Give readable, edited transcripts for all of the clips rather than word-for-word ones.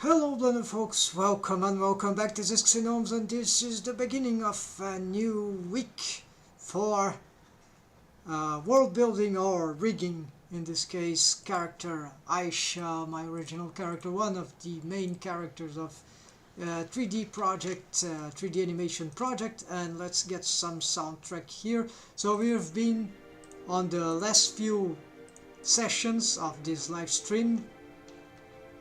Hello Blender folks, welcome and welcome back to epistemic-gnomes, and this is the beginning of a new week for world building, or rigging in this case. Character Aisha, my original character, one of the main characters of 3D project, 3D animation project. And let's get some soundtrack here. So we have been on the last few sessions of this live stream.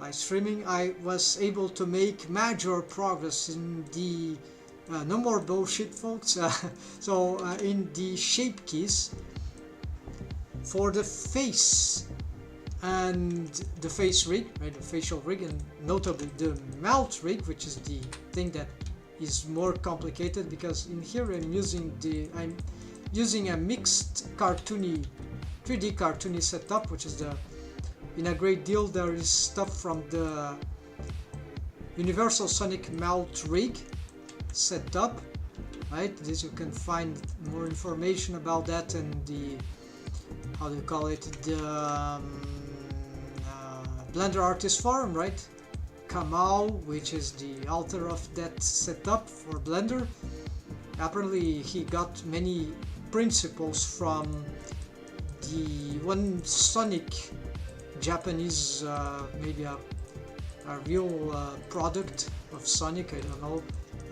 By streaming, I was able to make major progress in the no more bullshit folks, in the shape keys for the face and the face rig, right, the facial rig, and notably the mouth rig, which is the thing that is more complicated, because in here I'm using a mixed cartoony 3D cartoony setup, which is in a great deal there is stuff from the Universal Sonic mouth rig setup, right? This you can find more information about that in the, how do you call it, the Blender Artist Forum, right? Kamau, which is the author of that setup for Blender, apparently he got many principles from the one Sonic Japanese, maybe a real product of Sonic, I don't know.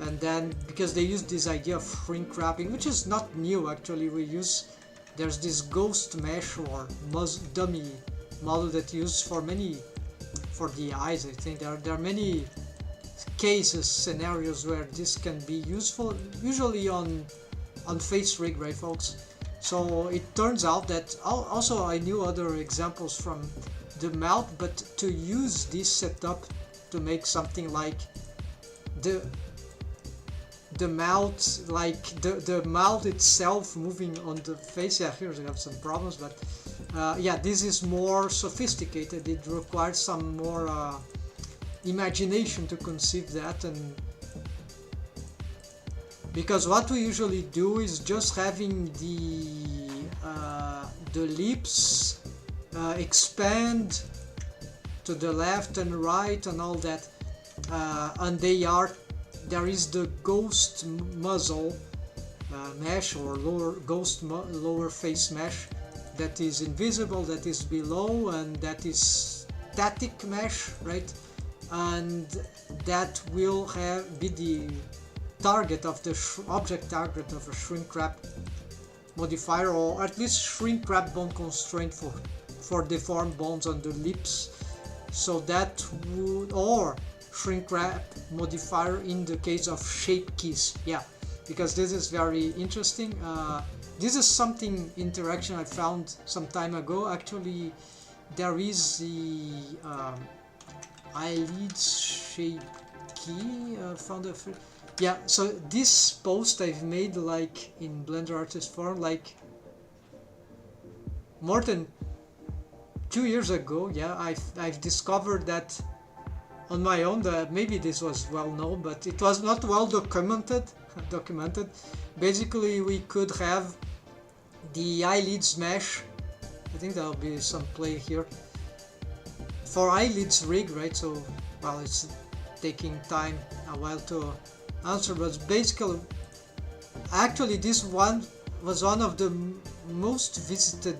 And then because they use this idea of shrink wrapping, which is not new actually, there's this ghost mesh or dummy model that used for the eyes. I think there are many cases, scenarios where this can be useful, usually on face rig, right folks? So it turns out that also I knew other examples from the mouth, but to use this setup to make something like the mouth, like the mouth itself moving on the face. Yeah, here I have some problems, but yeah, this is more sophisticated. It requires some more imagination to conceive that, and because what we usually do is just having the lips expand to the left and right and all that, and there is the ghost muzzle mesh, or lower face mesh, that is invisible, that is below, and that is static mesh, right? And that will be the target of the object target of a shrink wrap modifier, or at least shrink wrap bone constraint for deformed bones on the lips. So that would, or shrink wrap modifier in the case of shape keys. Yeah, because this is very interesting. This is something interaction I found some time ago. Actually, there is the eyelid shape key found a. Yeah, so this post I've made like in Blender Artist Forum like more than 2 years ago. Yeah, I've discovered that on my own. That maybe this was well known, but it was not well documented. Basically, we could have the eyelids mesh. I think there'll be some play here for eyelids rig, right? So, well, it's taking a while to answer, but basically, actually, this one was one of the most visited.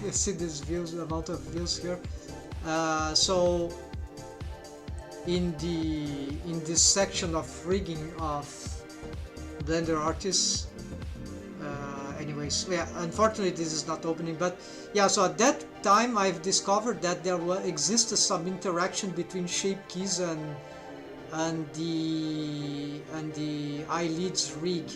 You see this views, amount of views here. So in this section of rigging of Blender Artists. Anyways, yeah, unfortunately this is not opening, but yeah. So at that time, I've discovered that there existed some interaction between shape keys and the eyelids rig.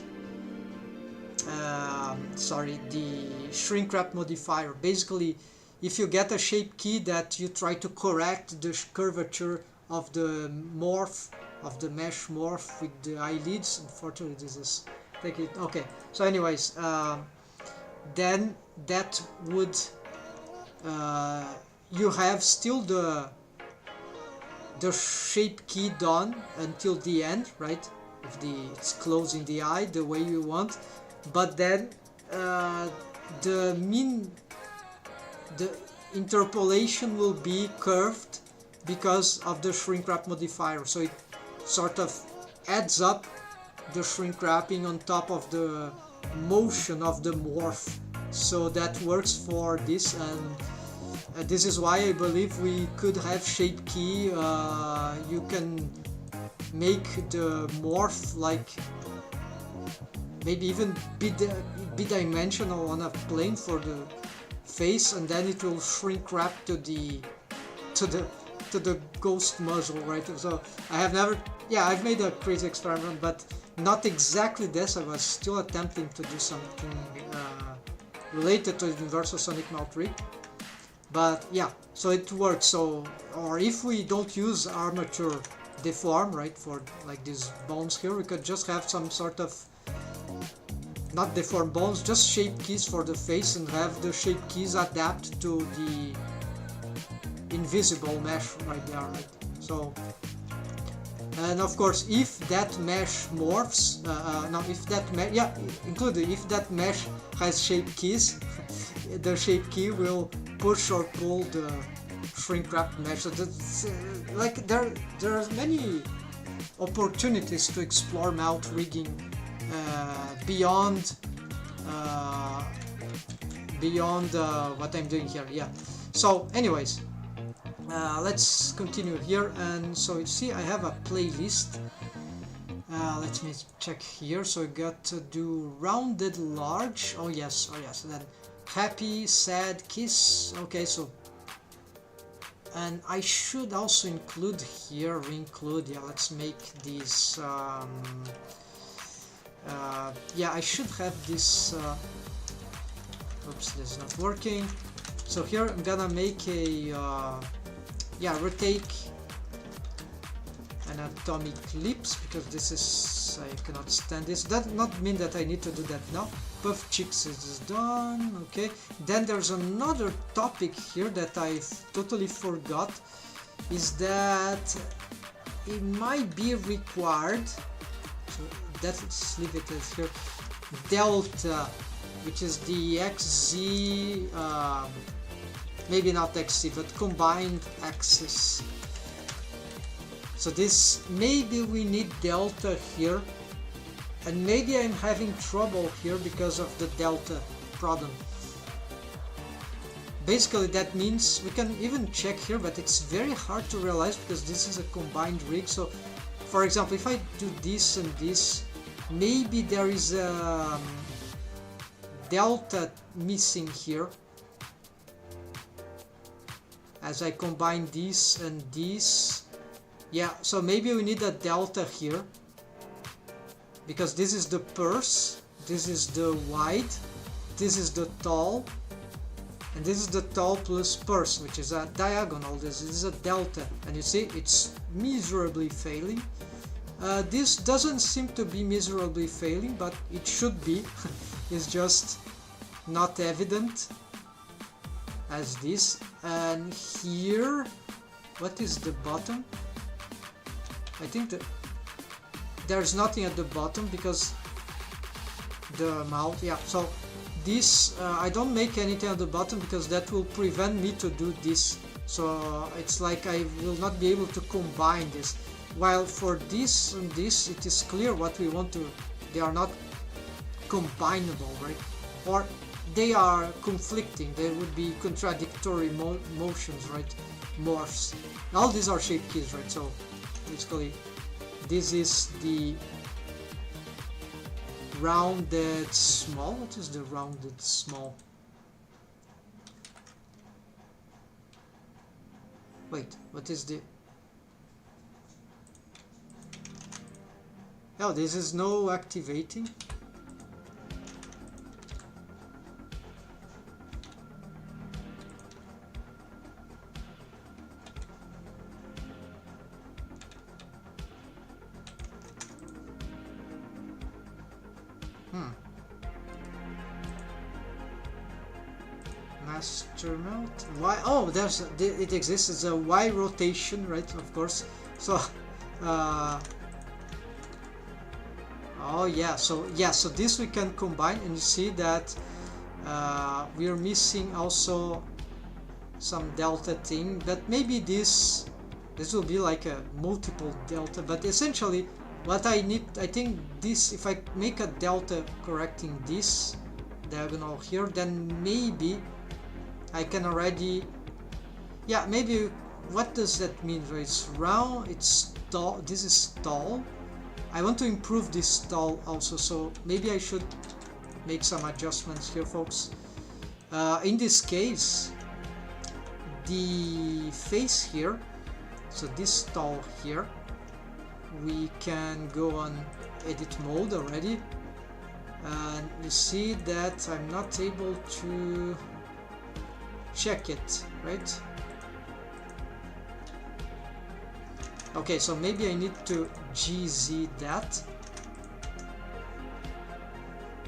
Sorry, the shrink wrap modifier. Basically, if you get a shape key that you try to correct the curvature of the mesh morph with the eyelids, unfortunately this is okay. So anyways, then that would you have still the shape key done until the end, right? If it's closing the eye the way you want, but then the interpolation will be curved because of the shrink wrap modifier. So it sort of adds up the shrink wrapping on top of the motion of the morph. So that works for this, and this is why I believe we could have shape key. You can make the morph like maybe even bidimensional on a plane for the face, and then it will shrink wrap to the ghost muzzle, right? So I have never, yeah, I've made a crazy experiment, but not exactly this. I was still attempting to do something related to the universal sonic mount rig, but yeah, so it works. So, or if we don't use armature deform, right, for like these bones here, we could just have some sort of not deform bones, just shape keys for the face, and have the shape keys adapt to the invisible mesh right there, right? So, and of course, if that mesh morphs, if that mesh has shape keys, the shape key will push or pull the shrink wrap mesh. So that's like there are many opportunities to explore mount rigging beyond what I'm doing here. Yeah. So, anyways. Let's continue here, and so you see I have a playlist. Let me check here. So I got to do rounded large. Oh yes. Then happy, sad, kiss. Okay, so, and I should also include here, re-include. Yeah, let's make these. Yeah, I should have this. Oops, this is not working. So here I'm gonna make a. Rotate an atomic ellipse, because this is, I cannot stand this. That does not mean that I need to do that now. Puff cheeks is done. Okay, then there's another topic here that I totally forgot, is that it might be required, so let's leave it as here, delta, which is the XZ, maybe not XZ, but combined axis. So this, maybe we need delta here, and maybe I'm having trouble here because of the delta problem. Basically that means we can even check here, but it's very hard to realize because this is a combined rig. So for example, if I do this and this, maybe there is a delta missing here. As I combine this and this, yeah, so maybe we need a delta here, because this is the purse, this is the wide, this is the tall, and this is the tall plus purse, which is a diagonal. This is a delta, and you see it's miserably failing. This doesn't seem to be miserably failing, but it should be. It's just not evident as this. And here, what is the bottom? I think that there's nothing at the bottom because the mouth, yeah, so this I don't make anything at the bottom because that will prevent me to do this. So it's like I will not be able to combine this, while for this and this it is clear what we want to, they are not combinable, right? Or they are conflicting, they would be contradictory motions, right? Morphs. All these are shape keys, right? So basically this is the rounded small. What is the rounded small? Wait, what is the... Oh, this is no activating. Master melt. Why? Oh, there's it exists as a Y rotation, right? Of course. So, oh yeah. So this we can combine, and you see that we are missing also some delta thing. But maybe this This will be like a multiple delta, but essentially what I need, I think this, if I make a delta correcting this diagonal here, then maybe I can already, yeah, maybe, what does that mean? It's round, it's tall, this is tall. I want to improve this tall also, so maybe I should make some adjustments here, folks. In this case, the face here, so this tall here, we can go on edit mode already, and you see that I'm not able to check it, right? Okay, so maybe I need to GZ that.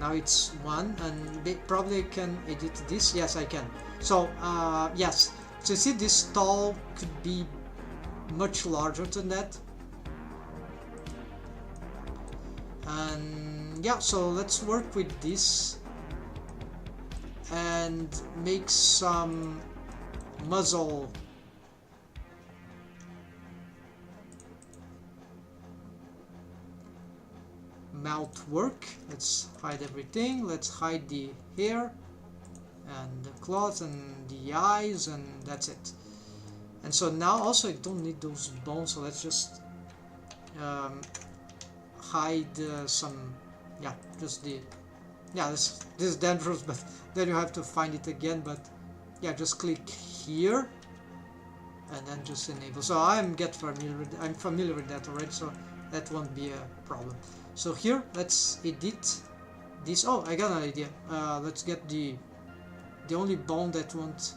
Now it's 1, and probably I can edit this. Yes, I can. So yes, so you see this tall could be much larger than that. And yeah, so let's work with this and make some muzzle mouth work. Let's hide everything. Let's hide the hair and the claws and the eyes, and that's it. And so now also I don't need those bones, so let's just hide some, yeah, just the, yeah, this is dangerous, but then you have to find it again. But yeah, just click here and then just enable. So I'm familiar with that already, so that won't be a problem. So here, let's edit this. Oh, I got an idea. Let's get the only bone that won't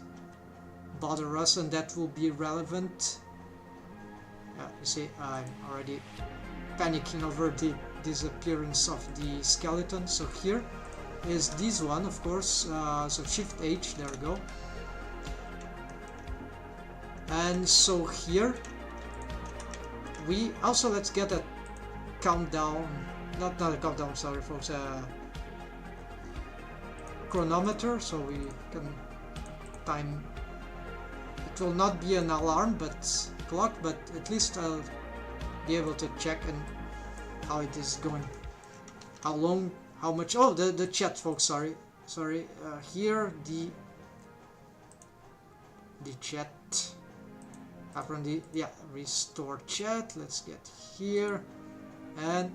bother us, and that will be relevant. Yeah, you see, I'm already panicking over the disappearance of the skeleton. So here is this one, of course. So Shift H, there we go. And so here we also, let's get a countdown, not a countdown, sorry folks, chronometer, so we can time. It will not be an alarm but clock, but at least I'll be able to check and how it is going, how long, how much. Oh, the chat, folks, sorry, here the chat, from the, yeah, restore chat. Let's get here. And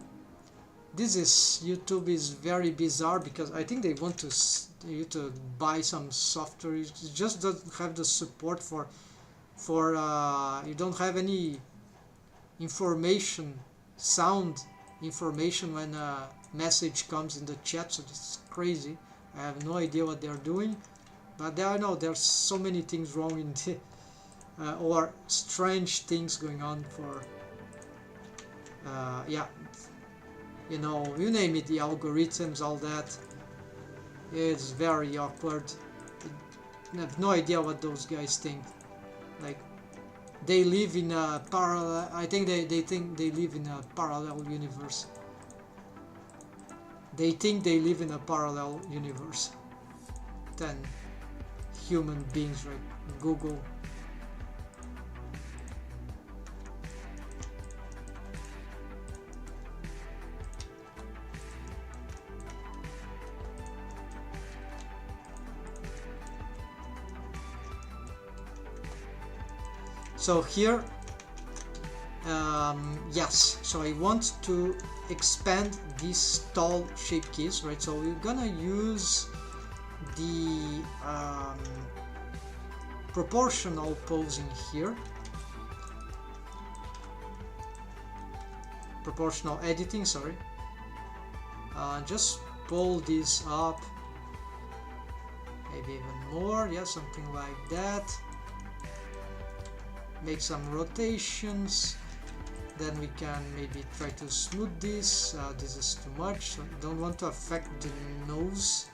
this is, YouTube is very bizarre, because I think they want you to buy some software. It just doesn't have the support for you don't have any information, sound information when a message comes in the chat, so it's crazy. I have no idea what they're doing, but I know there's so many things wrong in the or strange things going on for yeah, you know, you name it, the algorithms, all that. It's very awkward. I have no idea what those guys think. Like, they live in a parallel, I think they think they live in a parallel universe. They think they live in a parallel universe than human beings, right? Google. So here, yes, so I want to expand these tall shape keys, right? So we're gonna use the proportional posing here, proportional editing, sorry. Just pull this up, maybe even more, yeah, something like that. Make some rotations, then we can maybe try to smooth this. This is too much, so don't want to affect the nose.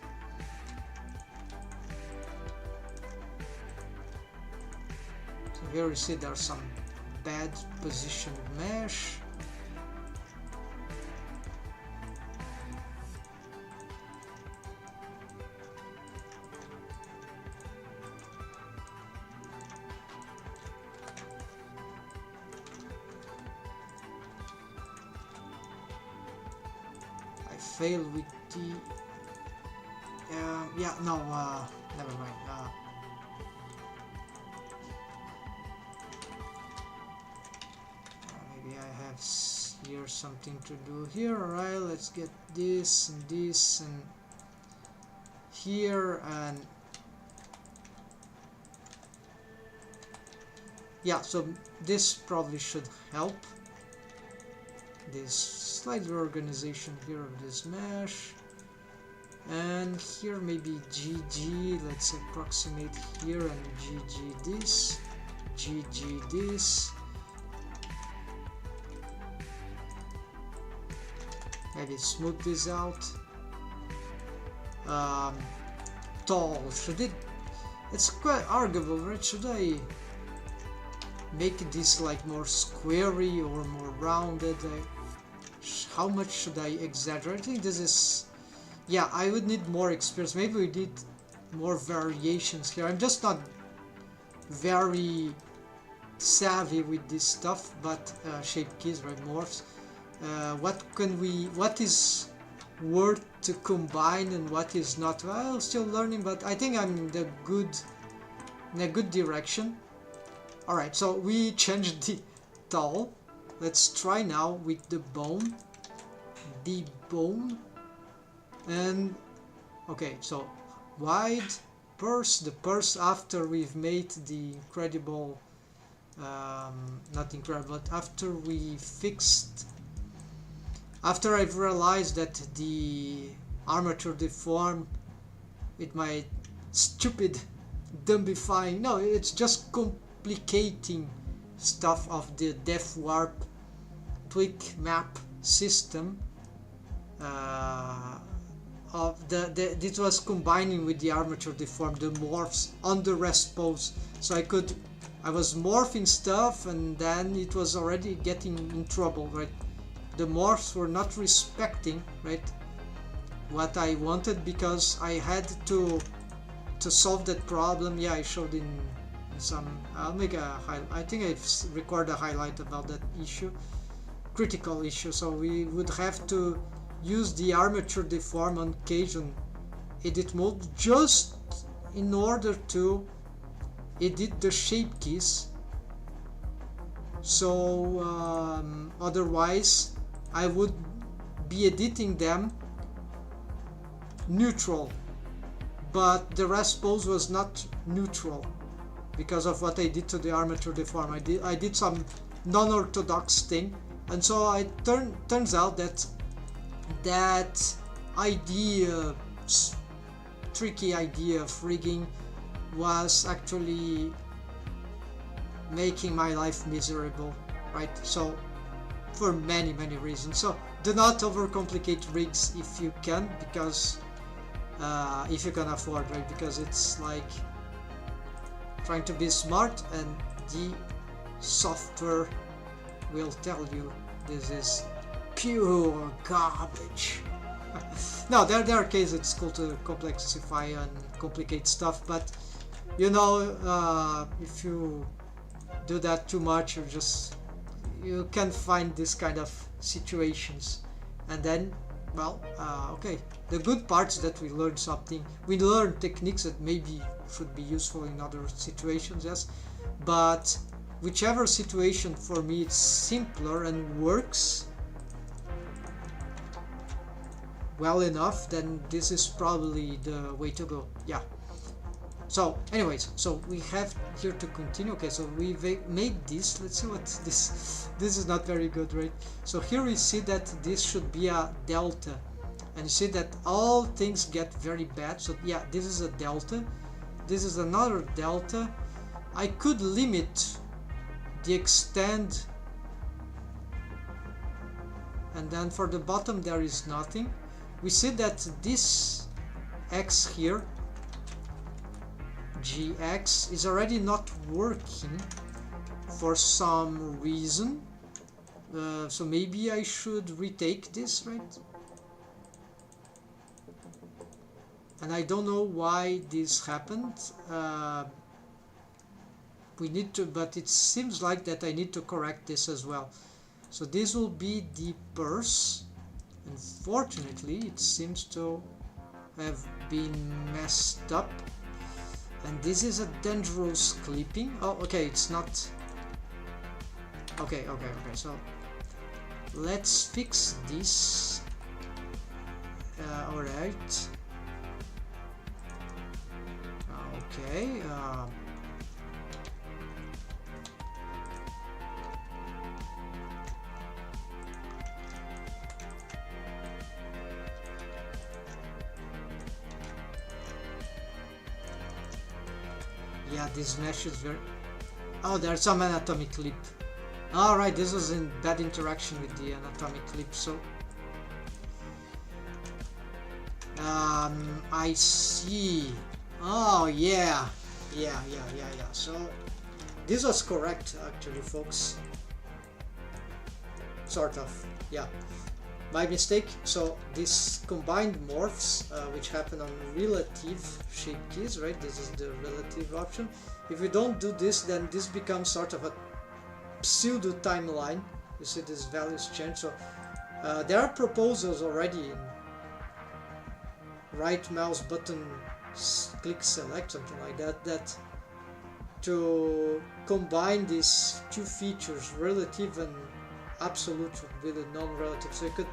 So here you see there's some bad positioned mesh. fail with the yeah, no, never mind. Maybe I have here something to do here. Alright, let's get this and here, and yeah, so this probably should help. This slight reorganization here of this mesh. And here maybe GG, let's approximate here, and GG this, GG this. Maybe smooth this out. Tall, should it? It's quite arguable, right? Should I make this like more squarey or more rounded? How much should I exaggerate? I think this is... yeah, I would need more experience. Maybe we need more variations here. I'm just not very savvy with this stuff, but shape keys, right, morphs. What is worth to combine and what is not? Well, still learning, but I think I'm in a good direction. Alright, so we changed the tall. Let's try now with the bone. The bone. And okay, so wide purse, the purse after we've made the incredible, not incredible, but after we fixed, after I've realized that the armature deform, with my stupid dumbifying, no, it's just complicating stuff of the depth warp tweak map system. This was combining with the armature deform, the morphs on the rest pose, so I was morphing stuff and then it was already getting in trouble, right? The morphs were not respecting, right, what I wanted, because I had to solve that problem. Yeah, I showed in some, I'll make a highlight. I think I've recorded a highlight about that issue, critical issue. So we would have to use the armature deform on occasion edit mode just in order to edit the shape keys. So otherwise I would be editing them neutral, but the rest pose was not neutral because of what I did to the armature deform. I did some non-orthodox thing, and so it turns out that idea, tricky idea of rigging, was actually making my life miserable, right? So for many reasons. So do not overcomplicate rigs if you can, because if you can afford, right? Because it's like trying to be smart and the software will tell you this is pure garbage. No, there are cases it's cool to complexify and complicate stuff, but you know, if you do that too much, you can find this kind of situations, and then, well, okay, the good part is that we learn something. We learn techniques that maybe should be useful in other situations, yes, but whichever situation for me it's simpler and works well enough, then this is probably the way to go. Yeah. So anyways, so we have here to continue. Okay, so we made this. Let's see what this is not very good, right? So here we see that this should be a delta, and you see that all things get very bad. So yeah, this is a delta, this is another delta. I could limit the extend, and then for the bottom there is nothing. We see that this x here, gx, is already not working for some reason. So maybe I should retake this, right? And I don't know why this happened. We need to, but it seems like that I need to correct this as well. So this will be the purse, Unfortunately, it seems to have been messed up, and this is a dangerous clipping. Oh, okay, it's not. Okay, so let's fix this. Alright. Okay. Yeah, this mesh is very... Oh, there's some anatomic clip. Alright, this was in bad interaction with the anatomic clip, so... I see. Oh, yeah. Yeah. So, this was correct, actually, folks. Sort of, yeah. My mistake. So, this combined morphs, which happen on relative shape keys, right? This is the relative option. If we don't do this, then this becomes sort of a pseudo timeline. You see these values change. So, there are proposals already in right mouse button click select, something like that, that to combine these two features, relative and absolute, with a non-relative, so you could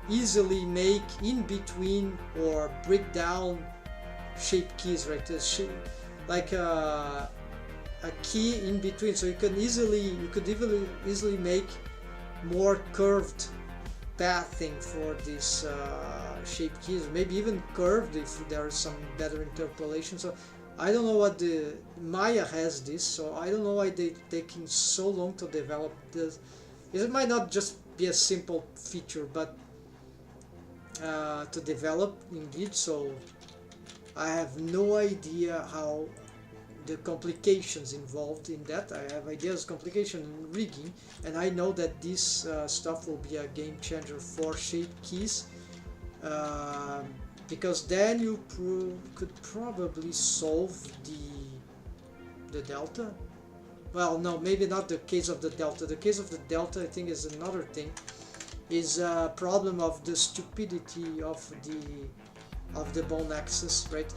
easily make in between or break down shape keys, right? Like a key in between, so you could easily make more curved pathing for these shape keys, maybe even curved if there is some better interpolation. So I don't know what the Maya has this, so I don't know why they're taking so long to develop this. It might not just be a simple feature, but to develop indeed. So I have no idea how the complications involved in that. I have ideas, complication in rigging, and I know that this stuff will be a game changer for shape keys, because then you could probably solve the delta. Well, no, maybe not the case of the delta. The case of the delta, I think, is another thing. Is a problem of the stupidity of the bone axis, right?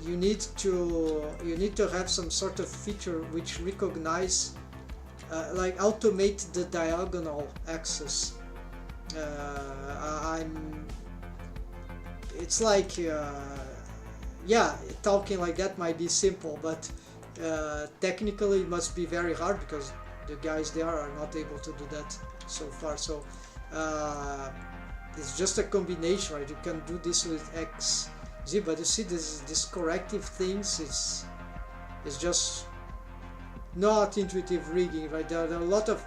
You need to have some sort of feature which recognize, like automate the diagonal axis. It's like, yeah, talking like that might be simple, but technically it must be very hard because the guys there are not able to do that so far. So it's just a combination, right? You can do this with X, Z, but you see this corrective things is just not intuitive rigging, right? There are a lot of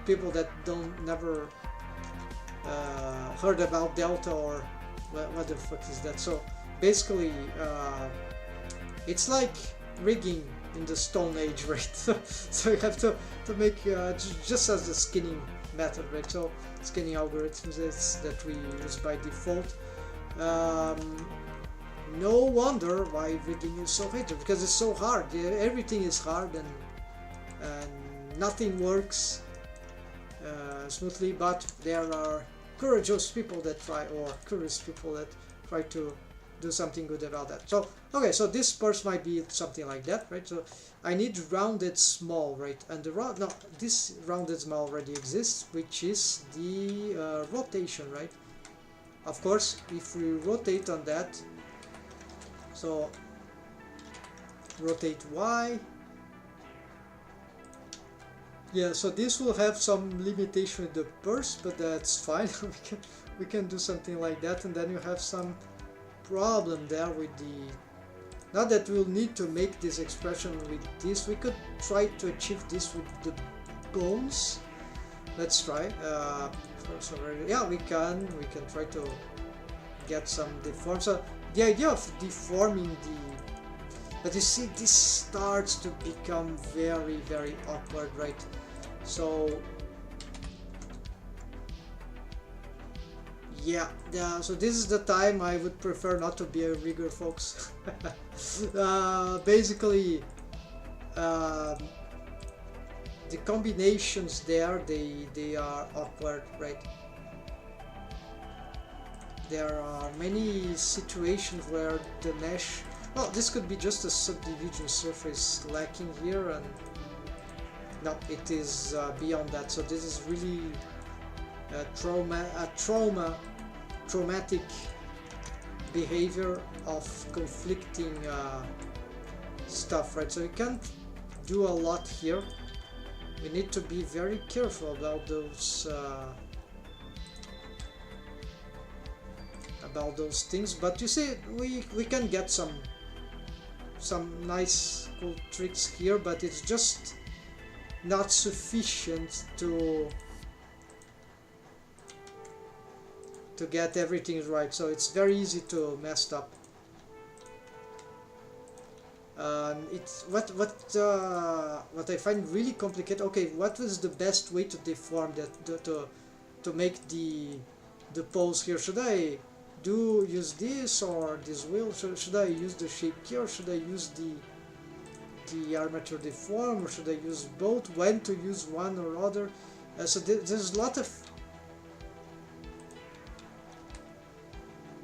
people that never heard about delta, or what the fuck is that? So basically it's like rigging in the Stone Age, right? So you have to make just as the skinning method, right? So skinning algorithms that we use by default. No wonder why rigging is so hated, because it's so hard. Everything is hard and nothing works smoothly, but there are courageous people that try, or curious people that try to do something good about that. So okay, so this purse might be something like that, right? So I need rounded small, right? And this rounded small already exists, which is the rotation, right? Of course, if we rotate on that, so rotate Y, yeah, so this will have some limitation in the purse, but that's fine. we can do something like that, and then you have some problem there with the... Not that we'll need to make this expression with this. We could try to achieve this with the bones. Let's try. Yeah, we can try to get some deform. So the idea of deforming but you see, this starts to become very, very awkward, right? So yeah, so this is the time I would prefer not to be a rigger, folks. Basically, the combinations there, they are awkward, right? There are many situations where the mesh, well, this could be just a subdivision surface lacking here, and no, it is beyond that. So this is really a traumatic behavior of conflicting stuff, right? So you can't do a lot here. We need to be very careful about those things, but you see, we can get some nice cool tricks here, but it's just not sufficient to get everything right. So it's very easy to mess up. It's what I find really complicated. Okay, what was the best way to deform that, to make the pose here? Should I use this or this wheel? Should I use the shape key, or should I use the armature deform, or should I use both? When to use one or other? So there's a lot of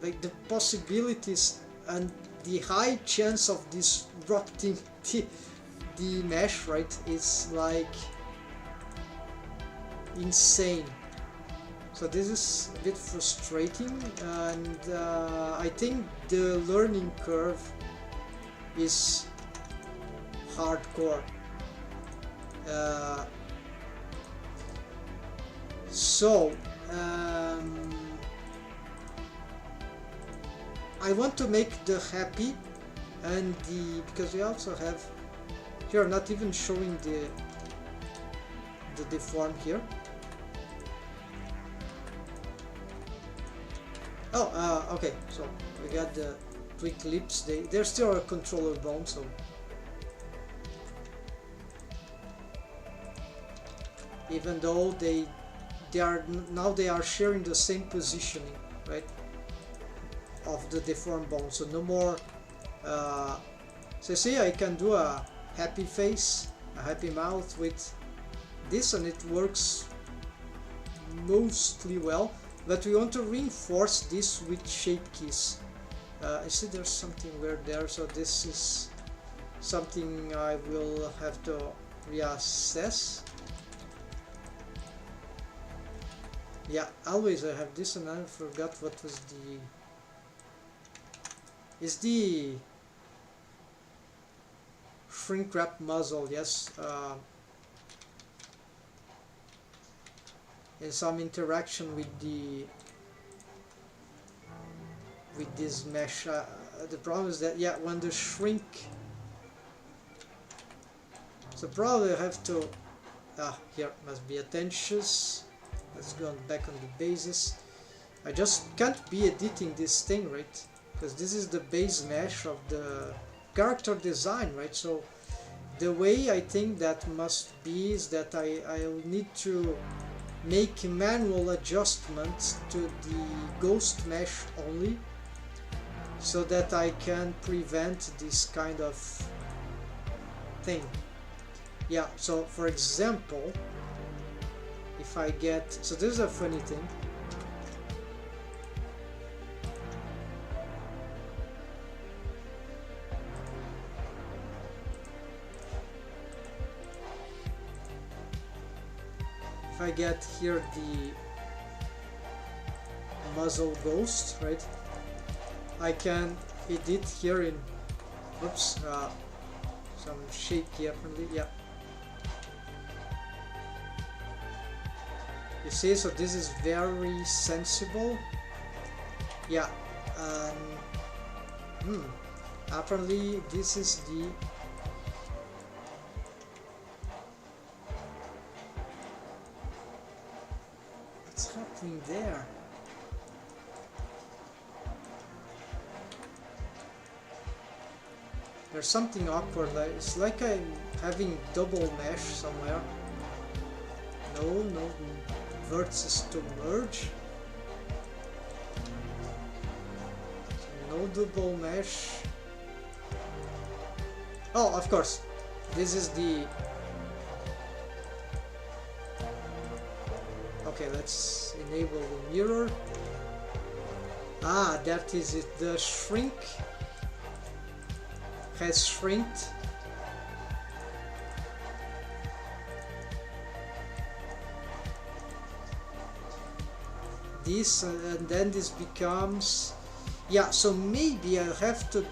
like the possibilities and the high chance of disrupting the mesh, right? It's like insane. So this is a bit frustrating, and I think the learning curve is hardcore. I want to make the happy and because we also have here, not even showing the deform here. Oh, okay, so we got the tweak lips. They're still a controller bone, so even though they are sharing the same positioning, right, of the deformed bone. So no more so see, I can do a happy face, a happy mouth with this, and it works mostly well, but we want to reinforce this with shape keys. I see there's something weird there, so this is something I will have to reassess. Yeah, always I have this, and I forgot what was the shrink wrap muzzle. Yes, and some interaction with this mesh. The problem is that, yeah, when the shrink, so probably I have to here must be attentions. Let's go back on the basis. I just can't be editing this thing, right? Because this is the base mesh of the character design, right? So the way I think that must be is that I'll need to make manual adjustments to the ghost mesh only, so that I can prevent this kind of thing. Yeah, so for example, if I get, so this is a funny thing. If I get here the muzzle ghost, right, I can edit here in, oops, some shape here, yeah. You see, so this is very sensible. Yeah, apparently this is the what's happening there? There's something awkward, like it's like I'm having double mesh somewhere. No vertices to merge. No double mesh. Oh, of course, this is the Okay, let's enable the mirror. Ah, that is it. The shrink has shrinked. This and then this becomes, yeah, so maybe I have to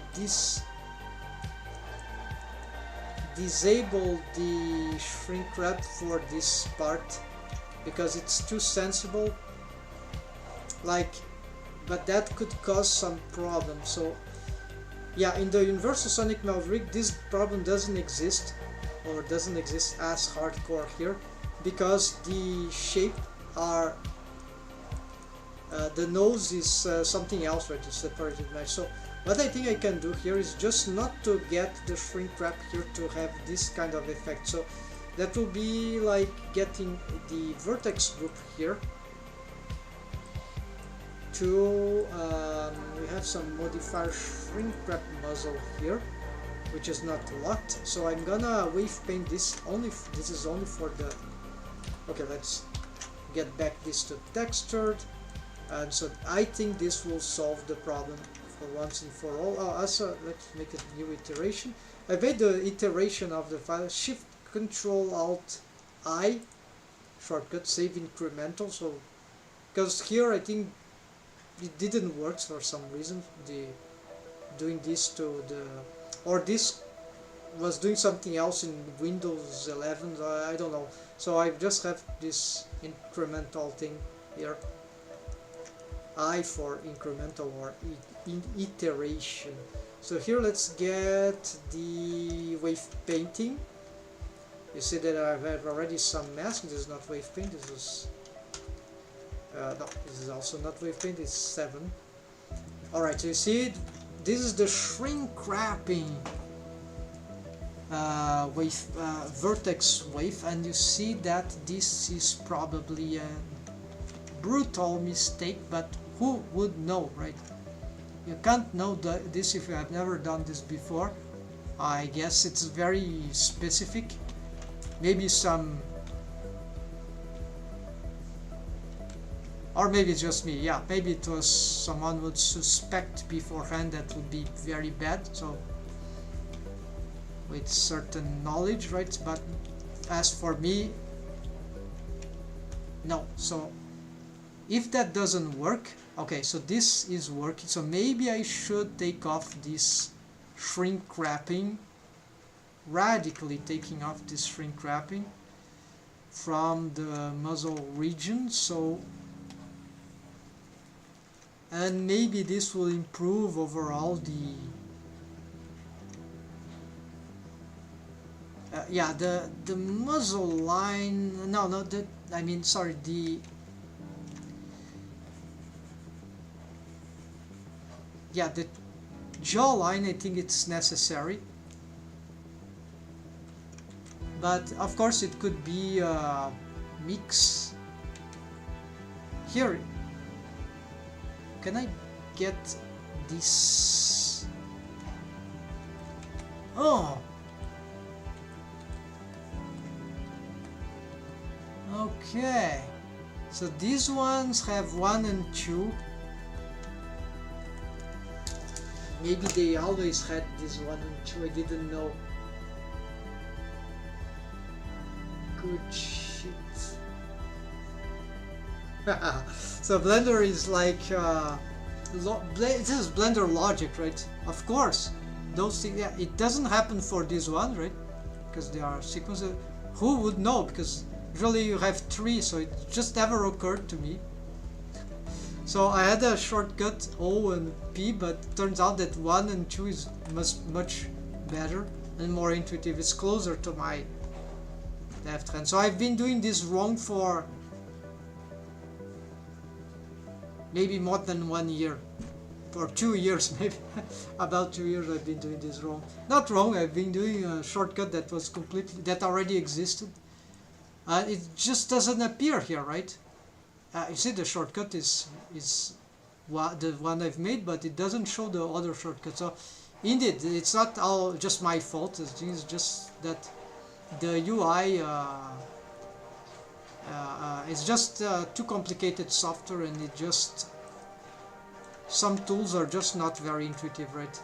disable the shrink wrap for this part because it's too sensible, like, but that could cause some problem. So yeah, in the Universal Sonic Maverick this problem doesn't exist, or doesn't exist as hardcore here, because the shape are the nose is something else, right? To separate it mesh. So what I think I can do here is just not to get the shrink wrap here to have this kind of effect. So that will be like getting the vertex group here to we have some modifier shrink wrap muzzle here, which is not locked. So I'm gonna wave paint this only. This is only for the. Okay, let's get back this to textured. And so I think this will solve the problem for once and for all. Also, let's make a new iteration. I made the iteration of the file Shift Control Alt I shortcut, save incremental. So because here I think it didn't work for some reason. The doing this to the, or this was doing something else in Windows 11. I don't know. So I just have this incremental thing here. I for incremental or iteration. So here let's get the wave painting. You see that I have already some mask. This is not wave paint. This is no, this is also not wave paint. It's 7. All right. So you see, this is the shrink wrapping wave vertex wave, and you see that this is probably a brutal mistake, but who would know, right? You can't know this if you have never done this before. I guess it's very specific. Maybe some, or maybe it's just me. Yeah, maybe it was someone would suspect beforehand that would be very bad. So with certain knowledge, right? But as for me, no. So if that doesn't work, okay, so this is working, so maybe I should take off this shrink wrapping, radically taking off this shrink wrapping from the muzzle region. So, and maybe this will improve overall the yeah, the muzzle line, no, the, I mean, sorry, the, yeah, the jawline, I think it's necessary, but of course it could be a mix. Here, can I get this? Oh, okay, so these ones have 1 and 2. Maybe they always had this 1 and 2, I didn't know. Good shit. So Blender is like, this is Blender logic, right? Of course, those things, yeah, it doesn't happen for this one, right? Because they are sequences. Who would know? Because usually you have 3, so it just never occurred to me. So I had a shortcut O and P, but turns out that 1 and 2 is much better and more intuitive. It's closer to my left hand. So I've been doing this wrong for maybe more than 1 year, for 2 years maybe. About 2 years I've been doing this wrong. Not wrong, I've been doing a shortcut that was completely, that already existed. It just doesn't appear here, right? You see the shortcut is the one I've made, but it doesn't show the other shortcut. So indeed, it's not all just my fault. It's just that the UI It's just too complicated software, and it just, some tools are just not very intuitive, right?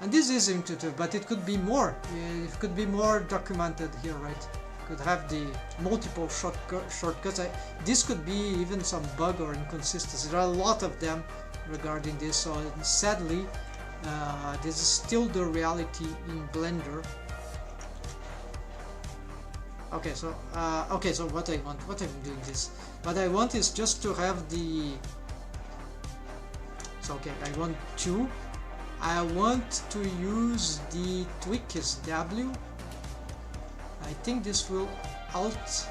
And this is intuitive, but it could be more. It could be more documented here, right? Could have the multiple shortcuts. This could be even some bug or inconsistency. There are a lot of them regarding this. So sadly, this is still the reality in Blender. Okay, so what I want, what I'm doing this. What I want is just to have the. So okay, I want two. I want to use the tweak is W. I think this will Alt.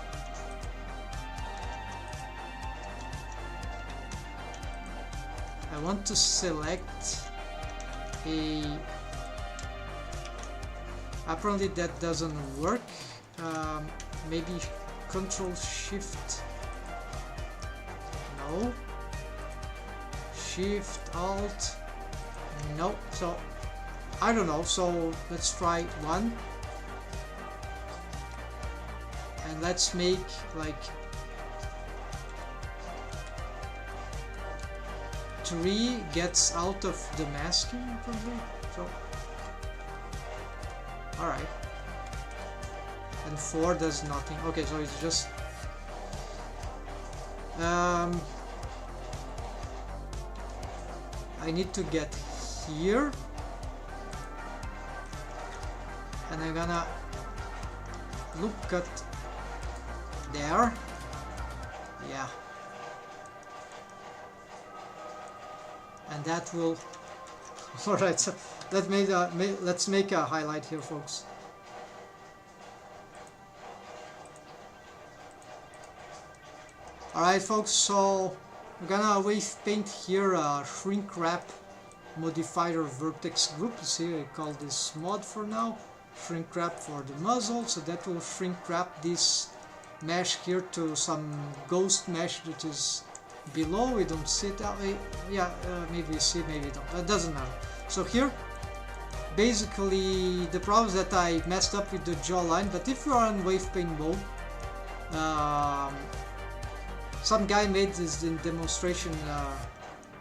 I want to select a. Apparently that doesn't work. Maybe Control Shift. No. Shift Alt. No. So I don't know. So let's try one. And let's make like 3 gets out of the masking probably. So alright. And 4 does nothing. Okay, so it's just I need to get here, and I'm gonna loop cut there. Yeah, and that will. All right, so that let's make a highlight here, folks. Alright folks, so I'm gonna wave paint here a shrink wrap modifier vertex group. You see, I call this mod for now. Shrink wrap for the muzzle, so that will shrink wrap this mesh here to some ghost mesh that is below. We don't see it. Maybe we see, maybe we don't. That doesn't matter. So here, basically, the problem is that I messed up with the jawline, but if you are in wave paint mode, some guy made this in demonstration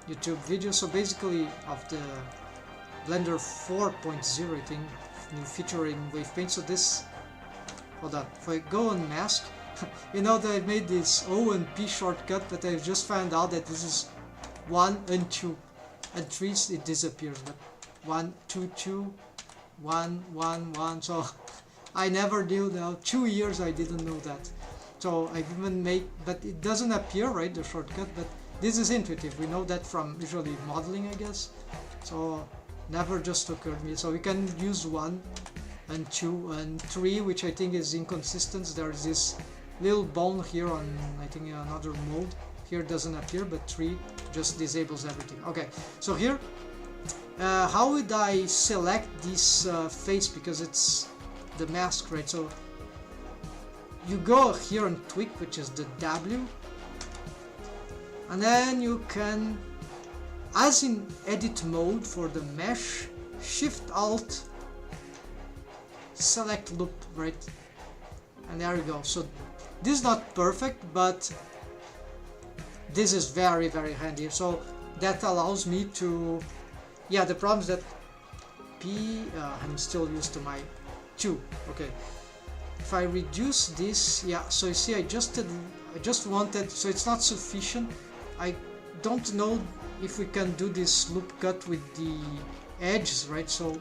YouTube video. So basically, of the Blender 4.0, I think, new feature in wave paint. So this, hold on, if I go on mask, you know that I made this O and P shortcut, but I just found out that this is 1 and 2, and 3 it disappears. But 1, 2, 2, 1, 1, 1. So I never knew. Now 2 years I didn't know that. So I even make, but it doesn't appear, right, the shortcut, but this is intuitive. We know that from usually modeling, I guess. So never just occurred to me. So we can use 1 and 2 and 3, which I think is inconsistent. There's this little bone here on, I think, another mode. Here doesn't appear, but 3 just disables everything. Okay, so here, how would I select this face, because it's the mask, right? So you go here on tweak, which is the W, and then you can, as in edit mode for the mesh, Shift Alt, select loop, right? And there you go. So this is not perfect, but this is very, very handy. So that allows me to, yeah, the problem is that I'm still used to my 2. Okay. If I reduce this, yeah, so you see I just wanted, so it's not sufficient. I don't know if we can do this loop cut with the edges, right? So you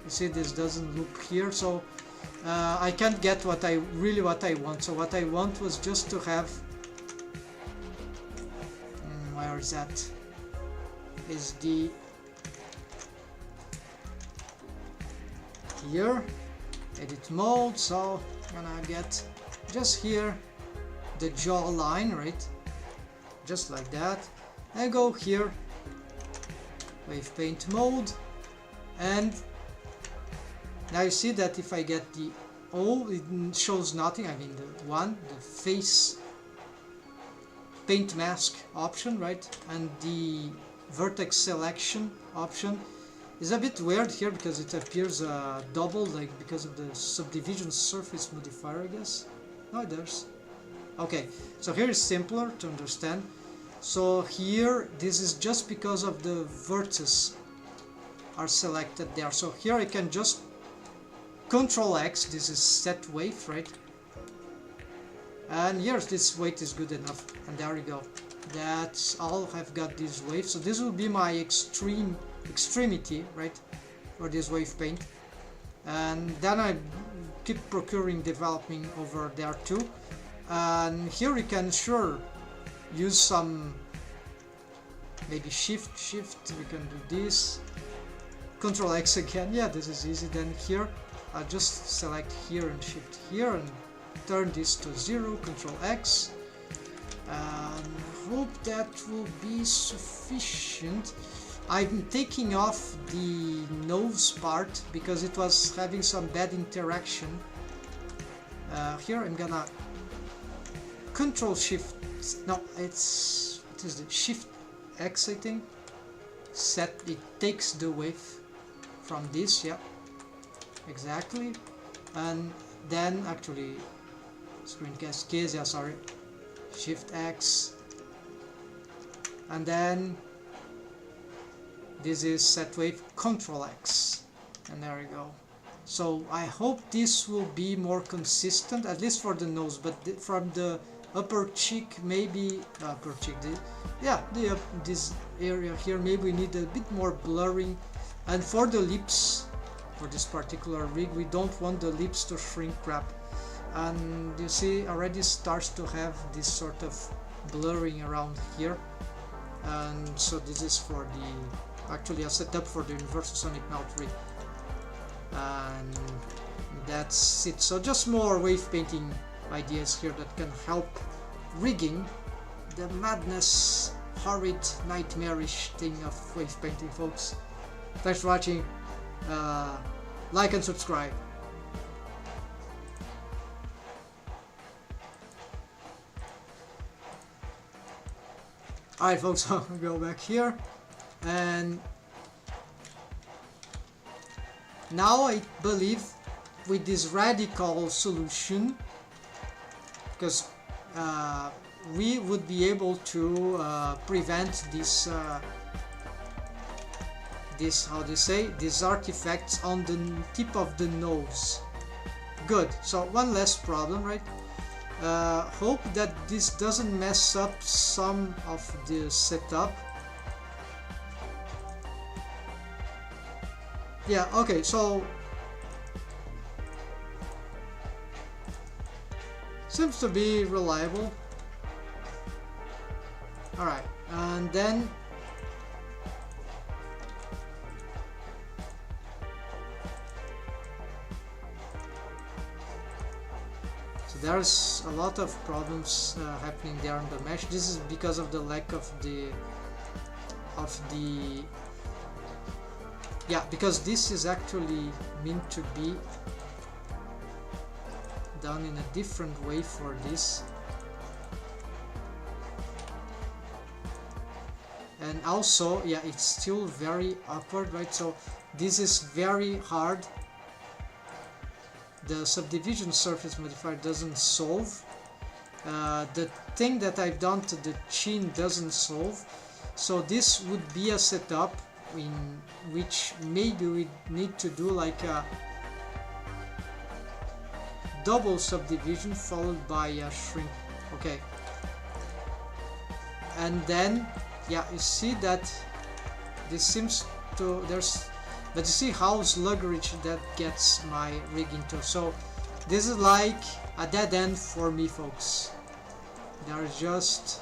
see this doesn't loop here, so I can't get what I want. So what I want was just to have, where is that? Is the here. Edit mode, so I'm gonna get just here the jawline, right? Just like that. I go here, wave paint mode, and now you see that if I get the O, it shows nothing. I mean the face paint mask option, right? And the vertex selection option is a bit weird here because it appears double, like because of the subdivision surface modifier, I guess. No, there's Okay, so here is simpler to understand. So here, this is just because of the vertices are selected there. So here I can just Control X, this is set wave, right? And here's this weight is good enough, and there we go. That's all. I've got this wave, so this will be my extremity, right, for this wave paint. And then I keep procuring, developing over there too. And here we can sure use some, maybe shift, we can do this. Control X again, yeah, this is easy. Then here, I'll just select here and shift here and turn this to 0, Control X. And hope that will be sufficient. I'm taking off the nose part because it was having some bad interaction. Here I'm gonna Control Shift, no, it's, what is it, Shift X I think. Set, it takes the wave from this, yeah, exactly. And then actually, screen cascades, yeah, sorry, Shift X, and then this is set wave, Control X, and there we go. So I hope this will be more consistent, at least for the nose, but from the upper cheek, maybe upper cheek, this area here, maybe we need a bit more blurring. And for the lips, for this particular rig, we don't want the lips to shrink wrap. And you see, already starts to have this sort of blurring around here. And so this is for the, actually a setup for the Universal Sonic Mount rig. And that's it. So just more wave painting ideas here that can help rigging the madness, horrid, nightmarish thing of wave painting, folks. Thanks for watching. Like and subscribe. Alright folks, I'll go back here, and now I believe with this radical solution, because we would be able to prevent this how they say, these artifacts on the tip of the nose. Good, so one less problem, right? Hope that this doesn't mess up some of the setup. Yeah, okay, so seems to be reliable. Alright, and then there's a lot of problems happening there on the mesh. This is because of the lack of the yeah, because this is actually meant to be done in a different way for this. And also, yeah, it's still very awkward, right? So this is very hard. The subdivision surface modifier doesn't solve. The thing that I've done to the chin doesn't solve. So this would be a setup in which maybe we need to do like a double subdivision followed by a shrink. Okay. And then, yeah, you see that this seems to, but you see how sluggish that gets my rig into. So this is like a dead end for me, folks. There's just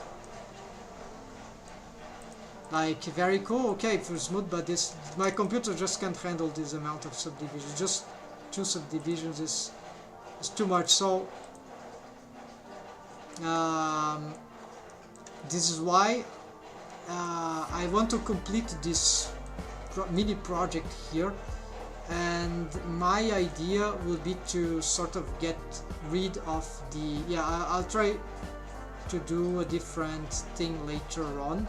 like very cool, okay, for smooth, but this, my computer just can't handle this amount of subdivisions. Just 2 subdivisions is too much. So this is why I want to complete this mini project here, and my idea would be to sort of get rid of the, yeah, I'll try to do a different thing later on.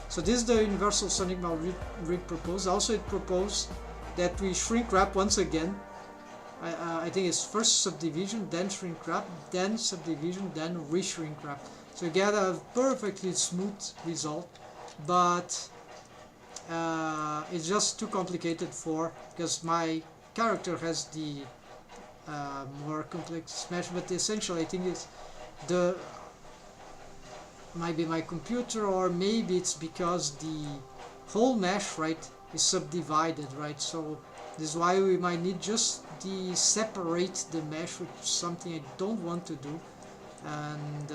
So this is the Universal Sonic Mount rig proposed. Also it proposed that we shrink wrap once again, I think it's first subdivision, then shrink wrap, then subdivision, then reshrink wrap. So you get a perfectly smooth result, but it's just too complicated because my character has the more complex mesh. But essentially, I think it's the might be my computer, or maybe it's because the whole mesh, right, is subdivided, right? So this is why we might need just separate the mesh, which is something I don't want to do. And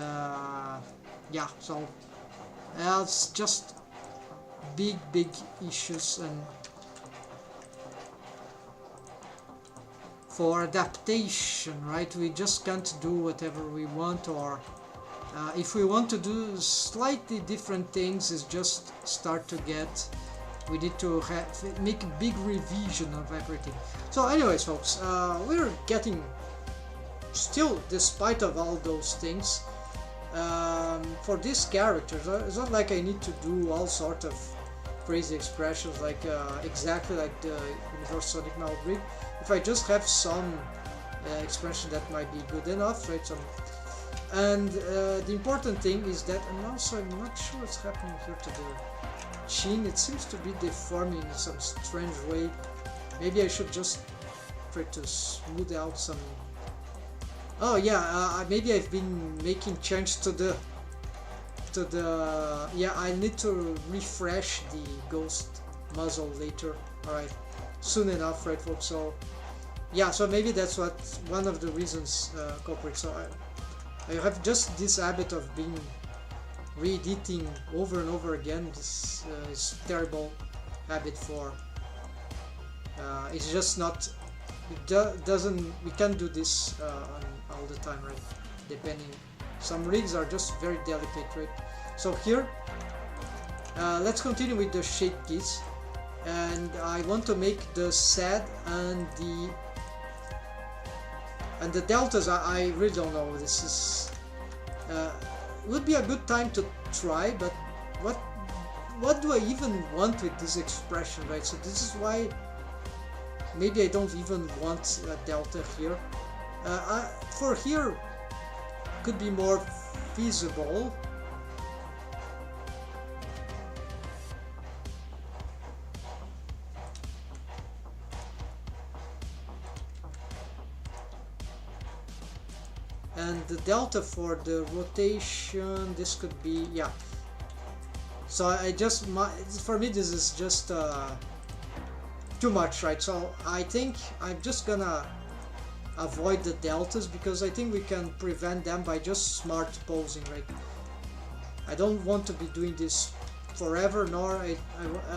yeah, so it's just big issues. And for adaptation, right, we just can't do whatever we want, or if we want to do slightly different things, is just start to get, we need to make a big revision of everything. So anyways, folks, we're getting still, despite of all those things, for these characters, it's not like I need to do all sort of crazy expressions like exactly like the Universal Sonic Mouth Rig. If I just have some expression that might be good enough, right? And the important thing is that, and also I'm not sure what's happening here to the chin. It seems to be deforming in some strange way. Maybe I should just try to smooth out some. Oh yeah, maybe I've been making change to the yeah, I need to refresh the ghost muzzle later. Alright, soon enough, right folks? So yeah, so maybe that's what one of the reasons culprit. So I have just this habit of being re-editing over and over again. This is terrible habit for it's just not, doesn't, we can't do this all the time, right? Depending, some rigs are just very delicate, right? So here let's continue with the shape keys, and I want to make the SAD and the deltas. I really don't know. This is would be a good time to try, but what do I even want with this expression, right? So this is why maybe I don't even want a delta here. For here could be more feasible. And the delta for the rotation, this could be, yeah. So I just, for me this is just too much, right? So I think I'm just gonna avoid the deltas, because I think we can prevent them by just smart posing, right? I don't want to be doing this forever, nor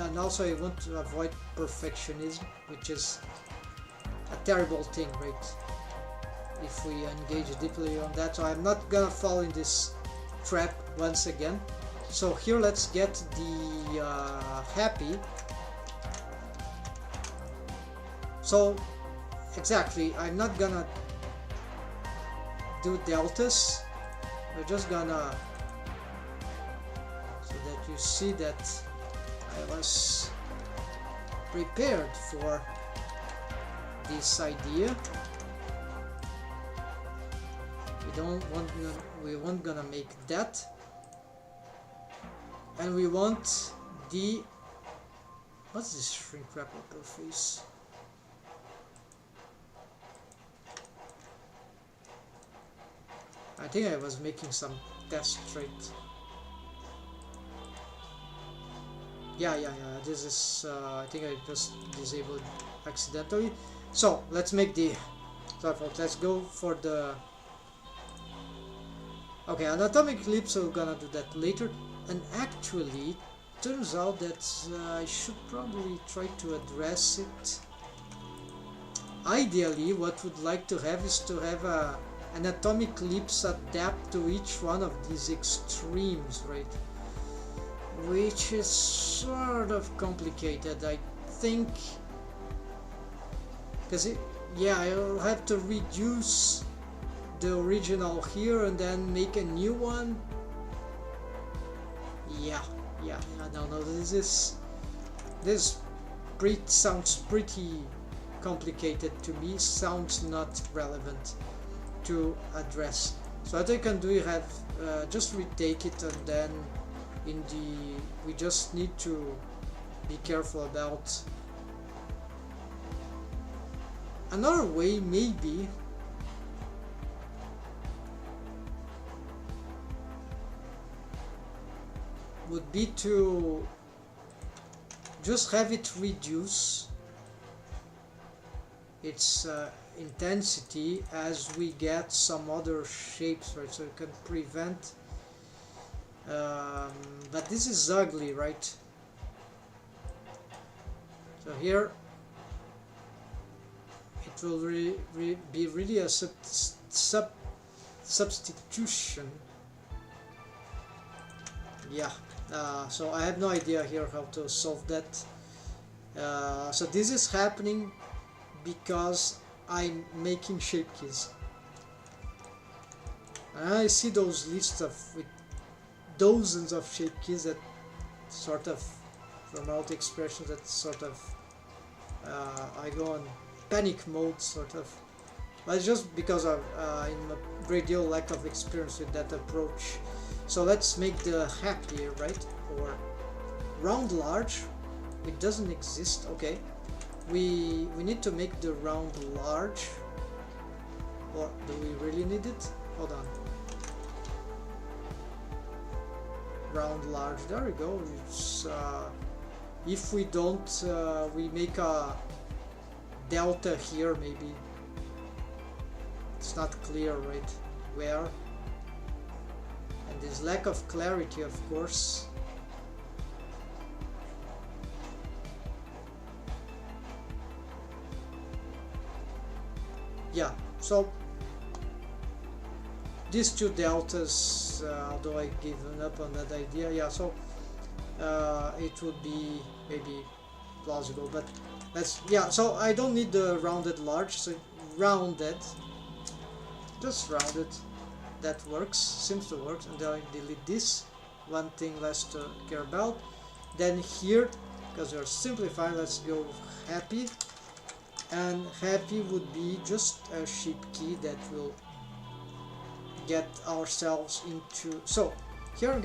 and also I want to avoid perfectionism, which is a terrible thing, right? If we engage deeply on that. So I'm not gonna fall in this trap once again. So here let's get the happy. So exactly, I'm not gonna do deltas. We're just gonna, so that you see that I was prepared for this idea. We won't gonna make that, and we want the, what's this shrink wrap upper face? I think I was making some test trait. Yeah, this is I think I just disabled accidentally. So let's make the, sorry folks, let's go for the, okay, anatomic ellipse. We're gonna do that later. And actually, turns out that I should probably try to address it. Ideally, what we'd like to have is to have a anatomic ellipse adapt to each one of these extremes, right? Which is sort of complicated, I think, because yeah, I'll have to reduce the original here and then make a new one. Yeah, no, this sounds pretty complicated to me, sounds not relevant to address. So what I can do, you have just retake it, and then we just need to be careful about another way. Maybe would be to just have it reduce its intensity as we get some other shapes, right? So you can prevent but this is ugly, right? So here it will be really a substitution. Yeah, so I have no idea here how to solve that. So this is happening because I'm making shape keys. And I see those lists with dozens of shape keys that sort of, from all the expressions, that sort of I go on panic mode, sort of. But it's just because I'm a great deal lack of experience with that approach. So let's make the happy, right? Or round large. It doesn't exist. Okay. We need to make the round large. Or do we really need it? Hold on. Round large. There we go. It's if we don't, we make a delta here. Maybe it's not clear, right? Where? And this lack of clarity, of course. Yeah, so these two deltas, although I've given up on that idea, yeah, so it would be maybe plausible, but that's, yeah, so I don't need the rounded large, so rounded, just rounded, that works, seems to work, and then I delete this, one thing less to care about. Then here, because we're simplifying, let's go happy. And happy would be just a shape key that will get ourselves into. So here I'm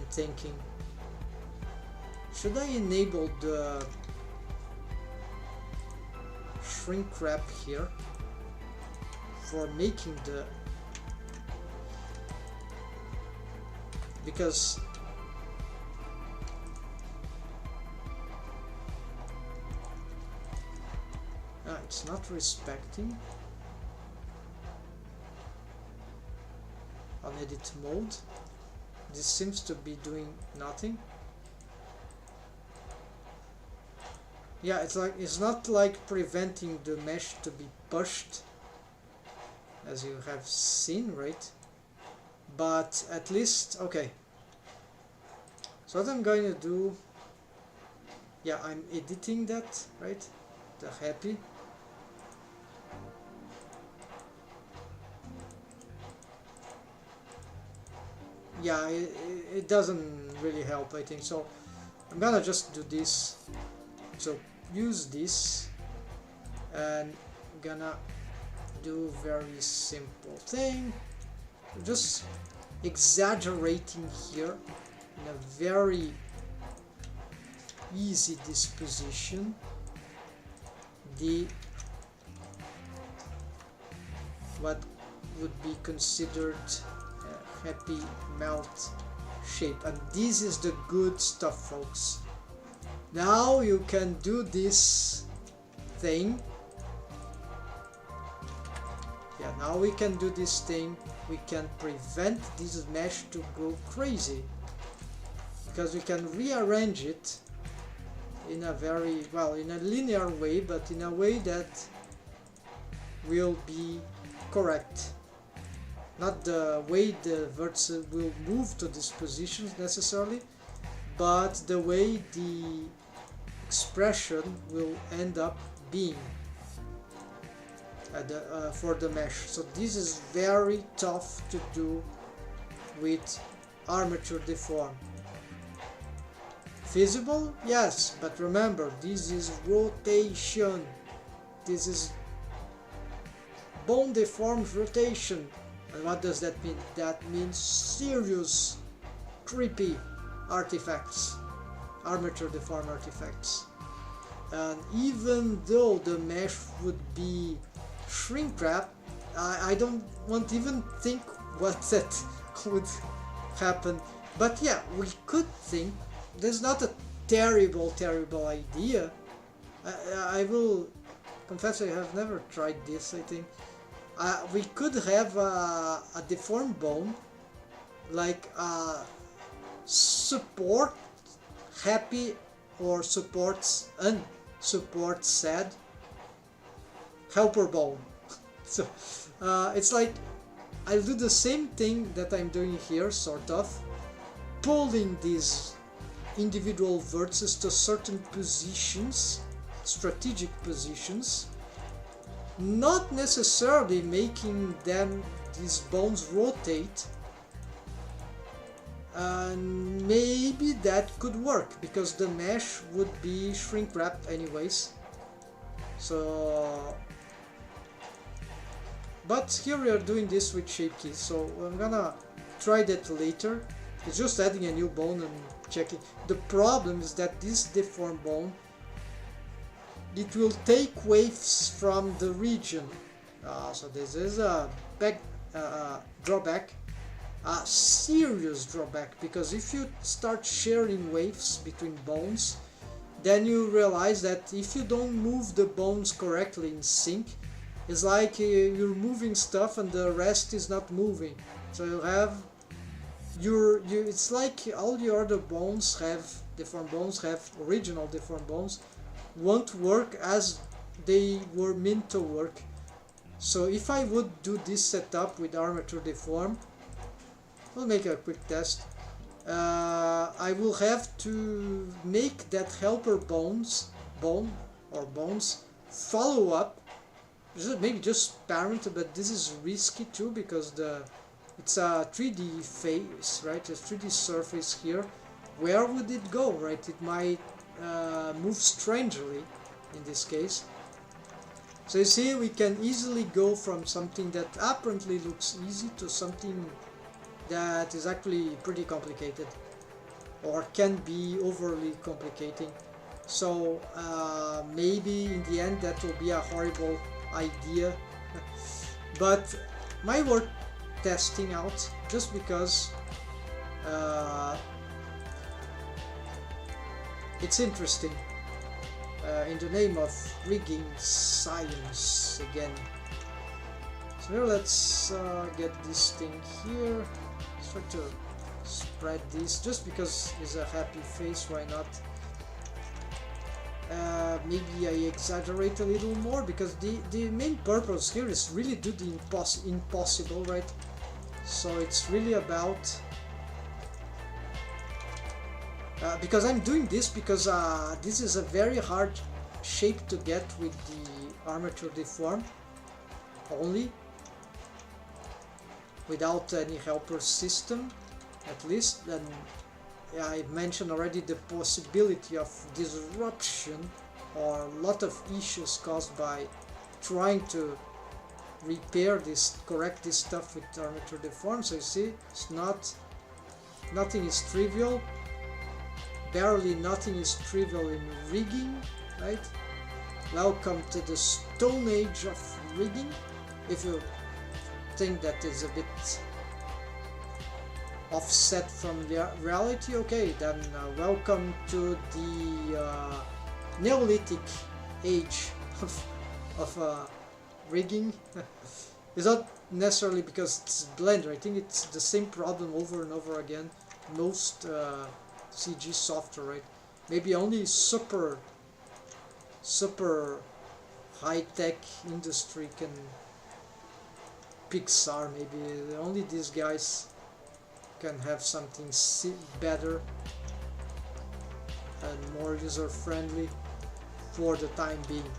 thinking, should I enable the shrink wrap here for making the, because it's not respecting on edit mode. This seems to be doing nothing. Yeah, it's not like preventing the mesh to be pushed, as you have seen, right? But at least, okay. So what I'm going to do, yeah, I'm editing that, right? The happy. Yeah, it doesn't really help, I think. So I'm gonna just do this. So use this, and I'm gonna do very simple thing, just exaggerating here in a very easy disposition the what would be considered a happy melt shape. And this is the good stuff, folks. Now you can do this thing. Yeah, now we can do this thing. We can prevent this mesh to go crazy, because we can rearrange it in a very, well, in a linear way, but in a way that will be correct. Not the way the vertices will move to these positions necessarily, but the way the expression will end up being for the mesh. So this is very tough to do with armature deform. Feasible? Yes, but remember, this is rotation. This is bone deformed rotation. And what does that mean? That means serious, creepy artifacts, armature deformed artifacts. And even though the mesh would be shrink wrapped, I don't want to even think what that would happen. But yeah, we could think. That's not a terrible idea. I will confess I have never tried this, I think. We could have a deformed bone, like support happy or supports unsupport sad helper bone. So it's like I'll do the same thing that I'm doing here, sort of, pulling these individual vertices to certain positions, strategic positions, not necessarily making these bones rotate, and maybe that could work because the mesh would be shrink wrapped anyways. So, but here we are doing this with shape keys, so I'm gonna try that later. It's just adding a new bone and checking. The problem is that this deformed bone, it will take waves from the region. So this is a drawback, a serious drawback, because if you start sharing waves between bones, then you realize that if you don't move the bones correctly in sync, it's like you're moving stuff and the rest is not moving. So you have it's like all your other bones have deformed bones, have original deformed bones, won't work as they were meant to work. So if I would do this setup with armature deform, we'll make a quick test. I will have to make that helper bone follow up. Maybe just parent, but this is risky too because it's a 3D face, right? A 3D surface here. Where would it go, right? It might move strangely in this case. So you see, we can easily go from something that apparently looks easy to something that is actually pretty complicated or can be overly complicating. So maybe in the end that will be a horrible idea, but my worth testing out just because it's interesting. In the name of rigging science again. So here let's get this thing here. Let's try to spread this just because it's a happy face, why not? Maybe I exaggerate a little more because the main purpose here is really do the impossible, right? So it's really about because I'm doing this because this is a very hard shape to get with the armature deform only, without any helper system at least. And I mentioned already the possibility of disruption or a lot of issues caused by trying to repair this, correct this stuff with armature deform. So you see, it's nothing is trivial. Barely nothing is trivial in rigging, right? Welcome to the Stone Age of rigging. If you think that is a bit offset from reality, okay, then welcome to the Neolithic age of rigging. It's not necessarily because it's Blender. I think it's the same problem over and over again. Most CG software, right? Maybe only super high-tech industry can, Pixar maybe, only these guys can have something better and more user-friendly for the time being.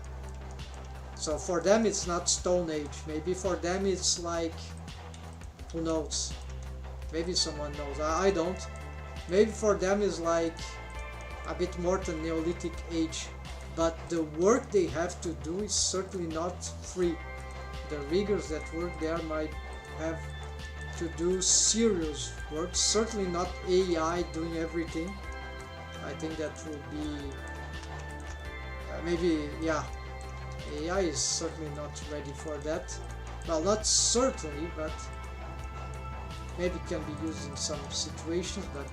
So for them it's not Stone Age, maybe for them it's like, who knows, maybe someone knows, I don't. Maybe for them is like a bit more than Neolithic age, but the work they have to do is certainly not free. The riggers that work there might have to do serious work, certainly not AI doing everything. I think that will be maybe, yeah, AI is certainly not ready for that. Well, not certainly, but maybe can be used in some situations, but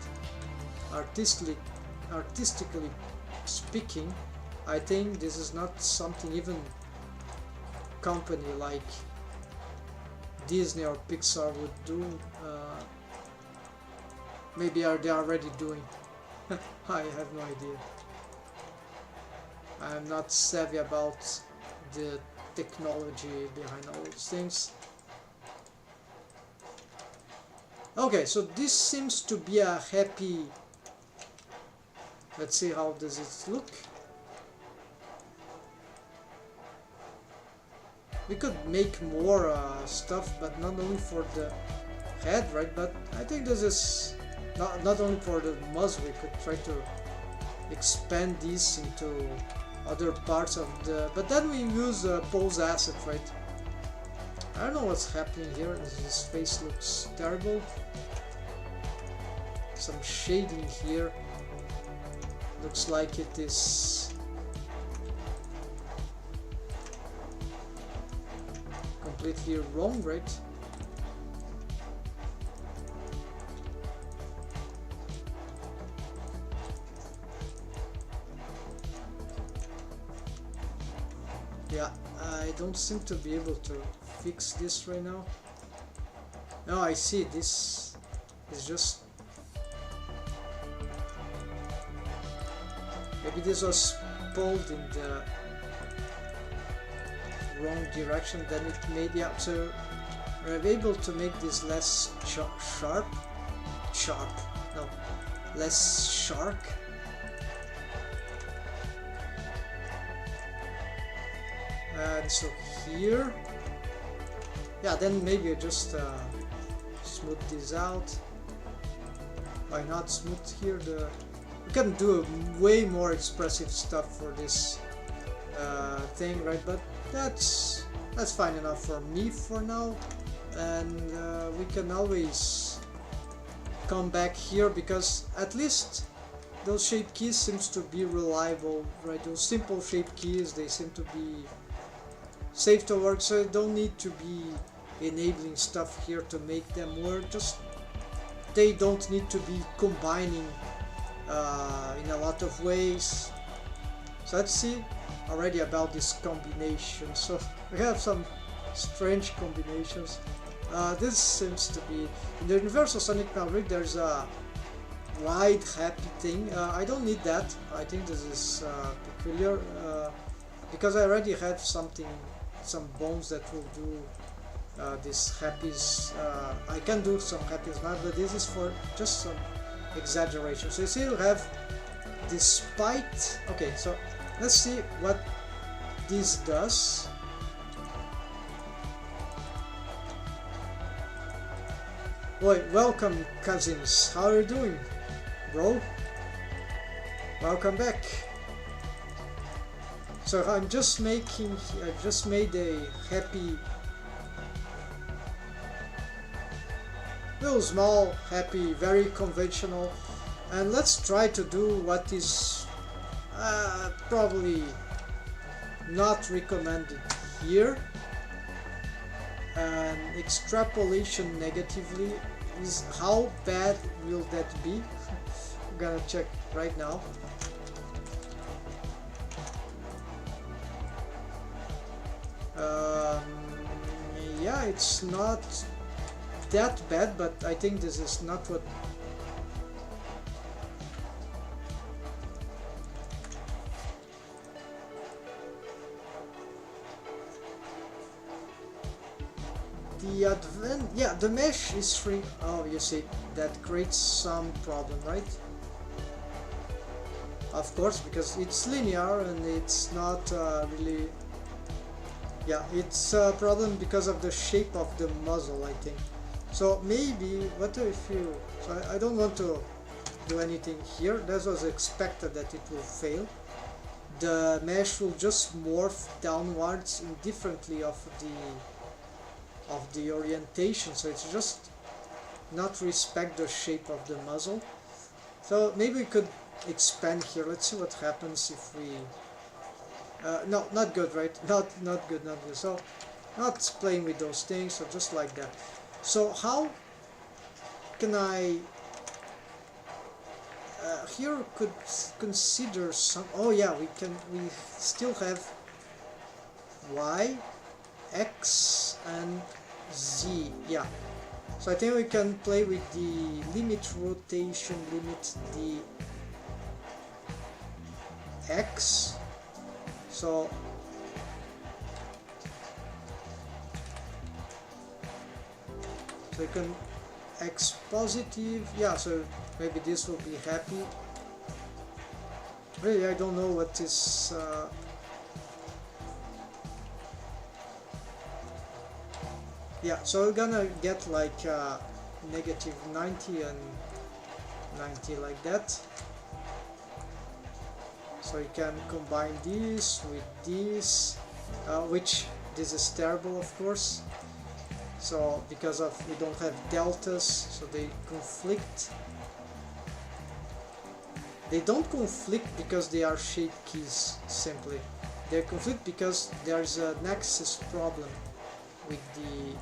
artistically speaking, I think this is not something even company like Disney or Pixar would do. Maybe they are already doing. I have no idea. I'm not savvy about the technology behind all those things. Okay, so this seems to be a happy. Let's see how does it look. We could make more stuff, but not only for the head, right? But I think this is not only for the muzzle. We could try to expand this into other parts of the. But then we use pose asset, right? I don't know what's happening here. His face looks terrible. Some shading here. Looks like it is completely wrong, right? Yeah, I don't seem to be able to fix this right now. No, I see, this is just... Maybe this was pulled in the wrong direction, then it made... Yeah, so we're able to make this less less sharp. And so here, yeah, then maybe I just smooth this out. Why not smooth here? We can do way more expressive stuff for this thing, right? But that's fine enough for me for now, and we can always come back here because at least those shape keys seems to be reliable, right? Those simple shape keys, they seem to be safe to work, so I don't need to be enabling stuff here to make them work. Just they don't need to be combining in a lot of ways. So let's see already about this combination. So we have some strange combinations. This seems to be in the Universal Sonic Now rig. There's a wide happy thing. I don't need that. I think this is peculiar because I already have some bones that will do this happies. I can do some happies now, but this is for just some exaggeration. So you see, you have despite. Okay, so let's see what this does. Boy, welcome cousins. How are you doing, bro? Welcome back. So I've just made a happy, little small, happy, very conventional, and let's try to do what is probably not recommended here. And extrapolation negatively is how bad will that be? I'm gonna check right now. Yeah, it's not that bad, but I think this is not what. Yeah, the mesh is free. Oh, you see, that creates some problem, right? Of course, because it's linear and it's not really. Yeah, it's a problem because of the shape of the muzzle, I think. So maybe, what if you... So I don't want to do anything here. That was expected that it will fail. The mesh will just morph downwards indifferently of the orientation, so it's just not respect the shape of the muzzle. So maybe we could expand here. Let's see what happens if we no, not good, right? Not good. So not playing with those things, so just like that. So how can I here could consider some, oh yeah, we still have Y, X and Z, yeah. So I think we can play with the limit rotation, limit the X. So you can X positive, yeah, so maybe this will be happy. Really, I don't know what is yeah, so we're gonna get like negative 90 and 90 like that. So you can combine this with this, which this is terrible, of course. So because of we don't have deltas, so they conflict. They don't conflict because they are shape keys simply. They conflict because there is a nexus problem with the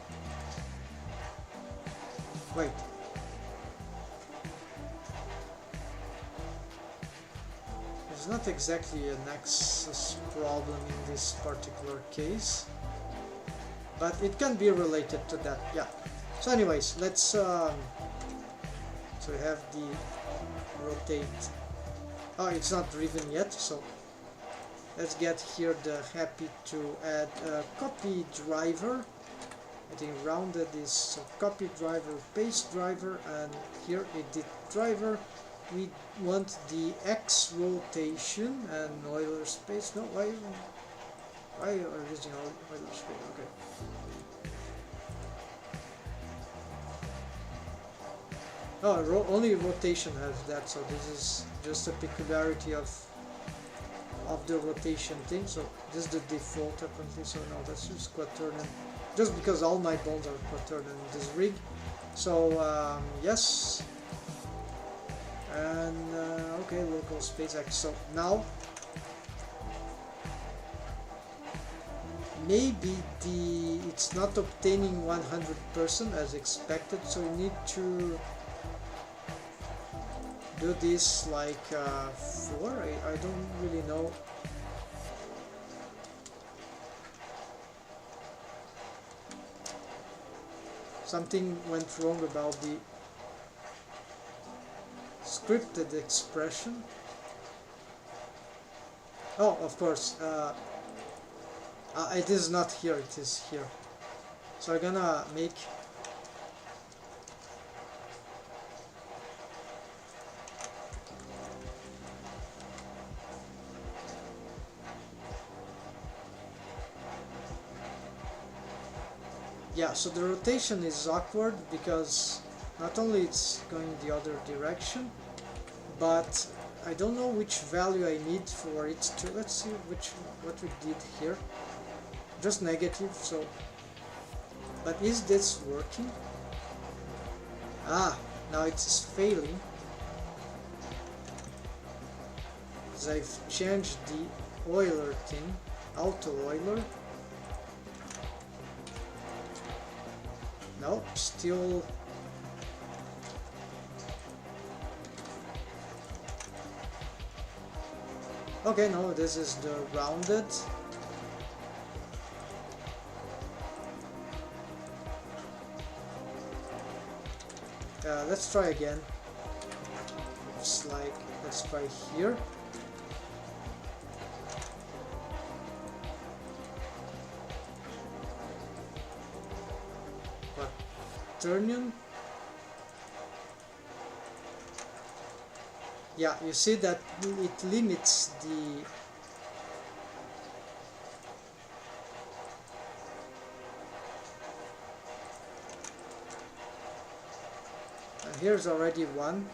wait. There's not exactly a nexus problem in this particular case, but it can be related to that, yeah. So anyways, let's so we have the rotate. Oh, it's not driven yet, so let's get here the happy to add a copy driver. I think rounded is so copy driver, paste driver, and here edit driver. We want the X rotation and Euler space. No, why are you using Euler space? Okay. Oh, only rotation has that, so this is just a peculiarity of the rotation thing. So this is the default apparently. So no, that's just quaternion. Just because all my bones are quaternion in this rig. So yes. And okay, local space X. So now maybe it's not obtaining 100% as expected, so you need to do this like 4. I don't really know. Something went wrong about the scripted expression. Oh, of course, it is not here, it is here. So I'm gonna make yeah, so the rotation is awkward because not only it's going the other direction, but I don't know which value I need for it to, let's see what we did here. Just negative, so, but is this working? Ah, now it's failing. Because I've changed the Euler thing, auto Euler. Nope, still. Okay, no, this is the rounded. Let's try again. It's like, let's try here. Quaternion. Yeah, you see that it limits the here's already one.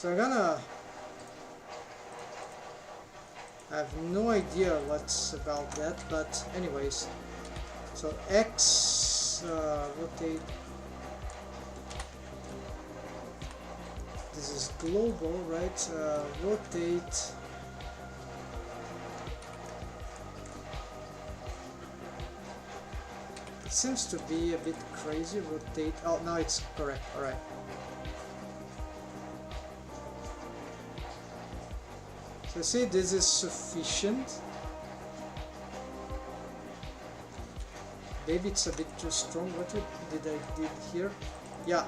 So I'm gonna I have no idea what's about that, but anyways, so X rotate. This is global, right? Rotate. It seems to be a bit crazy. Rotate. Oh, now it's correct. All right. So see, this is sufficient. Maybe it's a bit too strong. What did I did here? Yeah,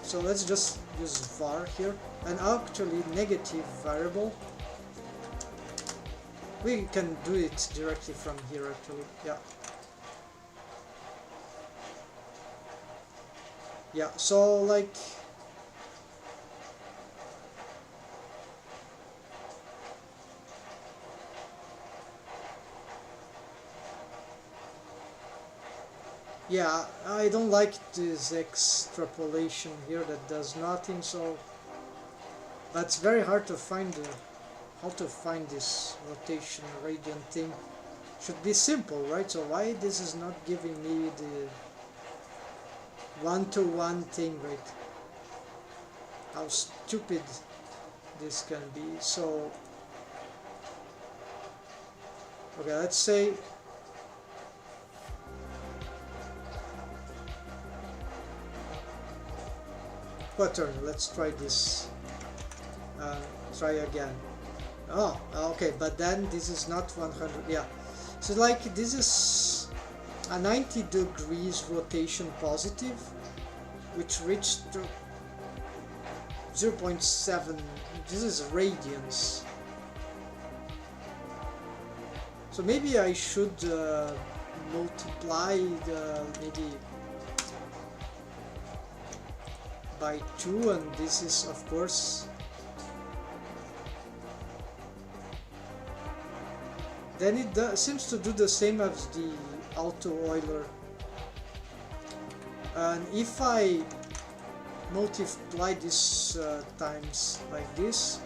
so let's just use var here. And actually, negative variable. We can do it directly from here actually, yeah. Yeah, so like... Yeah, I don't like this extrapolation here that does nothing, so that's very hard to find how to find this rotation radian thing. Should be simple, right? So why this is not giving me the one-to-one thing, right? How stupid this can be. So okay, let's say quaternion. Let's try this. Try again. Oh, okay, but then this is not 100. Yeah, so like this is a 90 degrees rotation positive, which reached to 0.7. This is radians. So maybe I should multiply maybe by 2, and this is of course then it seems to do the same as the auto-Euler. And if I multiply this times like this,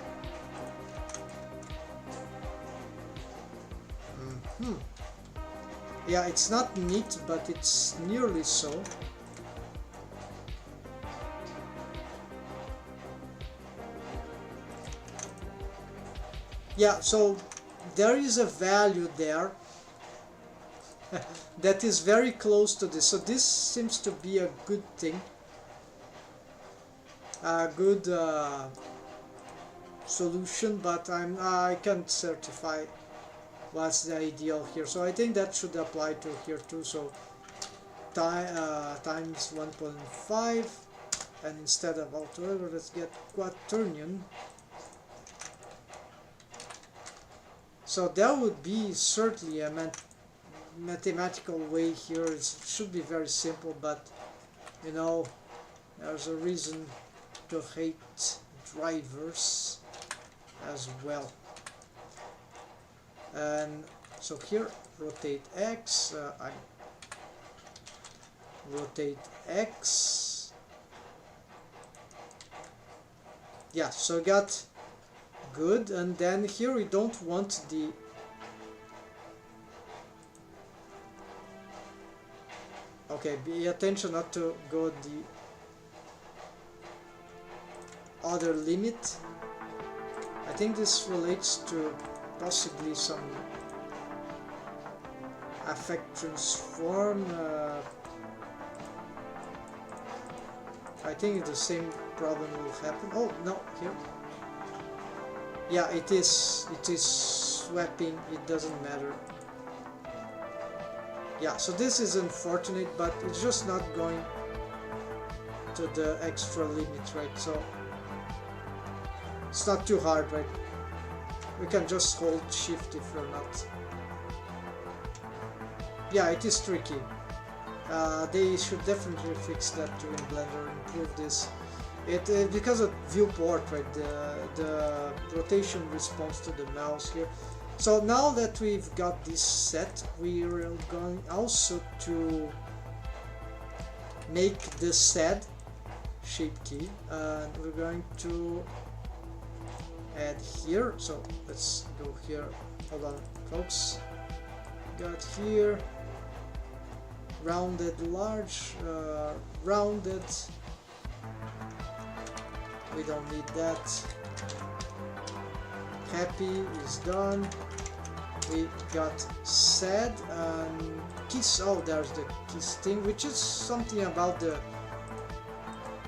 yeah, it's not neat, but it's nearly so. Yeah, so there is a value there that is very close to this. So this seems to be a good thing, a good solution, but I can't certify what's the ideal here. So I think that should apply to here too. So times 1.5, and instead of auto-Euler, let's get quaternion. So that would be certainly a mathematical way here. It should be very simple, but you know, there's a reason to hate drivers as well. And so here, rotate X, rotate X. Yeah, so I got good, and then here we don't want the okay, pay attention not to go the other limit. I think this relates to possibly some affect transform. I think the same problem will happen. Oh no, here. Yeah, it is swapping, it doesn't matter. Yeah, so this is unfortunate, but it's just not going to the extra limit, right? So it's not too hard, right? We can just hold shift if we're not. Yeah, it is tricky. They should definitely fix that too in Blender, improve this. Because of viewport, right? The rotation response to the mouse here. So now that we've got this set, we are going also to make the Z shape key, and we're going to add here. So let's go here. Hold on, folks. Got here rounded, large, rounded. We don't need that. Happy is done. We got sad and kiss. Oh, there's the kiss thing, which is something about the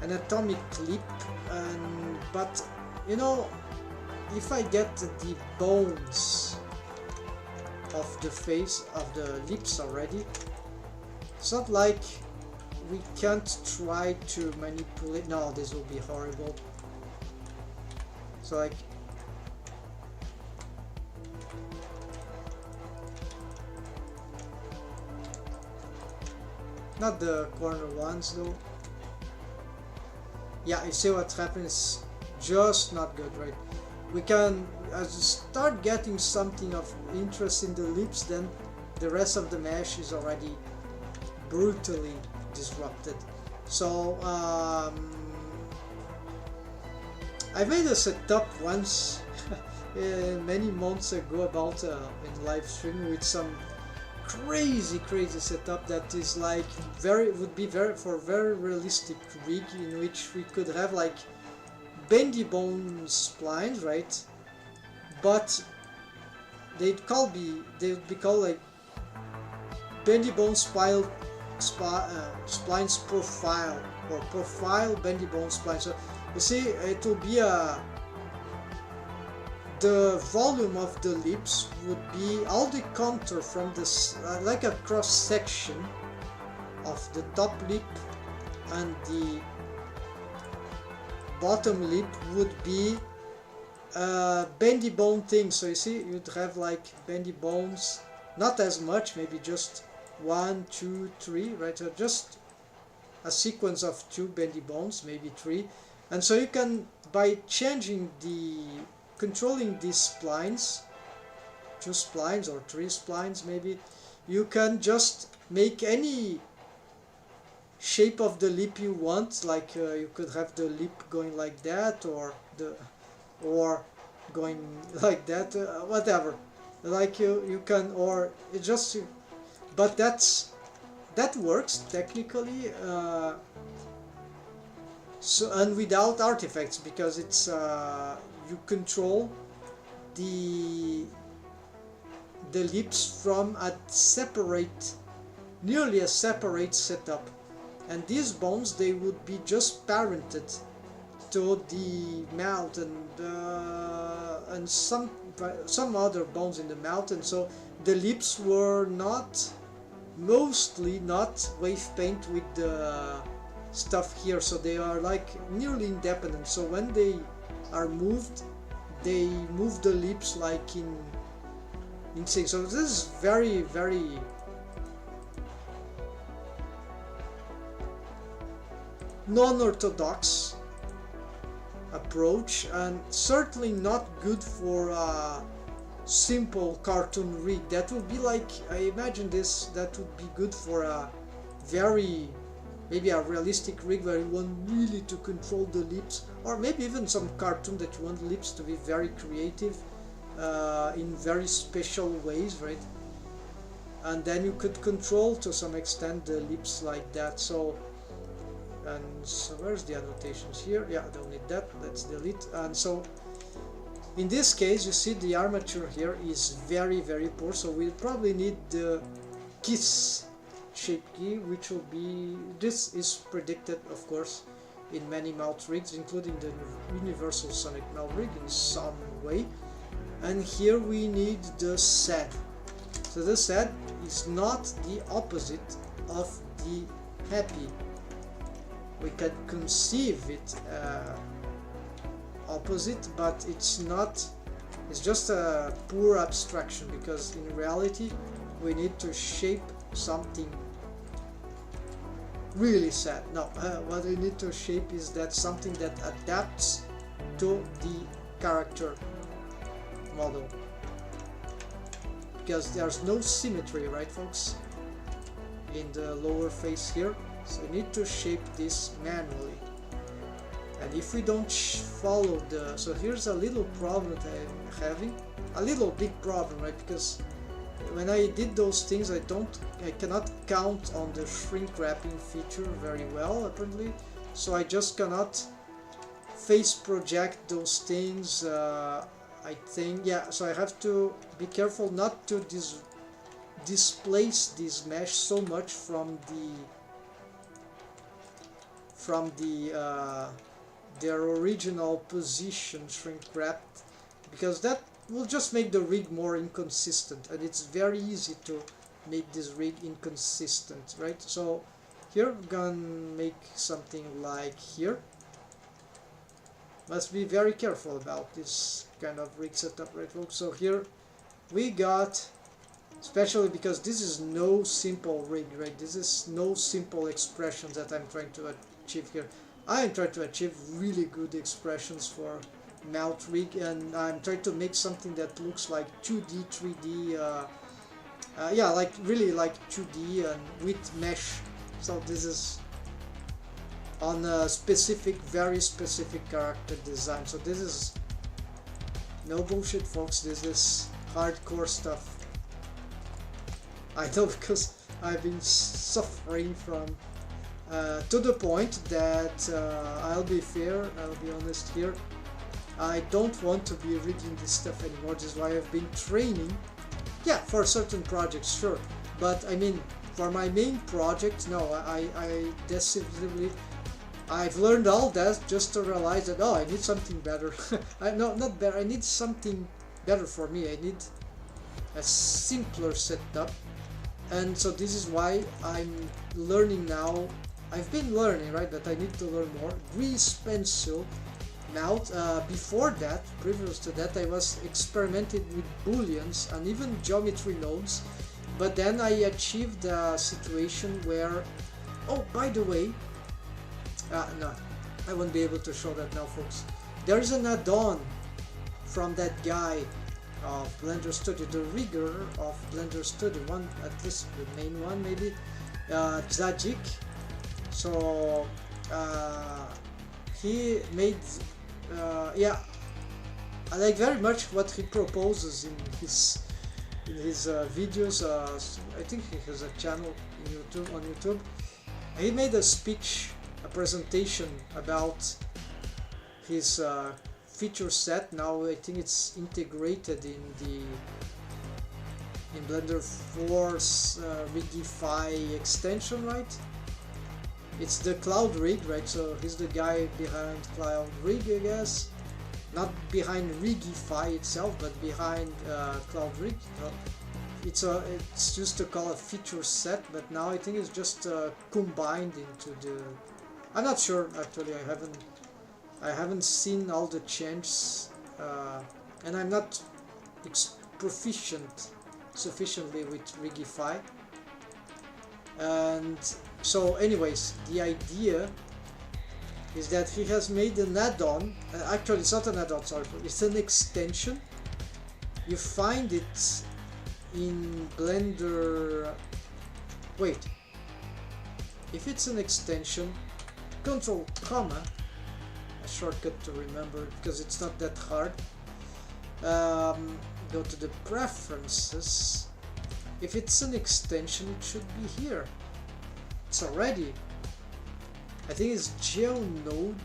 anatomic clip. And but you know, if I get the bones of the face, of the lips already, it's not like we can't try to manipulate. No, this will be horrible. So like, not the corner ones though. Yeah, you see what happens? Just not good, right? We can, as we start getting something of interest in the lips, then the rest of the mesh is already brutally disrupted. So I made a setup once many months ago about in live stream with some crazy setup that is like would be for very realistic rig, in which we could have like bendy bone splines, right? But they would be called like bendy bone splines profile, or profile bendy bone spline. So you see, it will be the volume of the lips would be all the contour from this, like a cross section of the top lip, and the bottom lip would be bendy bone thing. So you see, you'd have like bendy bones, not as much, maybe just 1, 2, 3, right? So just a sequence of 2 bendy bones, maybe 3. And so you can, by changing controlling these splines, 2 splines or 3 splines maybe, you can just make any shape of the lip you want. Like you could have the lip going like that, or going like that, whatever. Like you can, or it just, but that works technically. So, and without artifacts, because it's you control the lips from a separate, nearly a separate setup, and these bones, they would be just parented to the mouth and some other bones in the mouth, and so the lips were mostly not wave paint with the stuff here, so they are like nearly independent. So when they are moved, they move the lips like in sync. So this is very non-orthodox approach, and certainly not good for a simple cartoon rig. That would be like, I imagine that would be good for a maybe a realistic rig where you want really to control the lips, or maybe even some cartoon that you want lips to be very creative in very special ways, right? And then you could control to some extent the lips like that. So, and so where's the annotations here? Yeah, don't need that, let's delete. And so in this case, you see the armature here is very poor, so we'll probably need the kiss shape key, which will be, this is predicted of course in many mouth rigs, including the universal sonic mouth rig in some way. And here we need the sad. So the sad is not the opposite of the happy. We can conceive it opposite, but it's not, it's just a poor abstraction, because in reality we need to shape something really sad. No, what we need to shape is that something that adapts to the character model, because there's no symmetry, right folks, in the lower face here. So you need to shape this manually, And if we don't follow the, so here's a little problem that I'm having, a little big problem, right? Because when I did those things, I cannot count on the shrink wrapping feature very well, apparently. So I just cannot face project those things. I think, yeah. So I have to be careful not to displace this mesh so much from their original position, shrink wrapped, because that will just make the rig more inconsistent, and it's very easy to make this rig inconsistent, right? So here I'm gonna make something like here. Must be very careful about this kind of rig setup, right folks? So here we got, especially because this is no simple rig, right? This is no simple expressions that I'm trying to achieve here. I am trying to achieve really good expressions for mount rig, and I'm trying to make something that looks like 2D, 3D, yeah, like really like 2D and with mesh. So this is on a specific, very specific character design. So this is no bullshit, folks. This is hardcore stuff. I know, because I've been suffering from to the point that I'll be fair, I'll be honest here, I don't want to be rigging this stuff anymore. This is why I've been training, yeah, for certain projects, sure, but I mean for my main project, no, I decisively, I've learned all that just to realize that, oh, I need something better. No, not better, I need something better for me. I need a simpler setup. And so this is why I'm learning now. I've been learning, right, that I need to learn more. Grease pencil mount. Before that, previous to that, I was experimenting with booleans and even geometry nodes. But then I achieved a situation where, oh, by the way, no, I won't be able to show that now, folks. There is an add-on from that guy of Blender Studio, the rigger of Blender Studio, one, at least the main one maybe, Zajic. So he made, yeah, I like very much what he proposes in his videos. I think he has a channel in YouTube, on YouTube. He made a speech, a presentation about his feature set. Now I think it's integrated in Blender 4's Rigify extension, right? It's the Cloud Rig, right? So he's the guy behind Cloud Rig, I guess. Not behind Rigify itself, but behind Cloud Rig. It's used to call a feature set, but now I think it's just combined into the. I'm not sure actually. I haven't seen all the changes, and I'm not proficient sufficiently with Rigify. And so anyways, the idea is that he has made an add-on. Actually, it's not an add-on, sorry, it's an extension. You find it in Blender. Wait, if it's an extension, Control comma, a shortcut to remember because it's not that hard. Go to the preferences. If it's an extension, it should be here. It's already, I think it's GeoNode.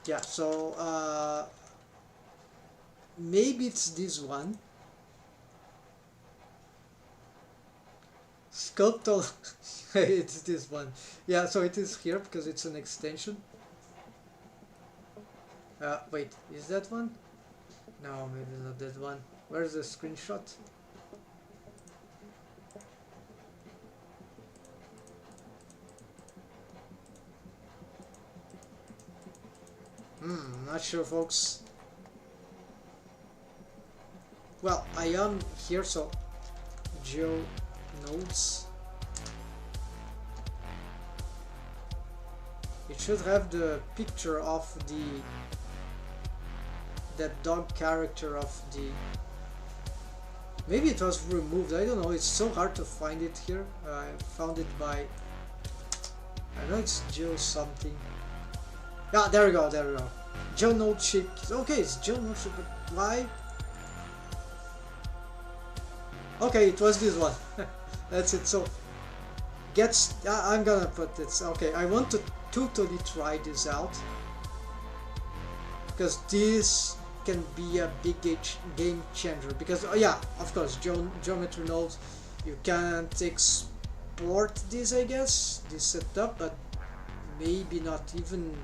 Yeah, so maybe it's this one. Sculptal. It's this one. Yeah, so it is here because it's an extension. Wait, is that one? No, maybe not that one. Where's the screenshot? Not sure, folks. Well, I am here, so GeoNodes. It should have the picture of that dog character of the. Maybe it was removed. I don't know. It's so hard to find it here. I found it by. I know it's Joe something. Yeah, there we go. There we go. Joe Node shape. Okay, it's Joe Node shape, but why? Okay, it was this one. That's it. So gets. I'm gonna put this. Okay, I want to totally try this out because this can be a big game changer. Because yeah, of course, geometry nodes. You can't export this, I guess, this setup, but maybe not even.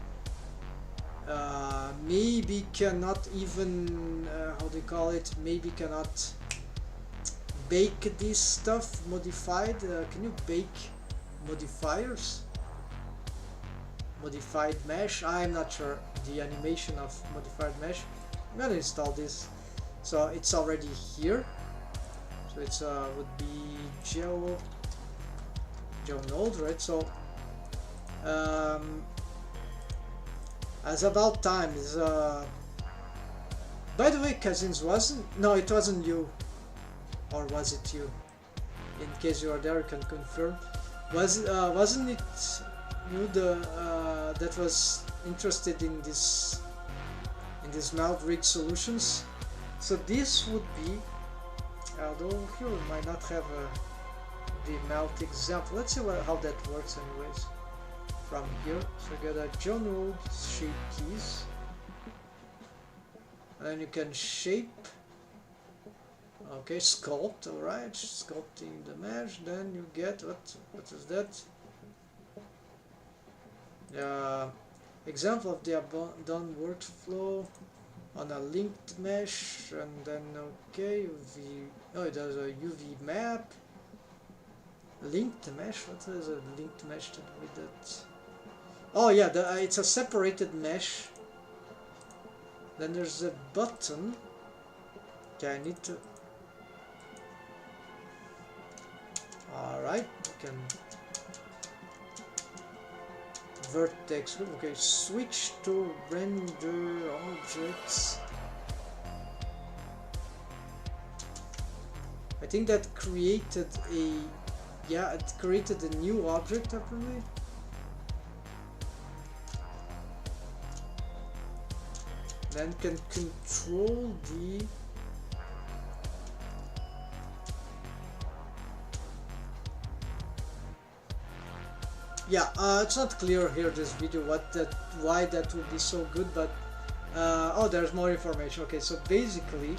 Maybe cannot even how they call it. Maybe cannot bake this stuff modified. Can you bake modifiers? Modified mesh? I'm not sure the animation of modified mesh. I'm gonna install this. So it's already here. So it's would be geo node, right? So as about time is by the way, cousins, it wasn't you, or was it you? In case you are there, you can confirm. Wasn't it you that was interested in this melt rig solutions? So this would be, although here we might not have the melt example. Let's see how that works anyways. From here, so you get a general shape keys, and then you can shape. Okay, sculpt. All right, sculpting the mesh. Then you get what is that? Example of the done workflow on a linked mesh, and then okay, UV. Oh, there's a UV map. Linked mesh. What is a linked mesh to do with that? Oh yeah, it's a separated mesh. Then there's a button. Okay, I need to. Alright, you can vertex group. Okay, switch to render objects. I think that created it created a new object apparently. Then can control the it's not clear here this video why that would be so good, but oh, there's more information. Okay, so basically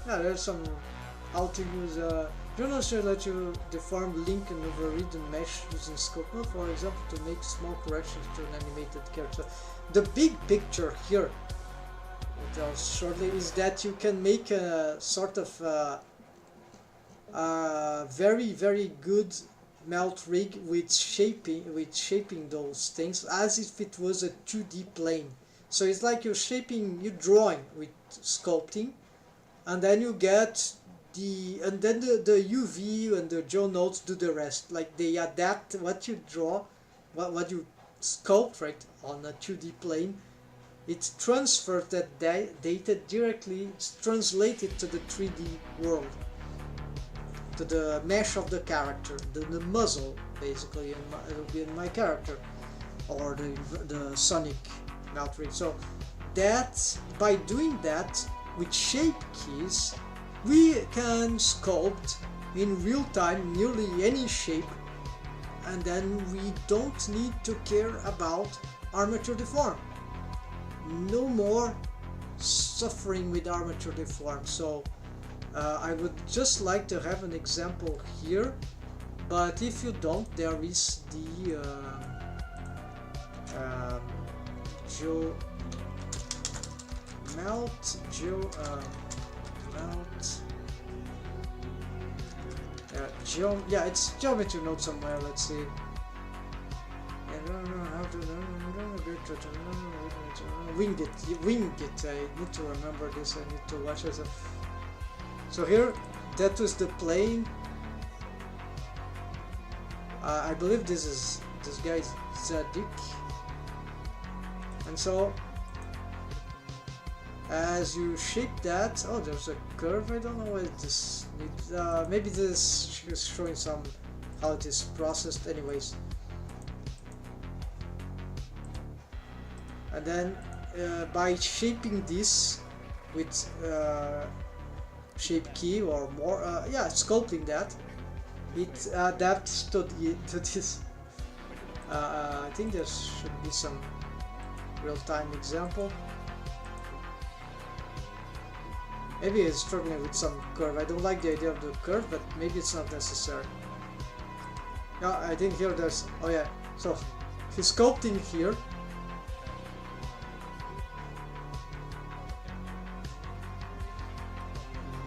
there's some how to use journals here let you deform, link and overread the mesh using scope mode, for example, to make small corrections to an animated character. The big picture here shortly is that you can make a sort of very, very good melt rig with shaping those things as if it was a 2D plane. So it's like you're drawing with sculpting, and then you get the UV and the geo nodes do the rest. Like they adapt what you draw, what you sculpt right on a 2D plane. It transfers that data directly, it's translated to the 3D world, to the mesh of the character, the muzzle basically, and it'll be in my character, or the Sonic melt rig. So that by doing that with shape keys, we can sculpt in real time nearly any shape, and then we don't need to care about armature deform. No more suffering with armature deform. So I would just like to have an example here, but if you don't, there is the geo melt it's geometry node somewhere. Let's see. I don't know how to wing it. I need to remember this. I need to watch it. So here, that was the plane. I believe this guy is Zadik, and so as you shape that. Oh, there's a curve. I don't know what this needs. Maybe this is showing some how it is processed. Anyways, and then by shaping this with shape key or more, yeah, sculpting that, it adapts to this. I think there should be some real-time example. Maybe it's struggling with some curve. I don't like the idea of the curve, but maybe it's not necessary. Yeah, I think here there's, oh yeah, so he's sculpting here.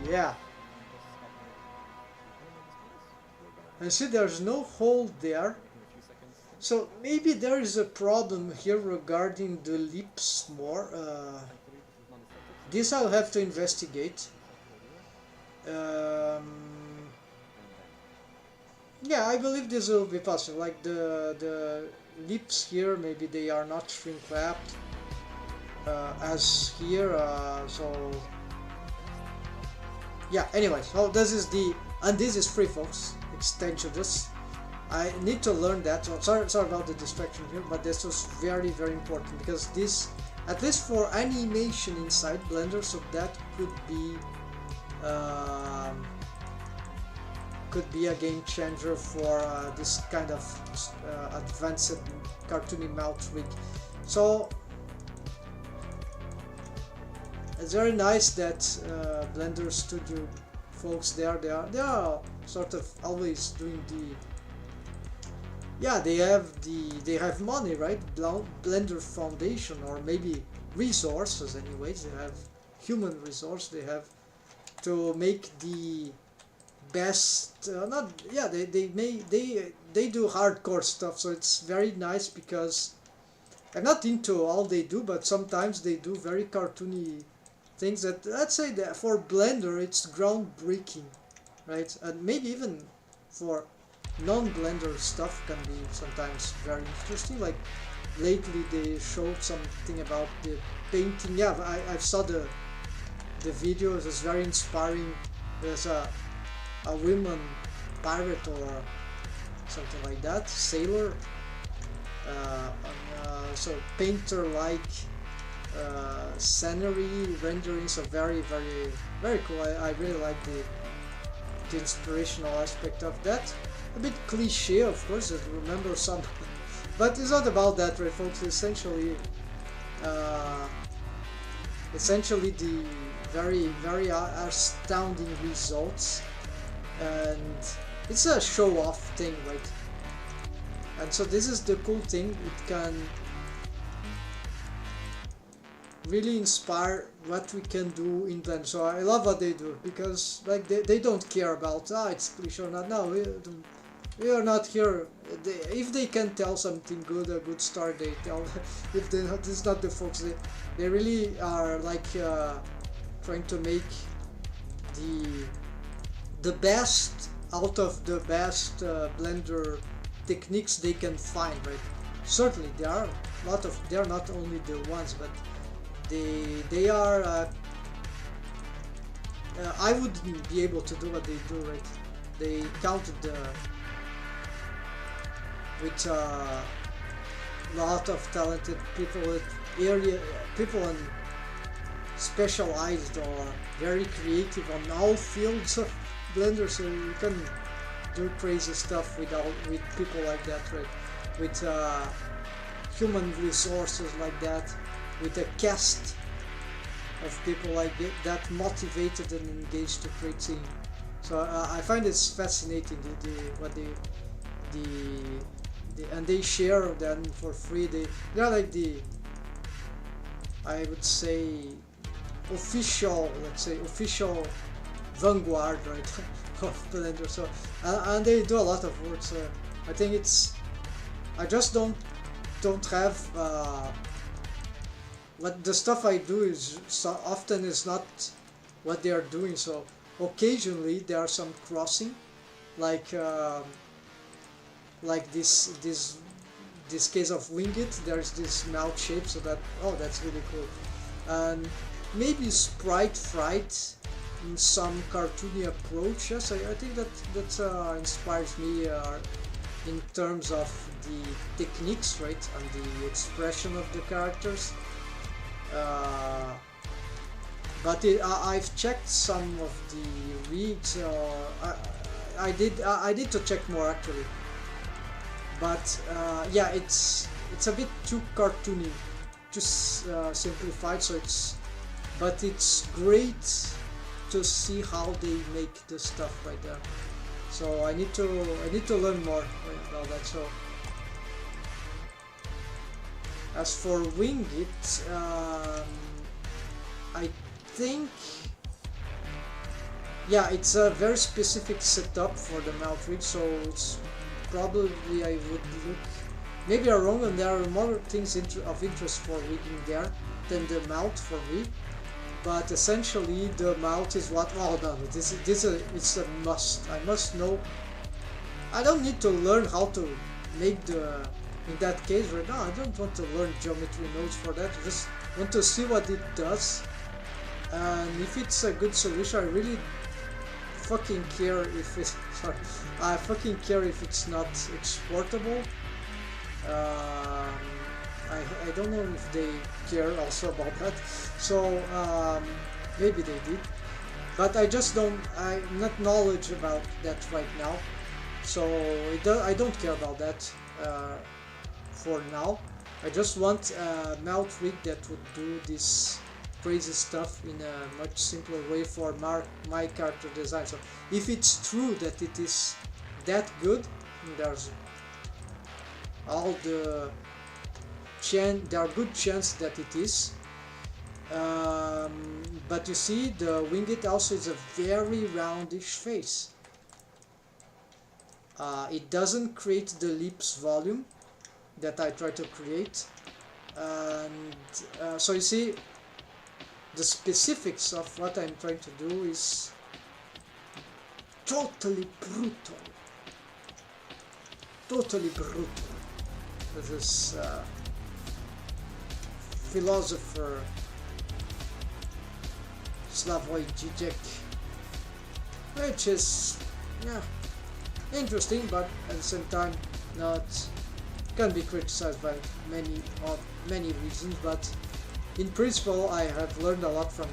Yeah. And see, there's no hole there. So maybe there is a problem here regarding the lips more. This I'll have to investigate. Yeah, I believe this will be possible. Like the lips here, maybe they are not shrink wrapped as here. So yeah. Anyway, so this is and this is free, folks. Extension. This I need to learn that. So sorry about the distraction here, but this was very important because this, at least for animation inside Blender, so that could be a game changer for this kind of advanced cartoony mouth rig. So it's very nice that Blender Studio folks they are sort of always doing the, yeah, they have money, right? Blender Foundation, or maybe resources. Anyways, they have human resource. They have to make the best. Not, yeah, they do hardcore stuff. So it's very nice because I'm not into all they do, but sometimes they do very cartoony things that, let's say that for Blender it's groundbreaking, right? And maybe even for non-Blender stuff can be sometimes very interesting. Like lately they showed something about the painting. Yeah, I saw the video. It was very inspiring. There's a woman pirate or something like that, sailor, so painter like scenery renderings are very cool. I really like the inspirational aspect of that. A bit cliche, of course, I remember some, but it's not about that, right, folks? Essentially the very astounding results, and it's a show-off thing, right? And so this is the cool thing. It can really inspire what we can do in Blender. So I love what they do, because like they don't care about it's cliche or not. No, we are not here. If they can tell something good, a good story, they tell. If they not, this is not the folks. They really are like trying to make the best out of the best Blender techniques they can find, right? Certainly there are a lot of, they are not only the ones, but they are I wouldn't be able to do what they do, right? They counted with a lot of talented people, people and specialized or very creative on all fields of Blender, so you can do crazy stuff with people like that, right? With human resources like that, with a cast of people like that, motivated and engaged to create things. So I find it's fascinating and they share them for free. They're like the, I would say, official, let's say official vanguard, right, of Blender. So and they do a lot of work. So I think I just don't have what the stuff I do is so often is not what they are doing. So occasionally there are some crossing, like this case of Winged. There's this mouth shape, so that, oh, that's really cool. And maybe sprite fright in some cartoony approach. Yes, I think that inspires me in terms of the techniques, right, and the expression of the characters. But I've checked some of the rigs. I did to check more actually. But yeah, it's a bit too cartoony, too simplified. So but it's great to see how they make the stuff right there. So I need to learn more about that. So as for Wing It, I think, yeah, it's a very specific setup for the mount rig, so it's probably, I would look, maybe I'm wrong and there are more things of interest for rigging there than the mount for me, but essentially the mount is what, oh no, it's a must. I must know. I don't need to learn how to make in that case right now, I don't want to learn geometry nodes for that. I just want to see what it does. And if it's a good solution, I really fucking care if it's sorry. I fucking care if it's not exportable. I don't know if they care also about that. So maybe they did, but I just don't. I'm not knowledge about that right now. So I don't care about that for now. I just want a mount rig that would do this crazy stuff in a much simpler way for my character design. So if it's true that it is that good, there's all there are good chance that it is. But you see, the Wing It also is a very roundish face. It doesn't create the leaps volume that I try to create, and so you see, the specifics of what I'm trying to do is totally brutal. Totally brutal. This philosopher Slavoj Žižek, which is, yeah, interesting, but at the same time not, can be criticized by many reasons. But in principle, I have learned a lot from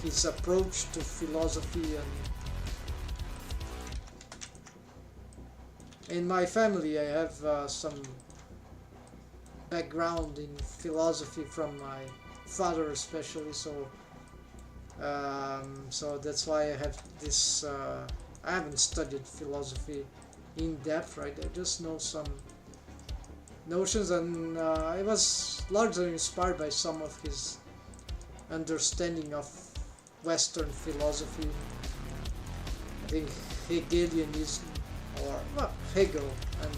his approach to philosophy, and in my family I have some background in philosophy from my father especially, so so that's why I have this. I haven't studied philosophy in depth, right? I just know some notions, and I was largely inspired by some of his understanding of Western philosophy. I think Hegelianism, or well, Hegel, and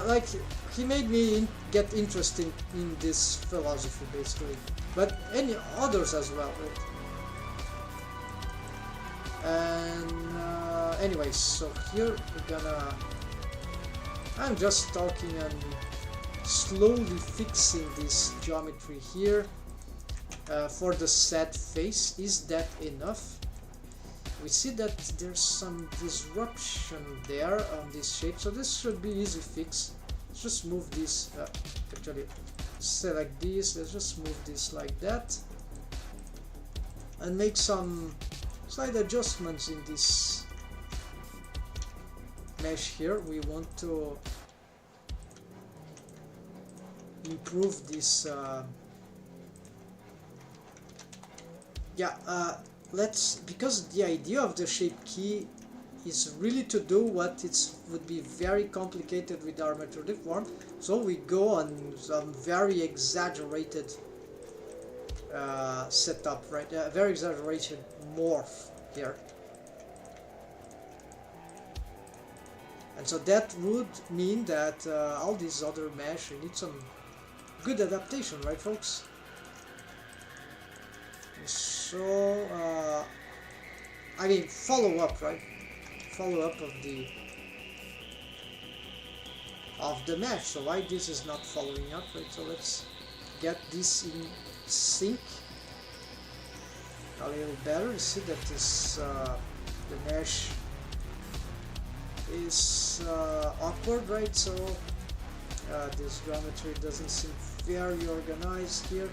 like he made me get interested in this philosophy basically, but any others as well, right? And anyways, so here we're gonna, I'm just talking and slowly fixing this geometry here for the sad face. Is that enough? We see that there's some disruption there on this shape, so this should be easy fix. Let's just move this, actually select this, let's just move this like that and make some slight adjustments in this mesh here. We want to improve this let's, because the idea of the shape key is really to do what would be very complicated with our armature deform, so we go on some very exaggerated setup, right? Very exaggerated morph here, and so that would mean that all these other mesh, we need some good adaptation, right, folks? So I mean, follow up, right? Follow up of the mesh. So why this is not following up, right? So let's get this in sync a little better. You see that this the mesh is awkward, right? So this geometry doesn't seem very organized here.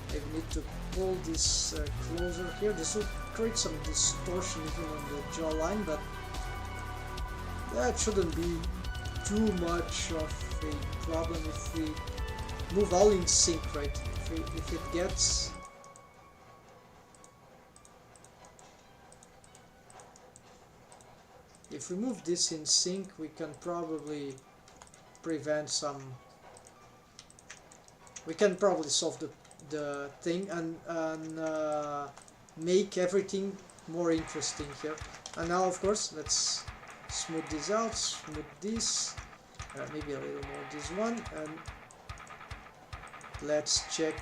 I need to pull this closer here. This will create some distortion even on the jawline, but that shouldn't be too much of a problem if we move all in sync, right? If it gets if we move this in sync, we can probably prevent some. We can probably solve the thing and make everything more interesting here. And now, of course, let's smooth this out, smooth this, maybe a little more this one, and let's check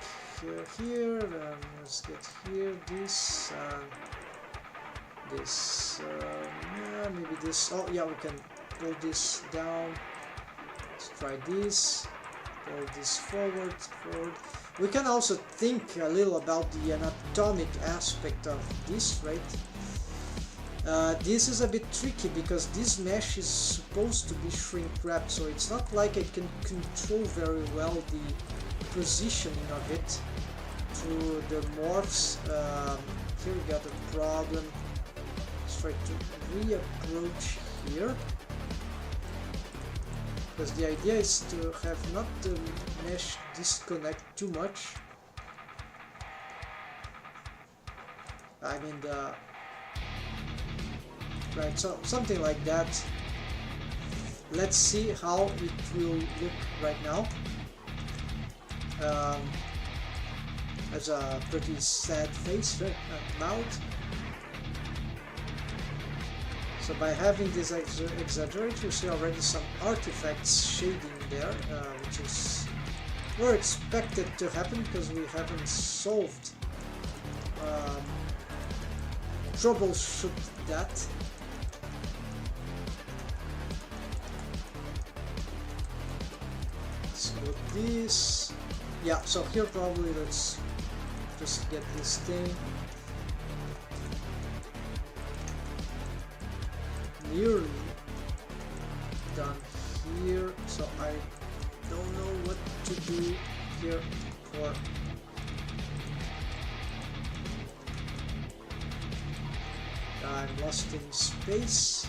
here, and let's get here this and this. Yeah, maybe this. Oh yeah, we can pull this down. Let's try this. Pull this forward. We can also think a little about the anatomic aspect of this, right? This is a bit tricky because this mesh is supposed to be shrink wrapped, so it's not like I can control very well the positioning of it through the morphs. Here we got a problem. Let's try to reapproach here, because the idea is to have not the mesh disconnect too much. I mean right, so something like that. Let's see how it will look right now. Has a pretty sad face, right? Mouth. So by having this exaggerate, you see already some artifacts shading there, which is were expected to happen because we haven't solved troubleshoot that. Smooth this. Yeah, so here probably let's just get this thing nearly done here, so I don't know what to do here for I'm lost in space.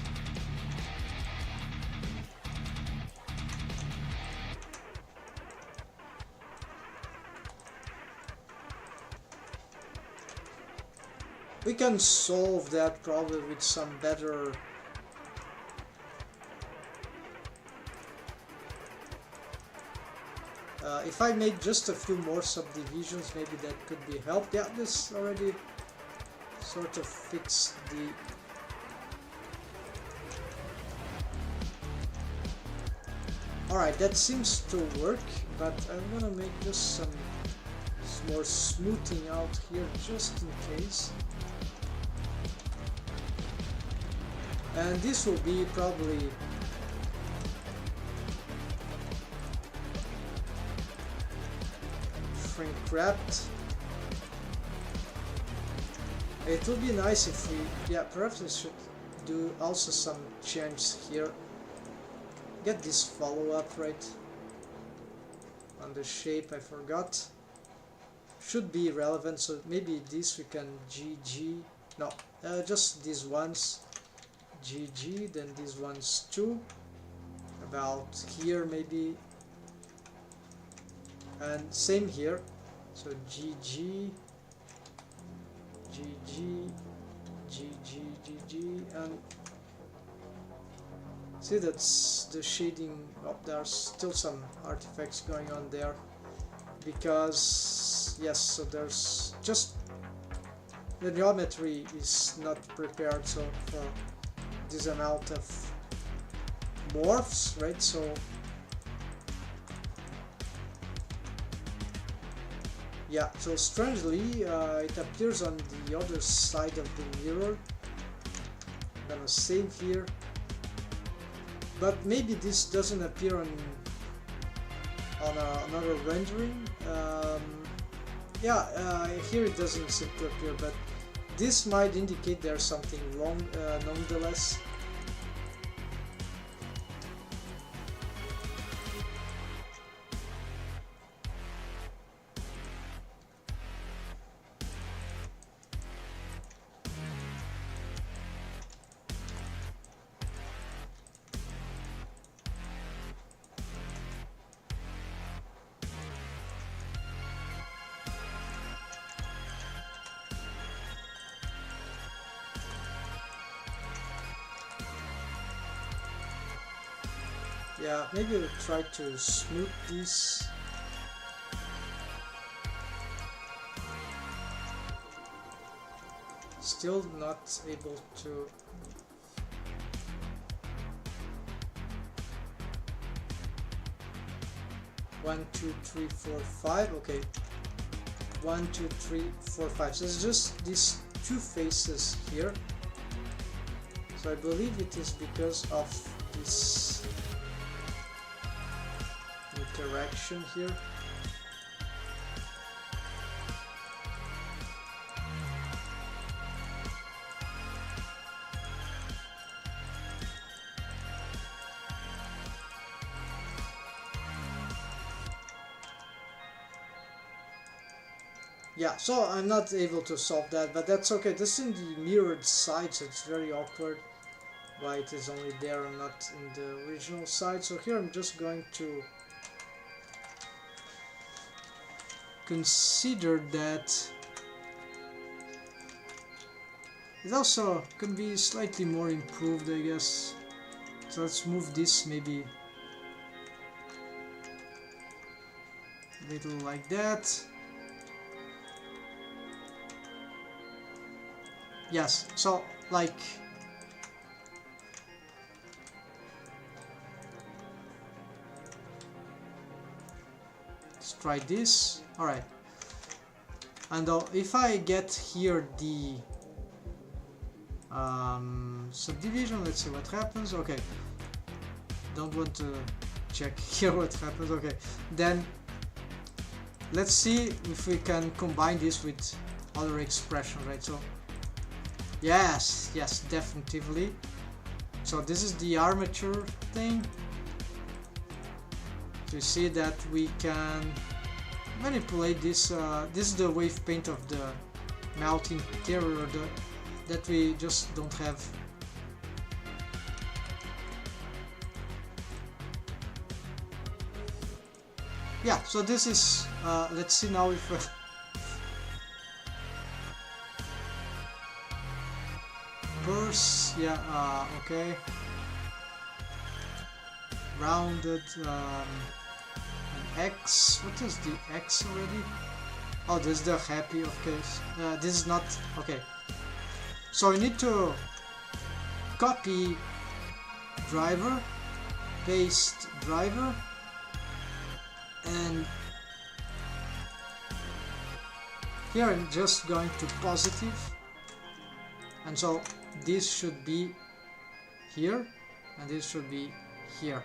We can solve that probably with some better if I made just a few more subdivisions, maybe that could be helped. Yeah, this already sort of fixed the alright, that seems to work, but I'm gonna make just some more smoothing out here just in case. And this will be probably shrink wrapped. It would be nice if we, yeah, perhaps we should do also some changes here. Get this follow-up right on the shape, I forgot. Should be relevant, so maybe this we can GG, no, just these ones, GG, then these ones too, about here maybe, and same here, so GG, GG, GG, GG, and see that's the shading. Oh, there's still some artifacts going on there because yes, so there's just the geometry is not prepared so for this amount of morphs, right? So yeah, so strangely it appears on the other side of the mirror. I'm gonna save here, but maybe this doesn't appear on another rendering. Yeah, here it doesn't seem to appear, but this might indicate there's something wrong nonetheless. Yeah, maybe we'll try to smooth this. Still not able to. One, two, three, four, five. Okay. 1, 2, 3, 4, 5. So it's just these two faces here. So I believe it is because of this interaction here. Yeah, so I'm not able to solve that, but that's okay. This is in the mirrored side, so it's very awkward why it is only there and not in the original side. So here I'm just going to consider that it also can be slightly more improved, I guess. So let's move this maybe a little like that. Yes, so like let's try this. Alright. And if I get here the subdivision, let's see what happens. Okay. Don't want to check here what happens. Okay. Then let's see if we can combine this with other expression, right? So yes, definitively. So this is the armature thing. So you see that we can manipulate this. This is the wave paint of the mouth interior that we just don't have. Yeah, so this is, let's see now if purse, yeah, okay, rounded, an X. What is the X already? Oh, this is the happy, okay. This is not, okay. So we need to copy driver, paste driver, and here I'm just going to positive, and so this should be here and this should be here.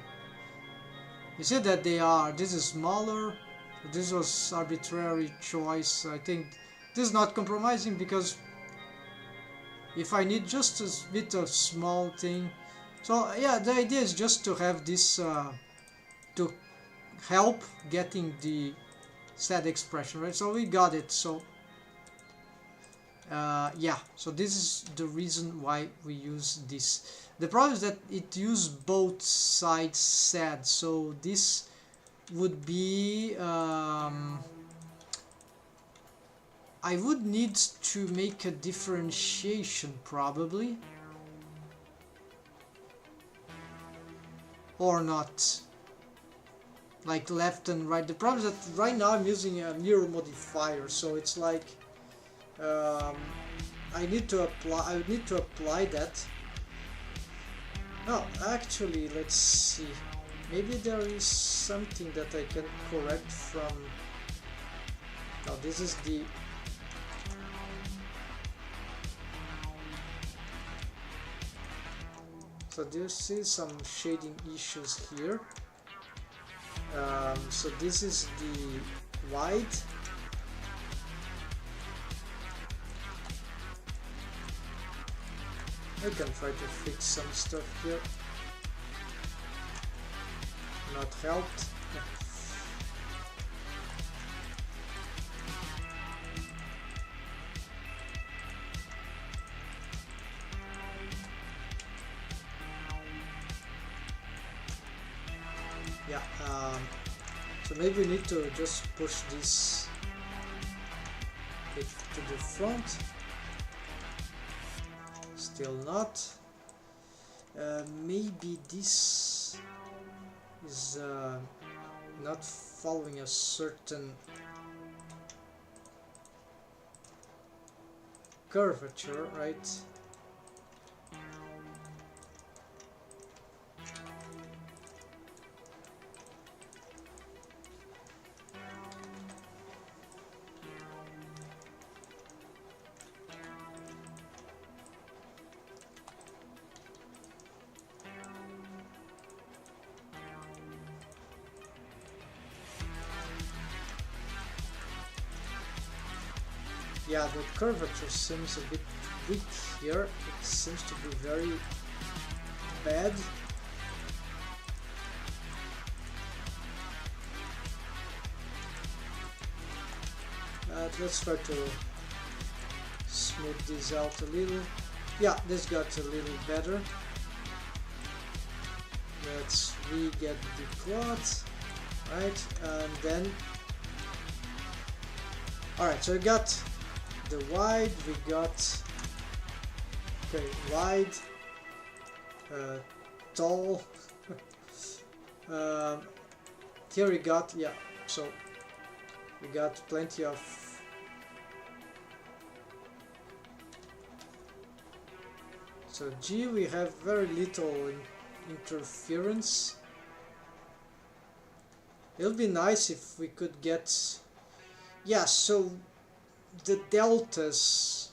You see that they are, this is smaller, this was arbitrary choice. I think this is not compromising, because if I need just a bit of small thing, so yeah, the idea is just to have this to help getting the set expression, right? So we got it. So yeah, so this is the reason why we use this. The problem is that it uses both sides sad, so this would be I would need to make a differentiation probably, or not, like left and right. The problem is that right now I'm using a mirror modifier, so it's like I need to apply that. No, actually, let's see. Maybe there is something that I can correct from. No, this is the. So this is some shading issues here. So this is the white. I can try to fix some stuff here. Not helped. Yeah, so maybe we need to just push this bit to the front. Still not. Maybe this is not following a certain curvature, right? Yeah, the curvature seems a bit weak here. It seems to be very bad. Let's try to smooth this out a little. Yeah, this got a little better. Let's re-get the plot, right? And then, alright, so we got the wide, we got, okay, wide, tall, here we got, yeah, so we got plenty of so G we have very little interference. It'll be nice if we could get, yeah, so the deltas,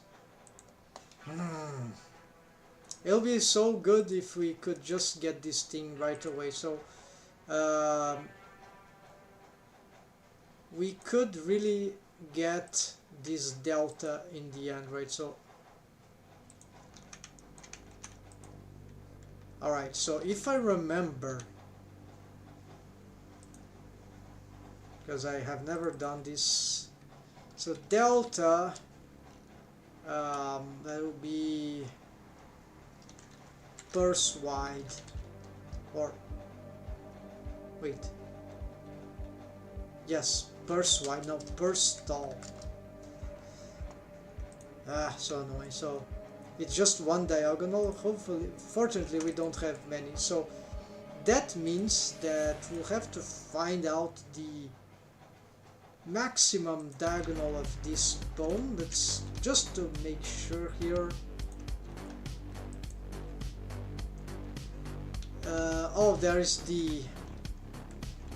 it'll be so good if we could just get this thing right away. So we could really get this delta in the end, right? So alright, so if I remember, because I have never done this, so delta, that will be purse wide, or wait, yes, purse wide, no, purse tall. So annoying. So it's just one diagonal. Hopefully, fortunately we don't have many, so that means that we'll have to find out the maximum diagonal of this bone. Let's just to make sure here. Oh, there is the,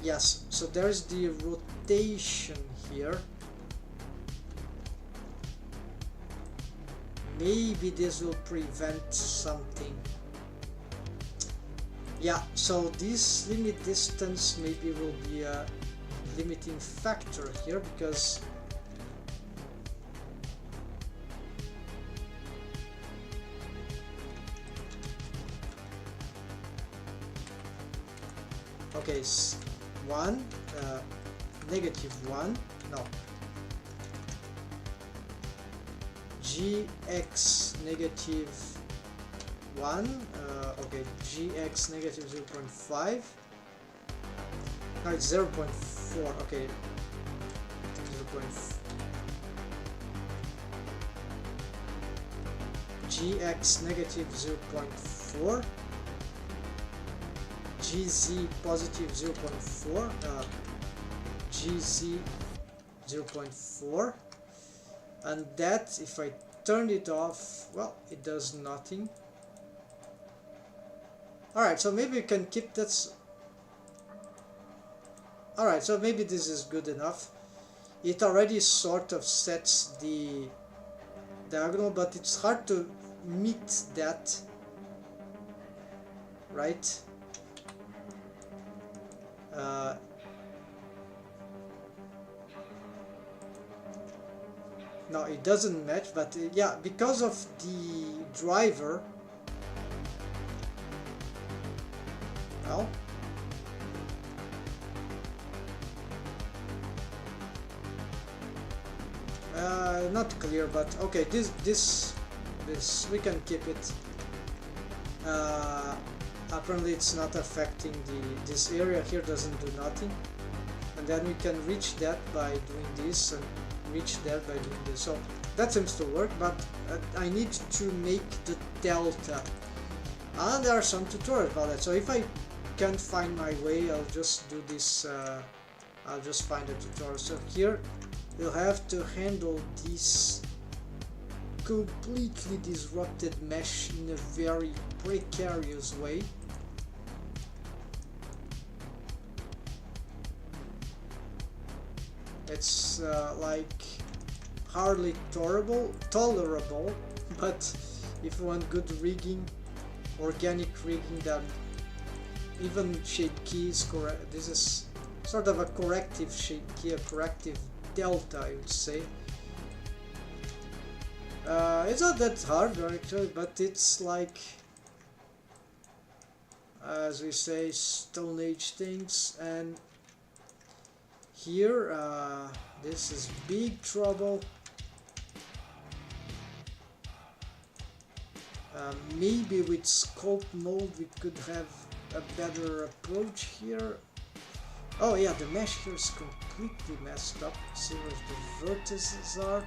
yes, so there is the rotation here. Maybe this will prevent something. Yeah, so this limit distance maybe will be a limiting factor here, because okay, -1, -1, no, gx -1, okay, gx -0.5, no, it's 0.4, okay, 0.4, gx -0.4, gz positive 0.4, gz 0.4, and that, if I turn it off, well, it does nothing. Alright, so maybe we can keep that. Alright, so maybe this is good enough. It already sort of sets the diagonal, but it's hard to meet that, right? No, it doesn't match, but yeah, because of the driver, Well, not clear, but okay, this we can keep it. Apparently it's not affecting this area here, doesn't do nothing, and then we can reach that by doing this and reach that by doing this. So that seems to work, but I need to make the delta, and there are some tutorials about that. So if I can't find my way, I'll just do this. I'll just find a tutorial. So here we'll have to handle this completely disrupted mesh in a very precarious way. It's like hardly tolerable, but if you want good rigging, organic rigging, then even shape key is correct. This is sort of a corrective shape key, a corrective delta, I would say. It's not that hard actually, but it's like, as we say, Stone Age things. And here, this is big trouble. Maybe with scope mode we could have a better approach here. Oh yeah, the mesh here is completely messed up. See where the vertices are.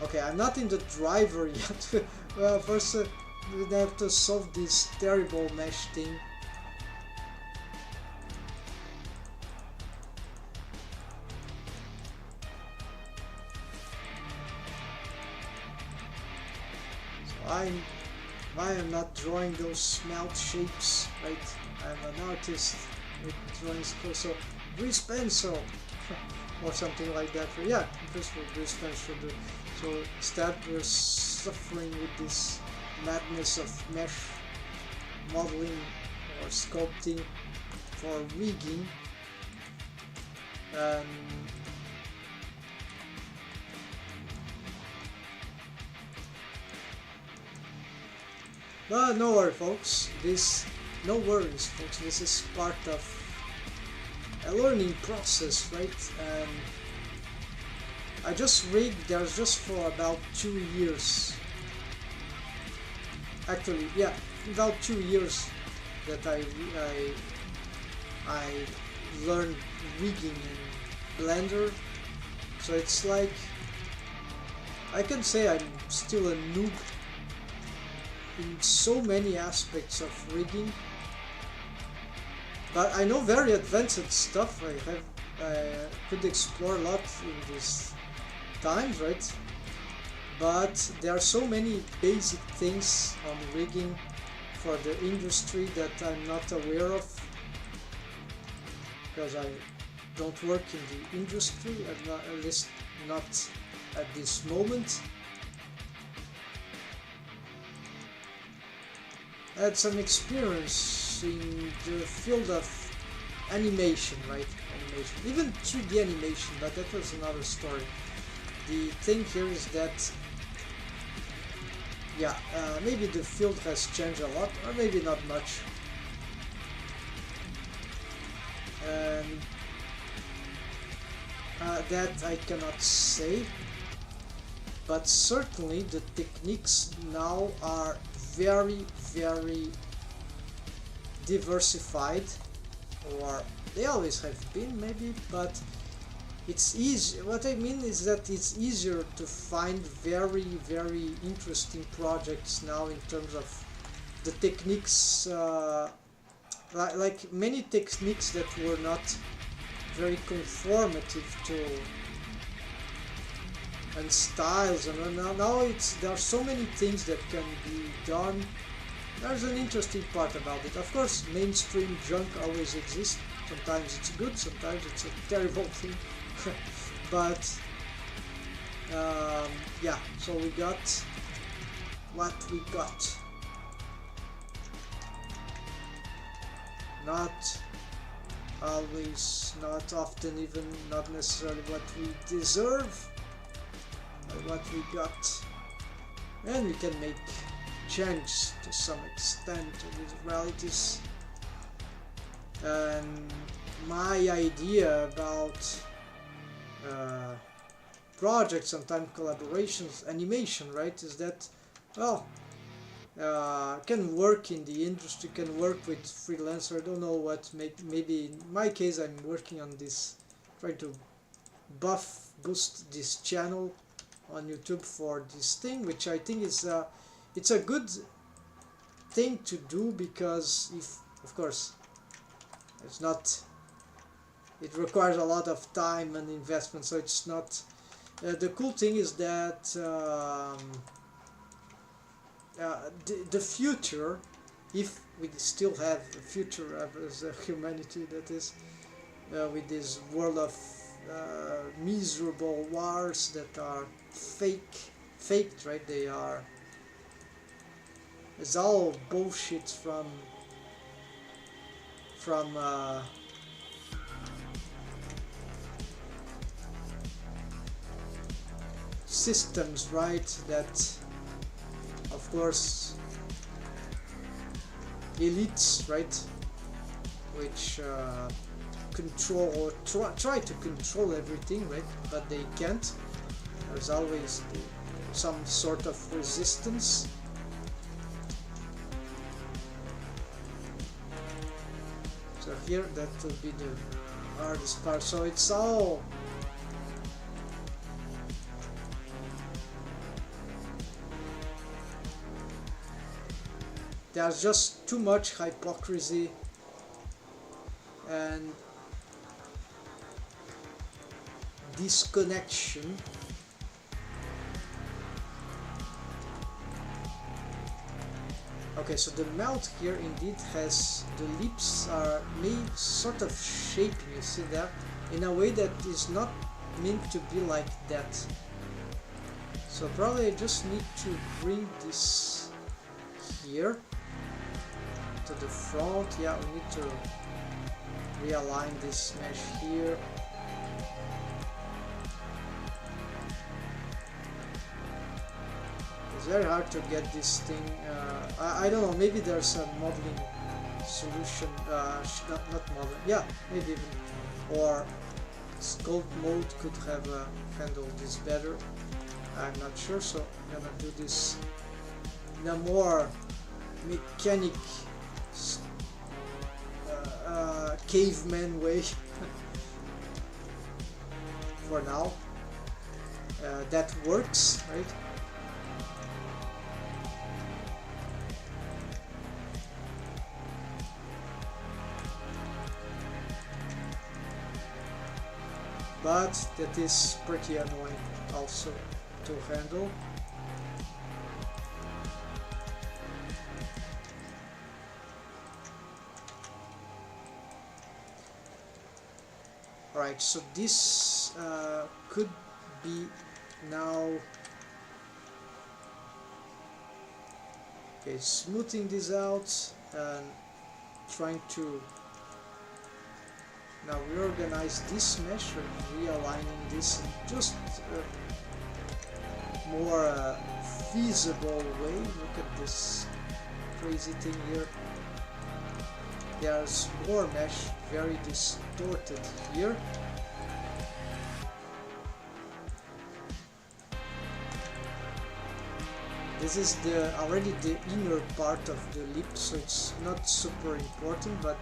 Okay, I'm not in the driver yet. Well, first we have to solve this terrible mesh thing. So why I'm not drawing those smelt shapes, right? I'm an artist with drawing skills, so Bruce Pencil or something like that. Yeah, this will Bruce Pencil do. So instead we're suffering with this madness of mesh modeling or sculpting for rigging, and but no worries folks, this is part of a learning process, right? And I just rigged theirs just for about 2 years. Actually, yeah, about 2 years that I learned rigging in Blender. So it's like, I can say I'm still a noob in so many aspects of rigging. But I know very advanced stuff. I could explore a lot in these times, right? But there are so many basic things on rigging for the industry that I'm not aware of, because I don't work in the industry, at least not at this moment. I had some experience in the field of animation, right? Animation, even 3D animation, but that was another story. The thing here is that, yeah, maybe the field has changed a lot, or maybe not much. And that I cannot say, but certainly the techniques now are very, very diversified, or they always have been maybe, but it's easy. What I mean is that it's easier to find very, very interesting projects now in terms of the techniques, like many techniques that were not very conformative to and styles, and now there are so many things that can be done. There's an interesting part about it. Of course, mainstream junk always exists. Sometimes it's good, sometimes it's a terrible thing. But yeah, so we got what we got. Not always, not often, even not necessarily what we deserve, but what we got. And we can make change to some extent these realities. And my idea about projects, sometimes collaborations, animation, right, is that, well, can work in the industry, can work with freelancer. I don't know what maybe in my case I'm working on this, trying to boost this channel on YouTube for this thing, which I think is it's a good thing to do, because if, of course, it's not, it requires a lot of time and investment, so it's not the cool thing is that the future, if we still have a future as a humanity, that is, with this world of miserable wars that are faked, right? They are, it's all bullshit from systems, right, that of course elites, right, which control or try to control everything, right, but they can't. There's always some sort of resistance. So here that will be the hardest part. So it's all there's just too much hypocrisy and disconnection. Okay, so the mouth here indeed has, the lips are made sort of shaping, you see that, in a way that is not meant to be like that. So probably I just need to bring this here to the front. Yeah, we need to realign this mesh here. It's very hard to get this thing, I don't know, maybe there's a modeling solution, not modeling, yeah, maybe even, or sculpt mode could have handled this better. I'm not sure, so I'm gonna do this in a more mechanic caveman way for now. That works, right? But that is pretty annoying also to handle. Alright, so this could be now, okay, smoothing this out and trying to now reorganize this mesh and realigning this in just a more feasible way. Look at this crazy thing here. There's more mesh, very distorted here. This is already the inner part of the lip, so it's not super important, but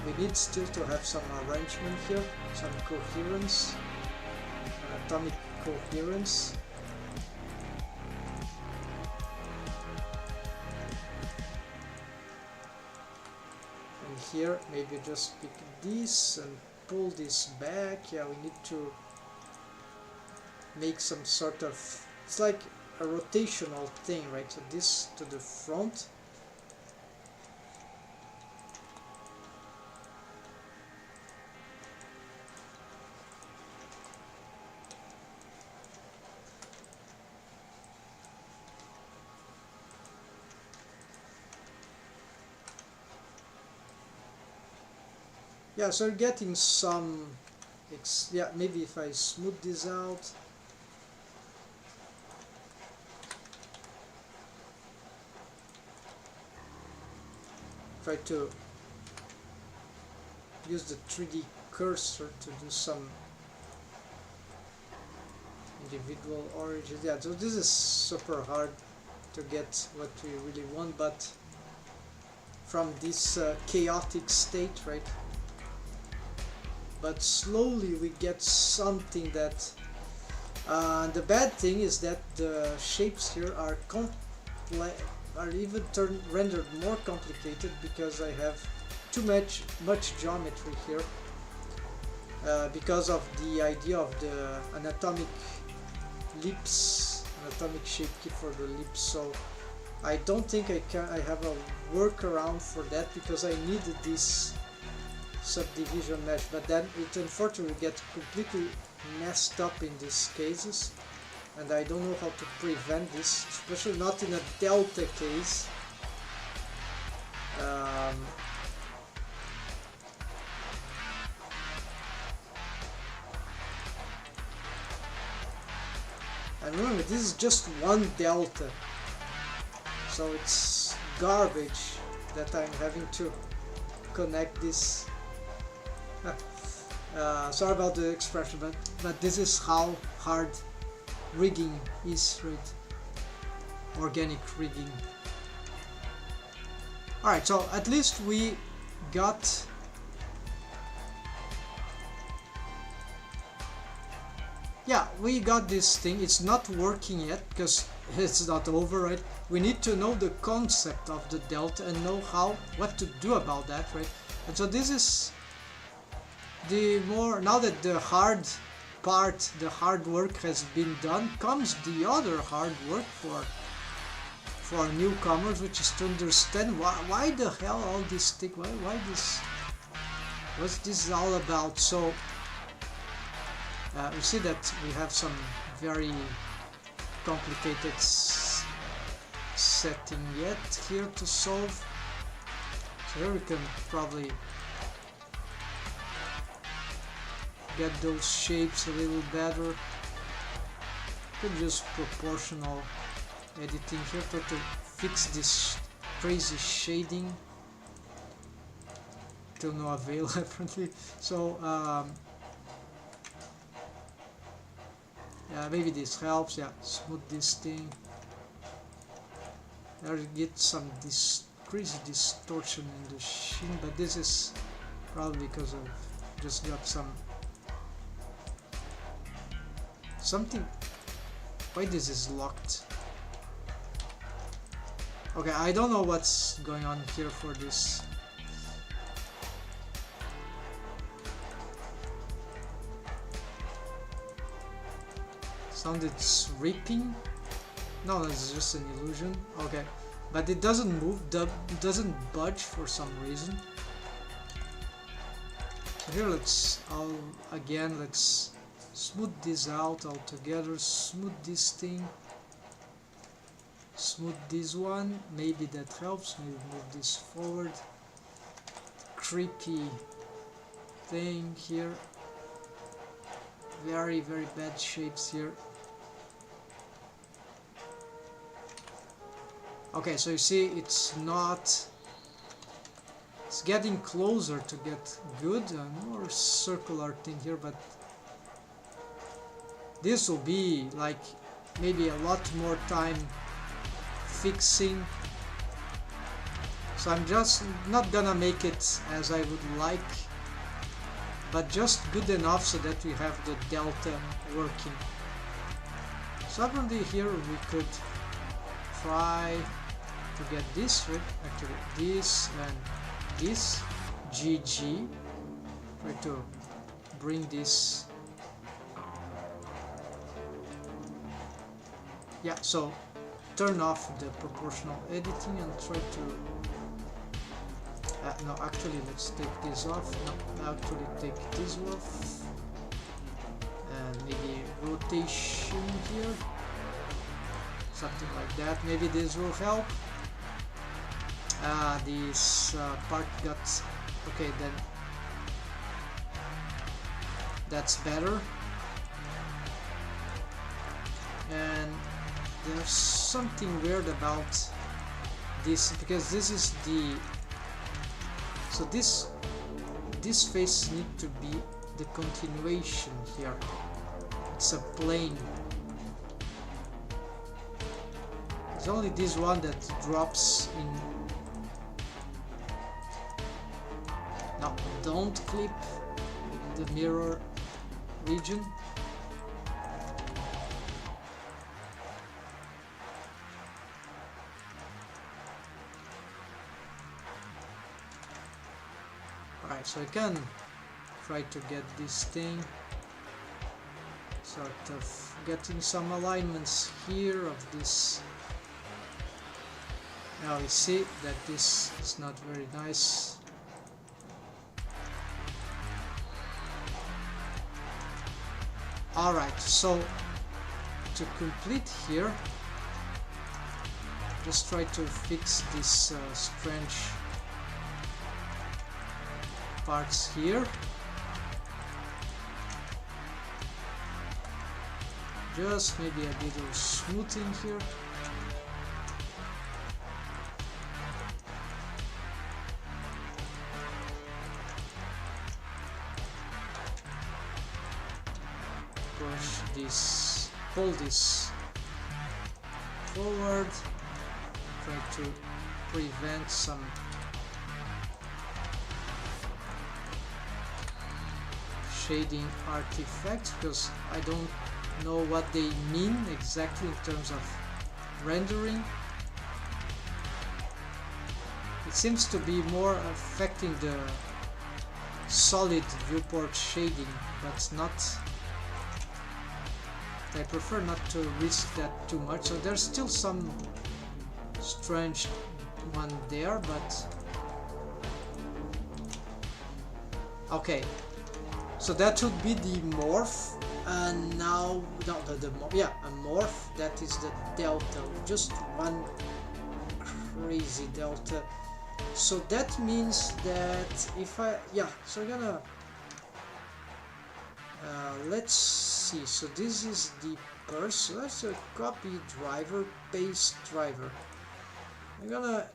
we need still to have some arrangement here, some coherence, atomic coherence. And here maybe just pick this and pull this back. Yeah, we need to make some sort of, it's like a rotational thing, right? So this to the front. Yeah, so getting some, yeah, maybe if I smooth this out. try to use the 3D cursor to do some individual origins. Yeah, so this is super hard to get what we really want, but from this chaotic state, right? But slowly we get something that the bad thing is that the shapes here are even rendered more complicated because I have too much geometry here, because of the idea of the anatomic lips, anatomic shape key for the lips. So I don't think I have a workaround for that, because I needed this subdivision mesh, but then it unfortunately gets completely messed up in these cases, and I don't know how to prevent this, especially not in a delta case. And remember, this is just one delta, so it's garbage that I'm having to connect this. Sorry about the expression, but this is how hard rigging is, right? Organic rigging. Alright, so at least we got this thing. It's not working yet because it's not over, right? We need to know the concept of the delta and know what to do about that, right? And so this is now that the hard part, the hard work has been done, comes the other hard work for newcomers, which is to understand why the hell all this thing, why this, what's this all about. So we see that we have some very complicated setting yet here to solve. So here we can probably get those shapes a little better. Could use proportional editing here, try to fix this crazy shading. To no avail apparently. So yeah, maybe this helps. Yeah, smooth this thing. There you get some crazy distortion in the sheen, but this is probably because of just got something. Why this is locked? Okay, I don't know what's going on here for this. Sounded ripping. No, that's just an illusion. Okay, but it doesn't move, doesn't budge for some reason. So here let's smooth this out altogether, smooth this thing, smooth this one, maybe that helps, maybe move this forward. Creepy thing here, very bad shapes here. Okay, so you see it's getting closer to get good, more circular thing here, but this will be like maybe a lot more time fixing. So I'm just not gonna make it as I would like, but just good enough so that we have the delta working. So apparently here we could try to get this, right? Actually this and this GG. Try to bring this. Yeah, so turn off the proportional editing and try to no, actually let's take this off. No, actually take this off, and maybe rotation here, something like that. Maybe this will help. This part got okay, then that's better. And there's something weird about this, because this is the So this face need to be the continuation here. It's a plane. It's only this one that drops in. Now don't clip the mirror region. Alright, so I can try to get this thing, sort of getting some alignments here of this. Now we see that this is not very nice. Alright, so to complete here, just try to fix these strange parts here. Just maybe a little smoothing here. Push this, pull this forward, try to prevent some shading artifacts, because I don't know what they mean exactly in terms of rendering. It seems to be more affecting the solid viewport shading, but not. I prefer not to risk that too much. So there's still some strange one there, but okay. So that would be the morph, and now no, yeah, a morph. That is the delta, just one crazy delta. So that means that if I so I'm gonna let's see. So this is the purse. So that's a copy driver, paste driver. I'm gonna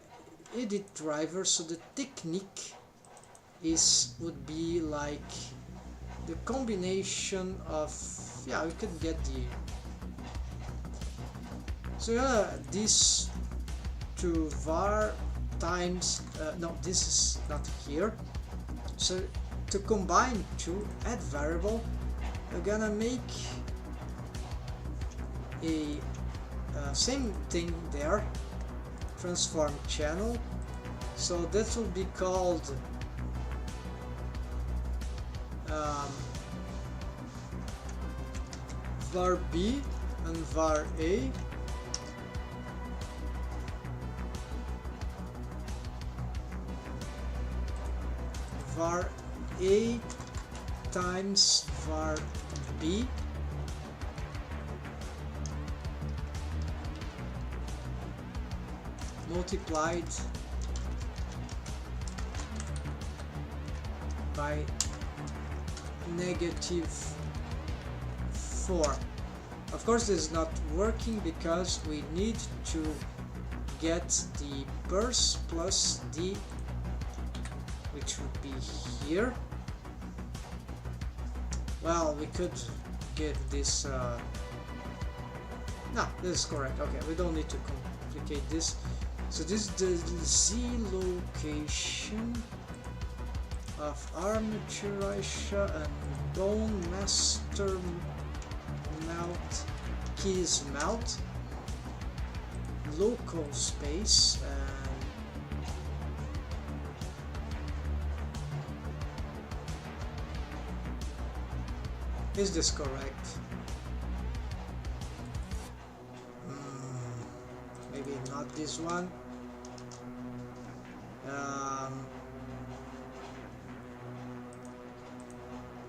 edit driver. So the technique would be like the combination of, we could get the, so this to var times, no, this is not here. So to combine to add variable, we're gonna make a same thing there, transform channel. So that will be called var B and var A. Var A times var B multiplied by -4. Of course this is not working because we need to get the purse plus the, which would be here. Well, we could give this no, this is correct. Okay, we don't need to complicate this. So this is the Z location of armature Aisha and bone master mount, keys mount, local space, and is this correct? Maybe not this one.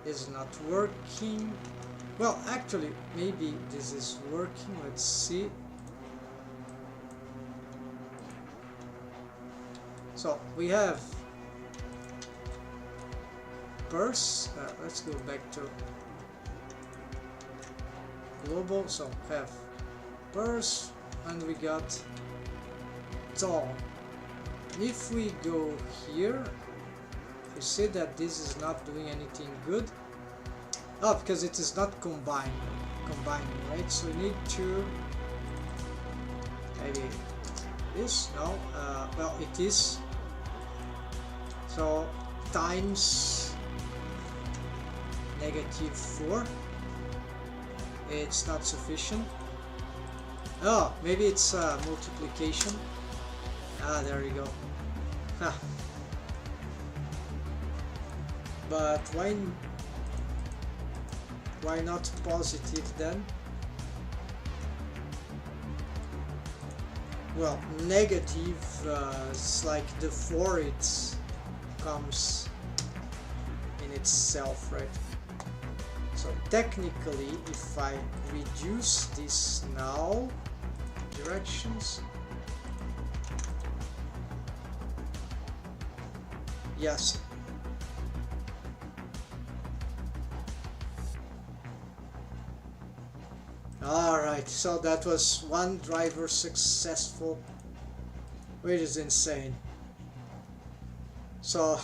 Is not working. Well, actually, maybe this is working. Let's see. So we have purse. Let's go back to global. So have purse, and we got tall. If we go here, You see that this is not doing anything good. Oh, because it is not combining, right? So we need to maybe this. No, well, it is. So times -4. It's not sufficient. Oh, maybe it's multiplication. Ah, there you go. Huh. But why not positive then? Well, negative is like the 4 it comes in itself, right? So technically, if I reduce this now directions, yes. Alright, so that was one driver successful, which is insane. So,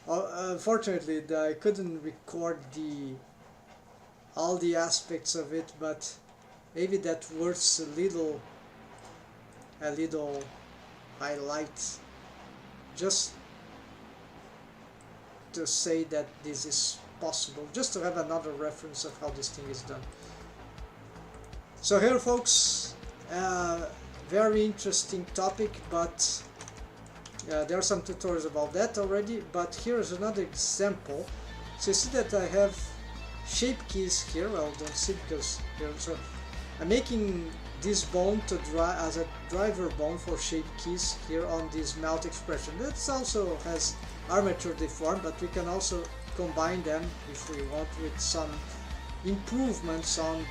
unfortunately, I couldn't record all the aspects of it, but maybe that worth a little highlight, just to say that this is possible, just to have another reference of how this thing is done. So here, folks, very interesting topic, but there are some tutorials about that already. But here is another example. So you see that I have shape keys here. Well, don't see because here. So I'm making this bone to as a driver bone for shape keys here on this melt expression. That also has armature deform, but we can also combine them if we want with some improvements on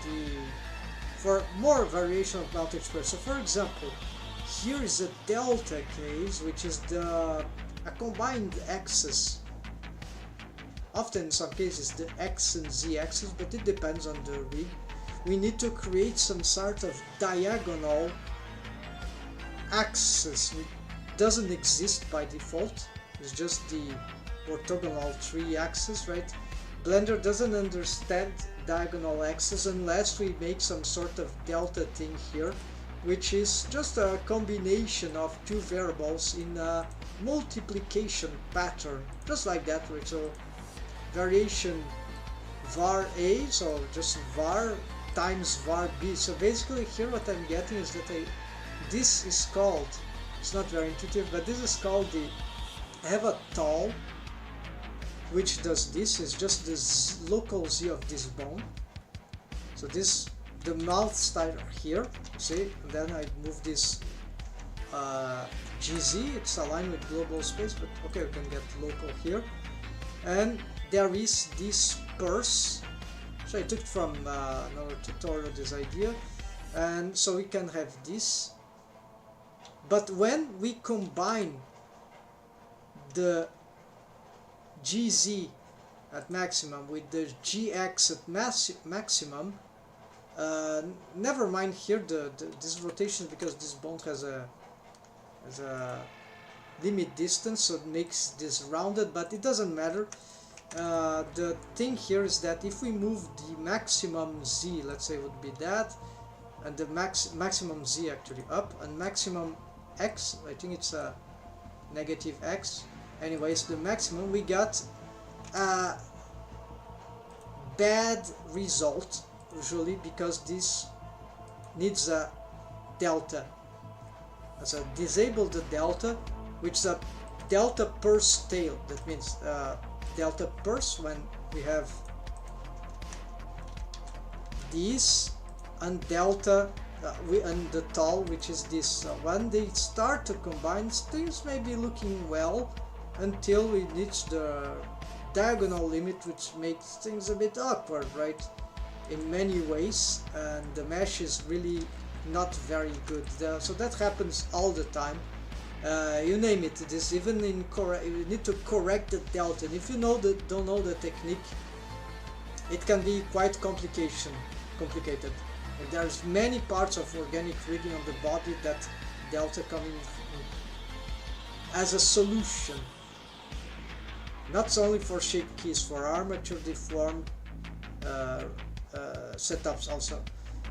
for more variation of melt expression. So for example, here is a delta case, which is a combined axis. Often in some cases the X and Z axis, but it depends on the rig. We need to create some sort of diagonal axis, which doesn't exist by default. It's just the orthogonal 3 axis, right? Blender doesn't understand diagonal axis unless we make some sort of delta thing here, which is just a combination of 2 variables in a multiplication pattern, just like that. So variation var a, so just var times var b. So basically here what I'm getting is that this is called, it's not very intuitive, but this is called I have a tall which does this, is just this local z of this bone. So the mouth start here, see, and then I move this GZ, it's aligned with global space, but okay, we can get local here. And there is this purse, so I took from another tutorial this idea, and so we can have this. But when we combine the GZ at maximum with the GX at maximum, never mind here this rotation, because this bone has a limit distance, so it makes this rounded, but it doesn't matter. The thing here is that if we move the maximum Z, let's say it would be that, and the maximum Z actually up, and maximum X, I think it's a negative X, anyways, the maximum, we got a bad result usually, because this needs a delta. So disable the delta, which is a delta purse tail. That means delta purse when we have this, and delta and the tall, which is this. So when they start to combine, things may be looking well until we reach the diagonal limit, which makes things a bit awkward, right, in many ways, and the mesh is really not very good. So that happens all the time. You name it. This even in you need to correct the delta, and if you don't know the technique, it can be quite complicated. And there's many parts of organic rigging on the body that delta coming as a solution. not only for shape keys, for armature deformed setups also.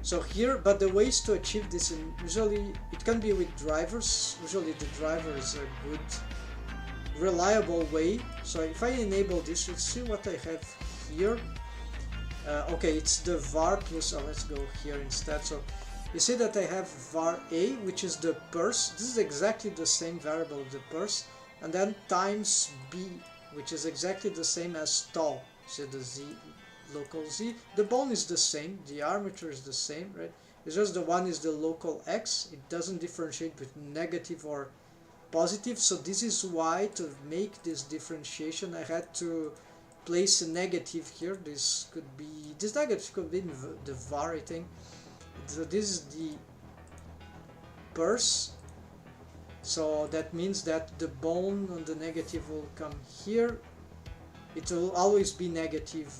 So here, but the ways to achieve this, usually it can be with drivers. Usually the driver is a good reliable way. So if I enable this, let's see what I have here. Okay, it's the var plus, let's go here instead. So you see that I have var a, which is the purse. This is exactly the same variable, the purse, and then times b, which is exactly the same as tau. So the z, local z. The bone is the same, the armature is the same, right? It's just the one is the local x. It doesn't differentiate between negative or positive. So this is why, to make this differentiation, I had to place a negative here. This negative could be the var, I think. So this is the purse, so that means that the bone on the negative will come here. It will always be negative.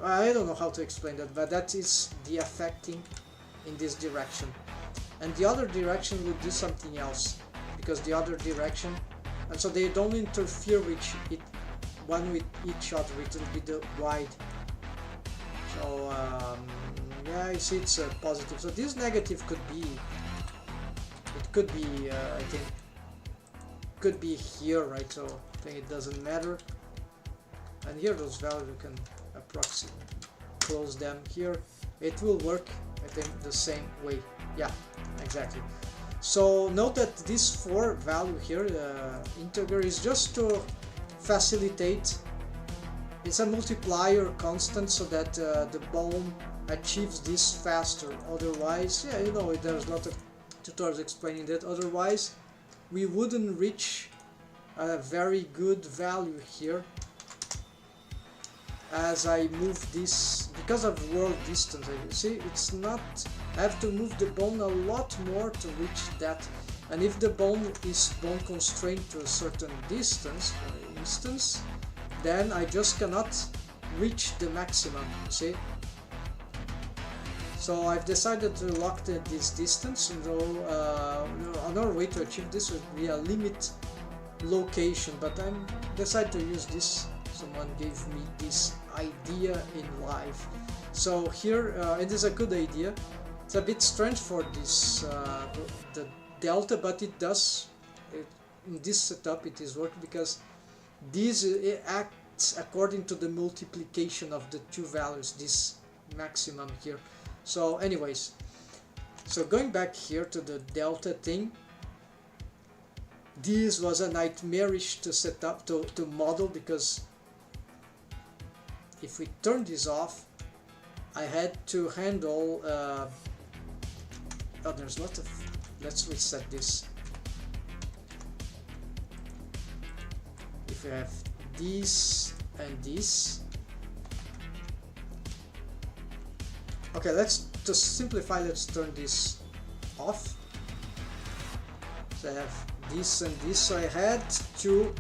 I don't know how to explain that, but that is the affecting in this direction, and the other direction will do something else, because the other direction, and so they don't interfere with one with each other. It will be the wide. So yeah, you see it's positive. So this negative could be, it could be, I think, could be here, right? So I think it doesn't matter. And here those values, you can approximate, close them here. It will work, I think, the same way. Yeah, exactly. So note that this 4 value here, integer, is just to facilitate. It's a multiplier constant, so that the bone achieves this faster. Otherwise, yeah, you know, there's a lot of tutorials explaining that. Otherwise, we wouldn't reach a very good value here. As I move this, because of world distance, you see, it's not, I have to move the bone a lot more to reach that. And if the bone is bone constrained to a certain distance, for instance, then I just cannot reach the maximum, you see. So I've decided to lock this distance, and another way to achieve this would be a limit location, but I decided to use this. Someone gave me this idea in live. So here, it is a good idea. It's a bit strange for this the delta, but it does. In this setup, it is working because this acts according to the multiplication of the 2 values. This maximum here. So, anyways, so going back here to the delta thing. This was a nightmarish to set up, to model, because if we turn this off, I had to handle, oh, there's a lot of, let's reset this. If we have this and this, okay, to simplify, let's turn this off. So I have this and this, so I had to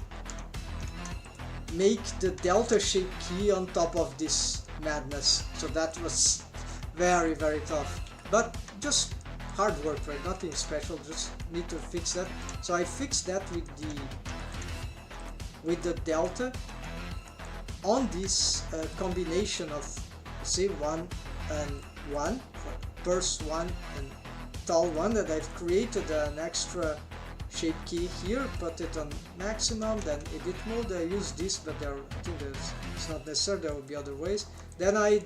make the delta shape key on top of this madness. So that was very, very tough, but just hard work, right? Nothing special, just need to fix that. So I fixed that with the delta on this combination of, say, 1 and 1, purse 1 and tall 1, that I've created an extra shape key here, put it on maximum, then edit mode. I use this, but I think it's not necessary, there will be other ways. Then I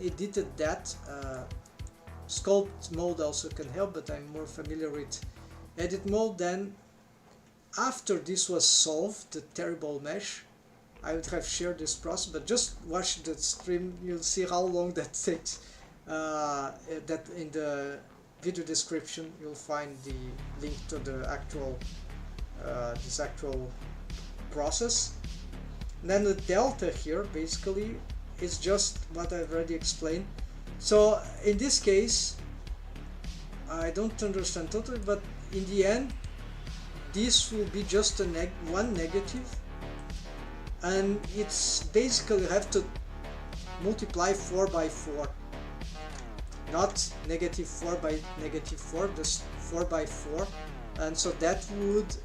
edited that. Sculpt mode also can help, but I'm more familiar with edit mode. Then after this was solved, the terrible mesh, I would have shared this process, but just watch the stream, you'll see how long that takes. That in the video description you'll find the link to the actual this actual process. And then the delta here basically is just what I've already explained. So in this case, I don't understand totally, but in the end this will be just a one negative, and it's basically you have to multiply 4 by 4. Not negative 4 by negative 4, just 4 by 4, and so that would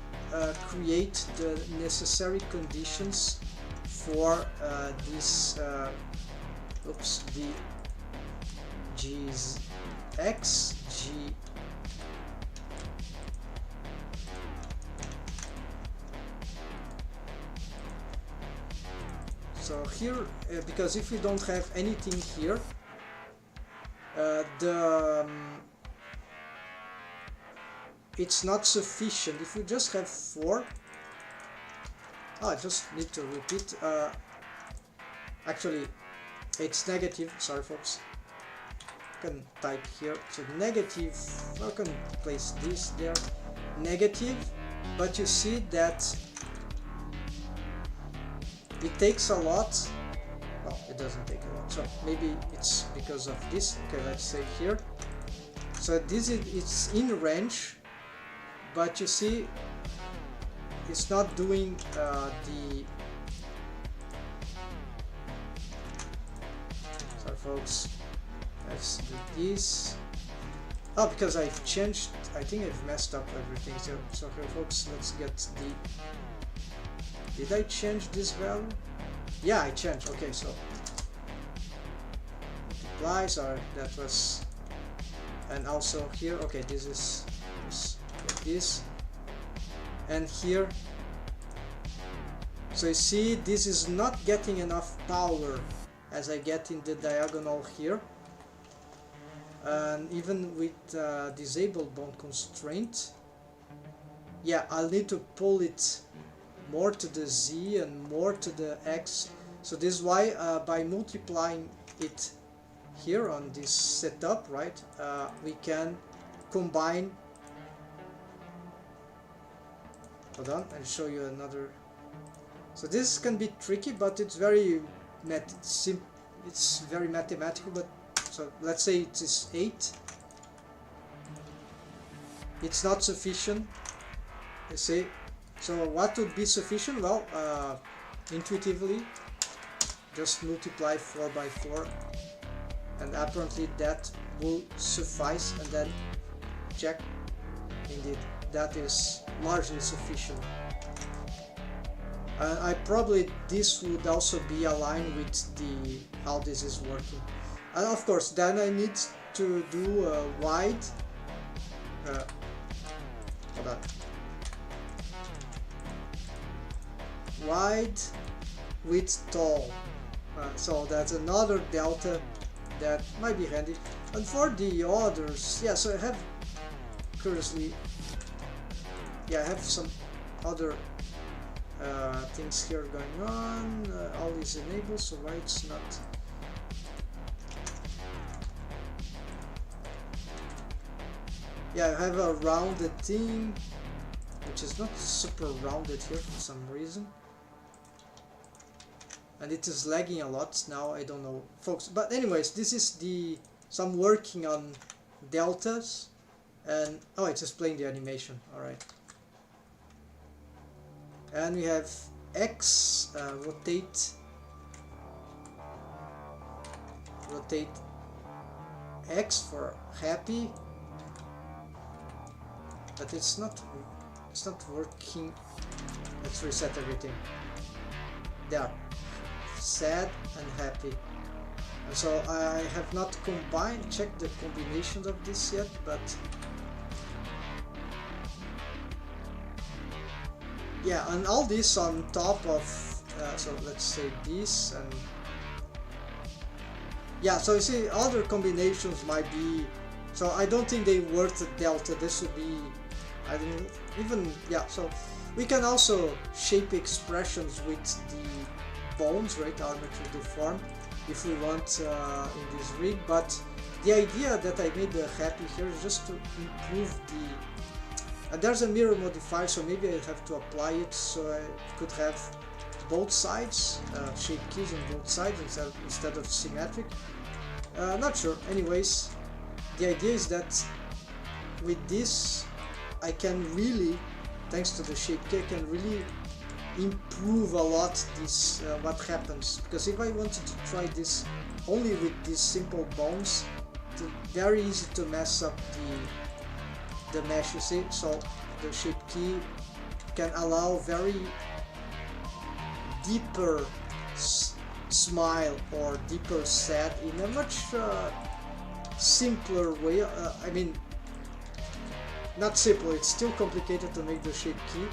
create the necessary conditions for this oops, the G's X G so here because if we don't have anything here it's not sufficient. If you just have 4, I just need to repeat, actually it's negative, sorry folks, I can type here, so negative, I can place this there, negative, but you see that it takes a lot. Well, it doesn't take a lot, so maybe it's because of this. Okay, let's say here, so this is, it's in range, but you see it's not doing sorry folks, let's do this. Oh, because I've changed, I think I've messed up everything. So here folks, let's get the, did I change this value? Yeah, I changed. Okay, so multiply, sorry, that was, and also here, okay, this is this, and here, so you see this is not getting enough power as I get in the diagonal here, and even with disabled bond constraint, yeah, I'll need to pull it more to the Z and more to the X. So this is why by multiplying it here on this setup, right, we can combine. Hold on, I'll show you another. So this can be tricky, but it's very it's very mathematical. But so let's say it is 8. It's not sufficient, you see. So what would be sufficient? Well, intuitively, just multiply 4 by 4, and apparently that will suffice, and then check, indeed, that is largely sufficient. I probably, this would also be aligned with the how this is working. And of course, then I need to do a wide, hold on, wide width tall, so that's another delta that might be handy. And for the others, yeah, so I have curiously, yeah, I have some other things here going on. All is enabled, so why it's not? Yeah, I have a rounded thing, which is not super rounded here for some reason. And it is lagging a lot now, I don't know, folks. But anyways, this is the, so I'm working on deltas, and oh, it's just playing the animation, alright. And we have X, rotate X for happy, but it's not working. Let's reset everything. There, sad and happy. And so I have not checked the combinations of this yet, but yeah, and all this on top of, so let's say this, and yeah, so you see other combinations might be, so I don't think they worth the delta. This would be, I don't know, even, yeah, so we can also shape expressions with the bones, right, arbitrary deform, if we want in this rig, but the idea that I made the happy here is just to improve the, and there's a mirror modifier, so maybe I have to apply it so I could have both sides, shape keys on both sides instead of symmetric. Not sure. Anyways, the idea is that with this I can really, thanks to the shape key, I can really improve a lot this what happens, because if I wanted to try this only with these simple bones, it's very easy to mess up the mesh, you see. So the shape key can allow very deeper smile or deeper sad in a much simpler way. I mean, not simple, it's still complicated to make the shape key,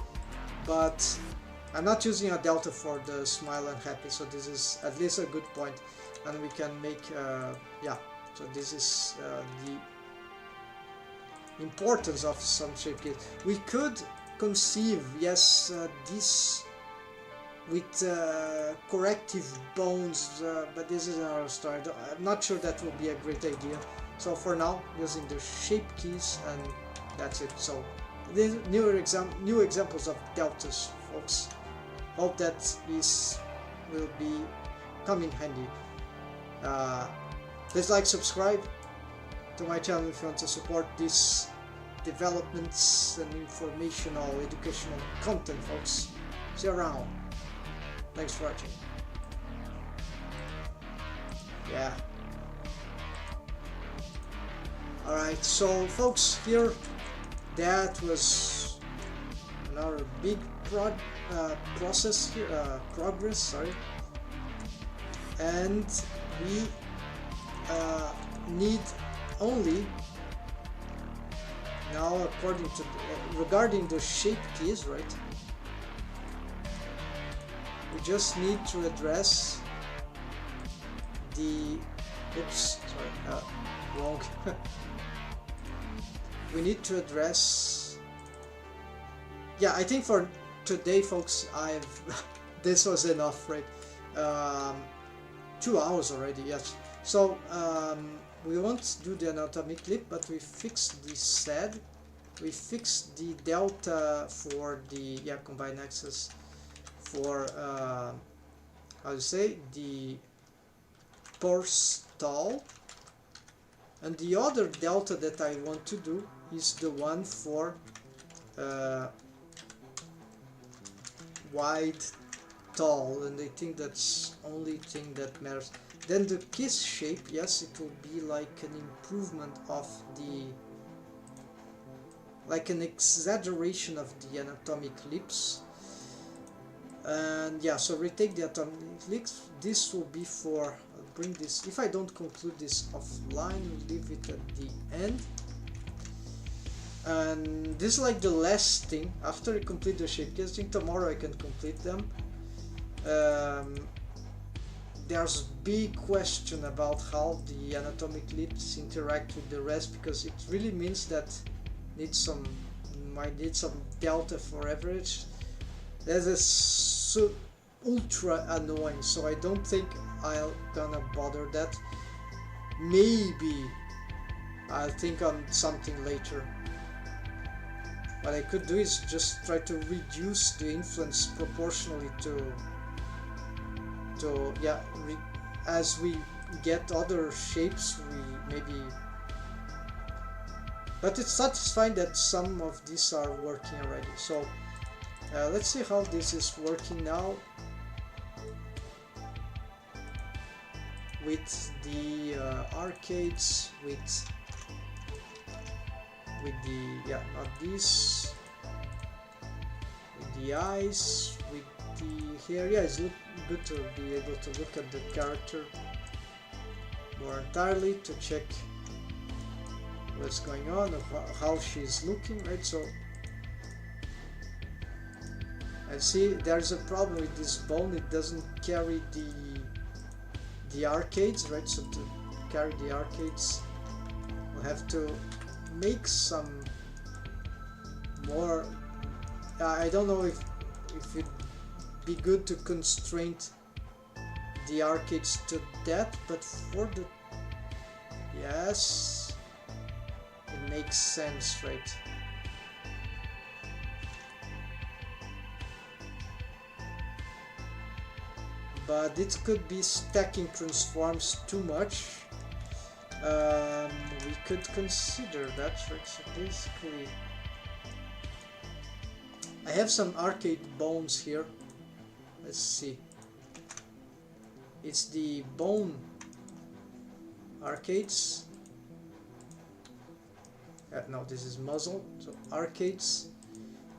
but I'm not using a delta for the smile and happy, so this is at least a good point, and we can make yeah, so this is the importance of some shape keys. We could conceive, yes, this with corrective bones, but this is another story. I'm not sure that will be a great idea, so for now using the shape keys, and that's it. So these new examples of deltas, folks. Hope that this will be come in handy. Please like, subscribe to my channel if you want to support these developments and informational, educational content, folks. See you around. Thanks for watching. Yeah. Alright, so folks, here that was another big progress here, and we need only now, according to regarding the shape keys, right, we just need to address the oops, sorry, wrong. We need to address, yeah, I think for today, folks, I've this was enough, right? 2 hours already, yes. So we won't do the anatomic clip, but we fixed the SAD, we fixed the delta for the combined axis for how to say, the purse stall, and the other delta that I want to do is the one for wide tall, and I think that's only thing that matters. Then the kiss shape, yes, it will be like an improvement of the, like an exaggeration of the anatomic lips. And yeah, so retake the anatomic lips. This will be for, I'll bring this, if I don't conclude this offline, we'll leave it at the end. And this is like the last thing after I complete the shape keys. I think tomorrow I can complete them. There's big question about how the anatomic lips interact with the rest, because it really means that might need some delta for average. That is so ultra annoying, so I don't think I'll gonna bother that. Maybe I'll think on something later. What I could do is just try to reduce the influence proportionally to yeah, as we get other shapes, we maybe, but it's satisfying that some of these are working already. So let's see how this is working now with the arcades, with the, yeah, not this, with the eyes, with the hair. Yeah, it's good to be able to look at the character more entirely, to check what's going on, how she's looking, right? So, and see, there's a problem with this bone, it doesn't carry the arcades, right? So to carry the arcades, we'll have to make some more, I don't know if it'd be good to constrain the arcades to that, but for the, yes, it makes sense, right? But it could be stacking transforms too much. We could consider that, right? So basically, I have some arcade bones here. Let's see. It's the bone arcades. No, this is muzzle. So arcades.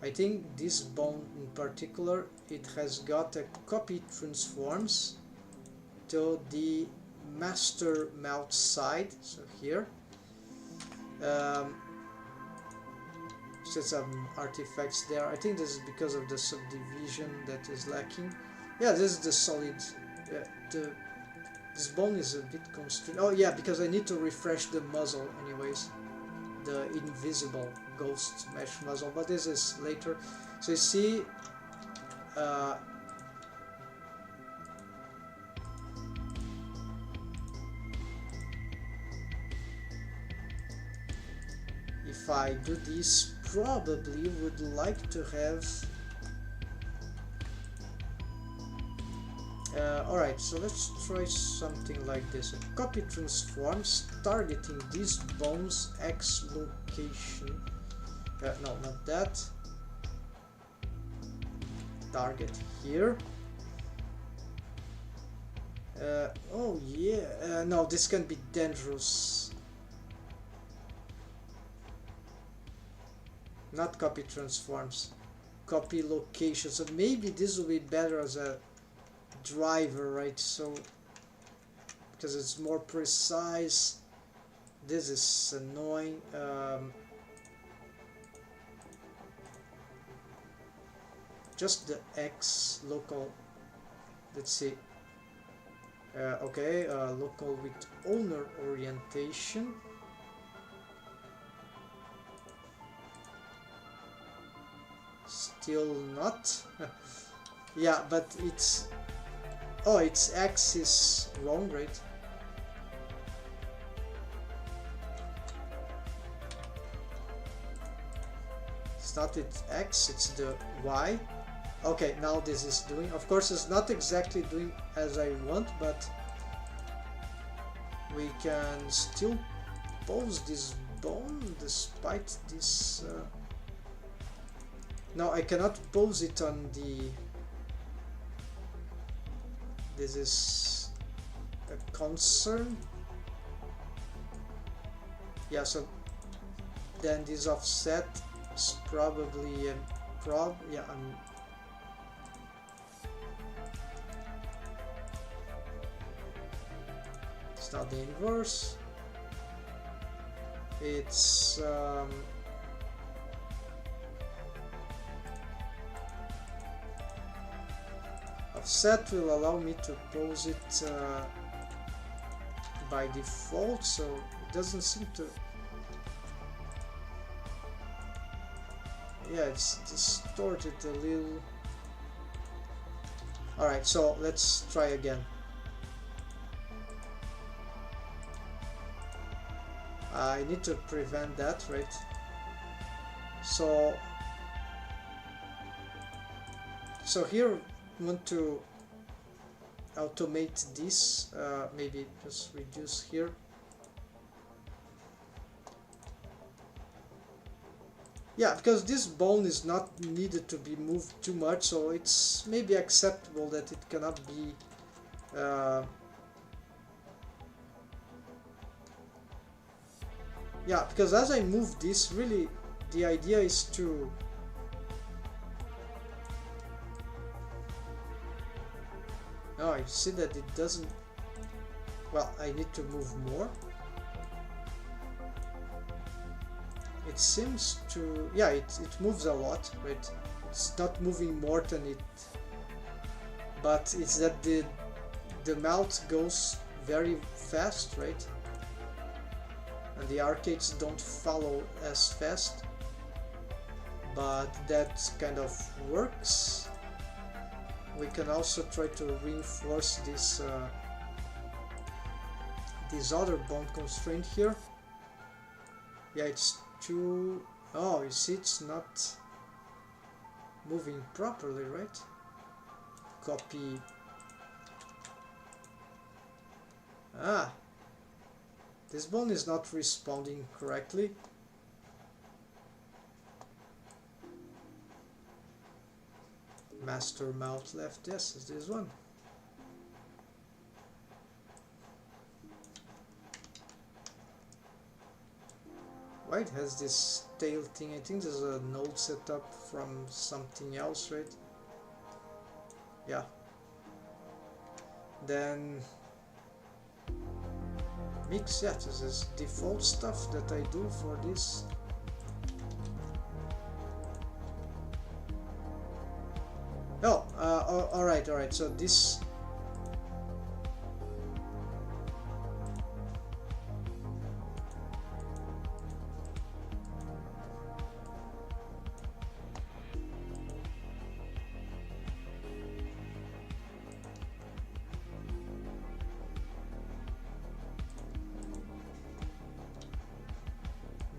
I think this bone in particular, it has got a copy transforms to the master mouth side, so here. Some artifacts there. I think this is because of the subdivision that is lacking. Yeah, this is the solid. This bone is a bit constrained. Oh yeah, because I need to refresh the muzzle anyways. The invisible ghost mesh muzzle, but this is later. So you see, if I do this, probably would like to have. Alright, so let's try something like this. A copy transforms targeting these bones X location. No, not that. Target here. Oh yeah, no, this can be dangerous. Not copy transforms. Copy location. So maybe this will be better as a driver, right? So because it's more precise. This is annoying. Just the X local. Let's see. Okay, local with owner orientation. Still not. Yeah, but it's. Oh, its X is wrong, right? It's not its X, it's the Y. Okay, now this is doing. Of course, it's not exactly doing as I want, but we can still pose this bone despite this. No, I cannot pose it on the. This is a concern. Yeah, so then this offset is probably a prob. Yeah, it's not the inverse. It's offset will allow me to pose it by default, so it doesn't seem to. Yeah, it's distorted a little. Alright, so let's try again. I need to prevent that, right? So here I want to automate this, maybe just reduce here. Yeah, because this bone is not needed to be moved too much, so it's maybe acceptable that it cannot be yeah, because as I move this, really the idea is to I see that it doesn't. Well, I need to move more. It seems to. Yeah, it moves a lot, right? It's not moving more than it. But it's that the mouth goes very fast, right? And the arcades don't follow as fast. But that kind of works. We can also try to reinforce this this other bone constraint here. Yeah, it's too. Oh, you see, it's not moving properly, right? Copy. Ah, this bone is not responding correctly. Master mouth left, yes, is this one. Why it has this tail thing? I think there's a node set up from something else, right? Yeah. Then mix, yeah, this is default stuff that I do for this. Oh, alright, so this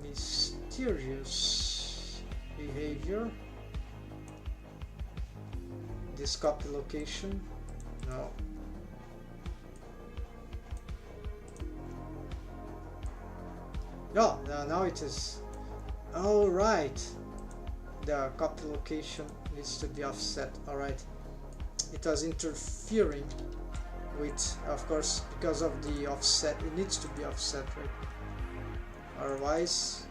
mysterious behavior. This copy location, no. No, now it is. All right, the copy location needs to be offset. All right, it was interfering with, of course, because of the offset. It needs to be offset, right? Otherwise,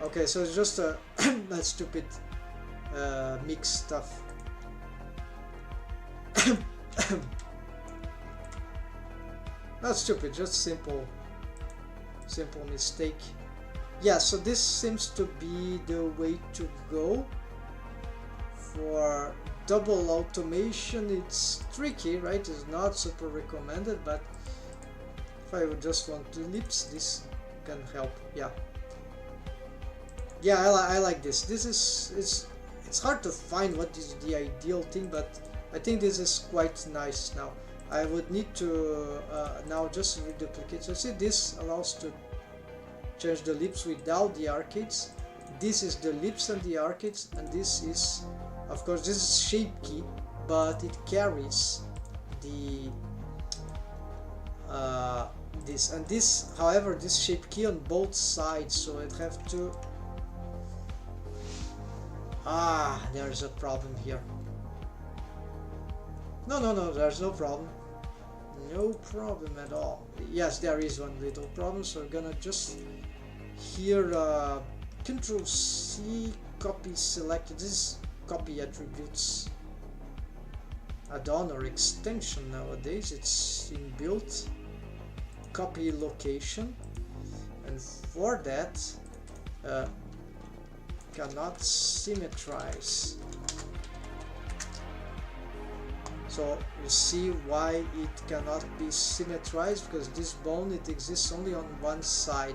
okay. So it's just a stupid mix stuff. Not stupid, just simple mistake. Yeah, so this seems to be the way to go. For double automation, it's tricky, right? It's not super recommended, but if I would just want to ellipse, this can help. Yeah, I like this. It's hard to find what is the ideal thing, but I think this is quite nice now. I would need to now just reduplicate. So see, this allows to change the ellipse without the arcades. This is the ellipse and the arcades, and this is, of course, this is shape key, but it carries the this and this. However, this shape key on both sides, so I'd have to. There's a problem here. No, there's no problem. No problem at all. Yes, there is one little problem, so we're gonna just here Control C, copy selected. This is copy attributes add-on or extension nowadays. It's inbuilt. Copy location, and for that cannot symmetrize. So you see why it cannot be symmetrized, because this bone, it exists only on one side.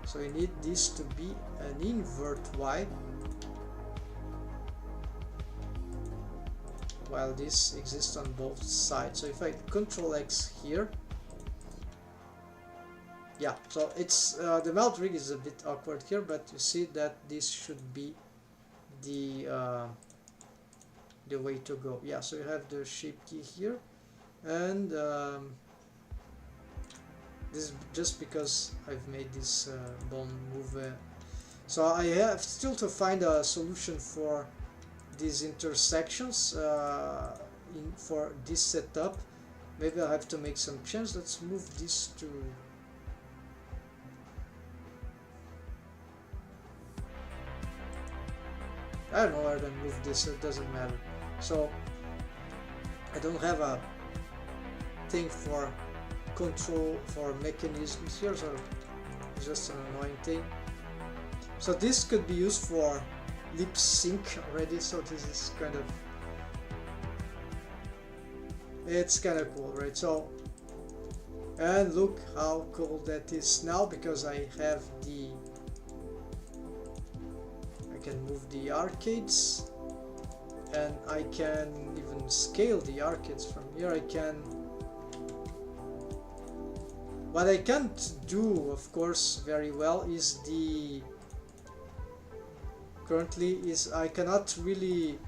So you need this to be an invert Y, while this exists on both sides. So if I Control X here, yeah, so it's the melt rig is a bit awkward here, but you see that this should be the way to go. Yeah, so you have the shape key here, and this is just because I've made this bone move. So I have still to find a solution for these intersections for this setup. Maybe I'll have to make some changes. Let's move this to I don't know where to move this, it doesn't matter. So I don't have a thing for control for mechanisms here, so it's just an annoying thing. So this could be used for lip sync already, so this is kind of, it's kind of cool, right? So, and look how cool that is now, because I have the, I can move the arcades, and I can even scale the arcades from here. I can, what I can't do, of course, very well is the, currently is I cannot really,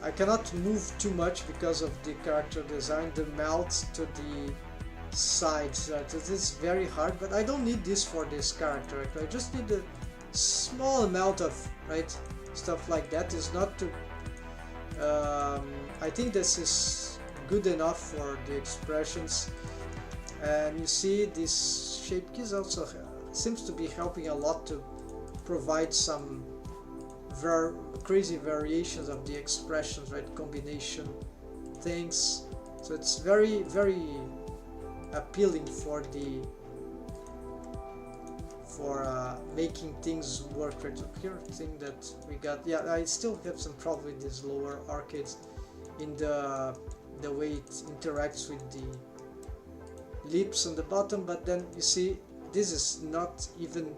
I cannot move too much because of the character design, the melt to the sides. This is very hard, but I don't need this for this character. I just need a small amount of, right, stuff like that. Is not to, I think this is good enough for the expressions. And you see this shape keys also seems to be helping a lot to provide some crazy variations of the expressions, right? Combination things. So it's very, very appealing for making things work, right? So here thing that we got, yeah, I still have some problem with these lower arcades in the way it interacts with the lips on the bottom, but then you see this is not even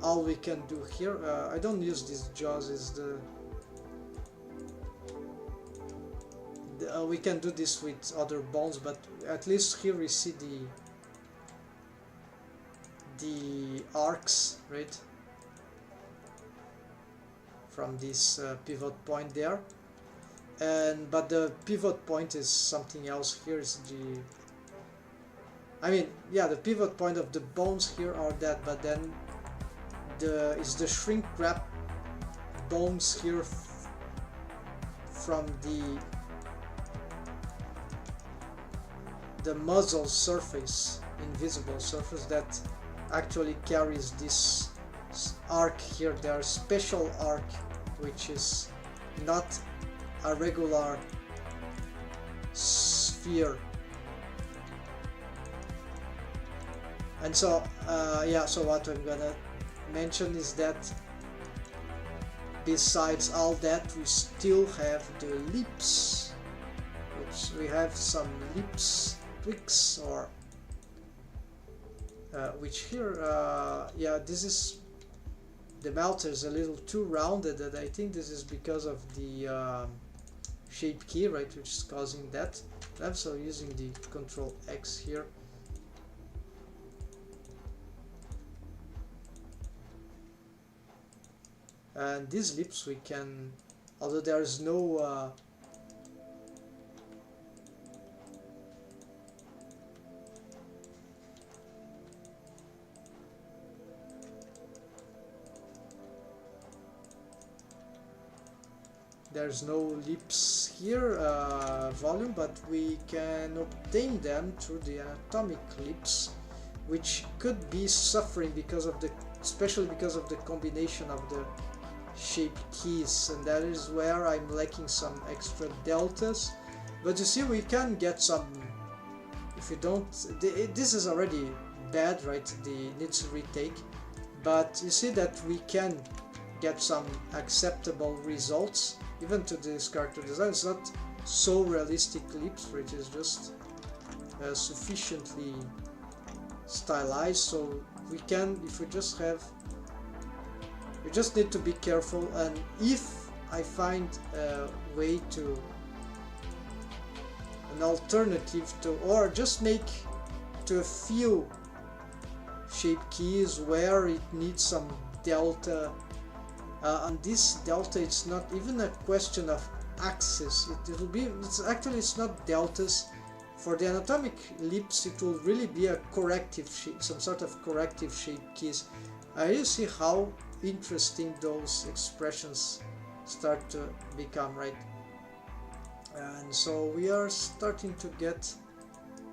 all we can do here. I don't use these jaws, is we can do this with other bones, but at least here we see the arcs, right, from this pivot point there. And but the pivot point is something else. Here is the pivot point of the bones here are that, but then is the shrink wrap bones here from the muzzle surface, invisible surface, that actually carries this arc here. There are special arc which is not a regular sphere. And so so what I'm gonna mention is that besides all that, we still have the lips, which we have some lips tweaks, or which here this is, the mouth is a little too rounded, and I think this is because of the shape key, right, which is causing that. I'm also using the Control X here. And these lips we can, although there is no there's no lips here volume, but we can obtain them through the anatomic lips, which could be suffering because of especially because of the combination of the shape keys, and that is where I'm lacking some extra deltas. But you see, we can get some, if you don't, this is already bad, right, needs retake, but you see that we can get some acceptable results even to this character design. It's not so realistic lips, which is just sufficiently stylized, so we can, if we just have, we just need to be careful. And if I find a way to, an alternative to, or just make to a few shape keys where it needs some delta, on this delta it's not even a question of axis, it will be, it's not deltas. For the anatomic lips it will really be a corrective shape, some sort of corrective shape keys. You see how interesting those expressions start to become, right? And so we are starting to get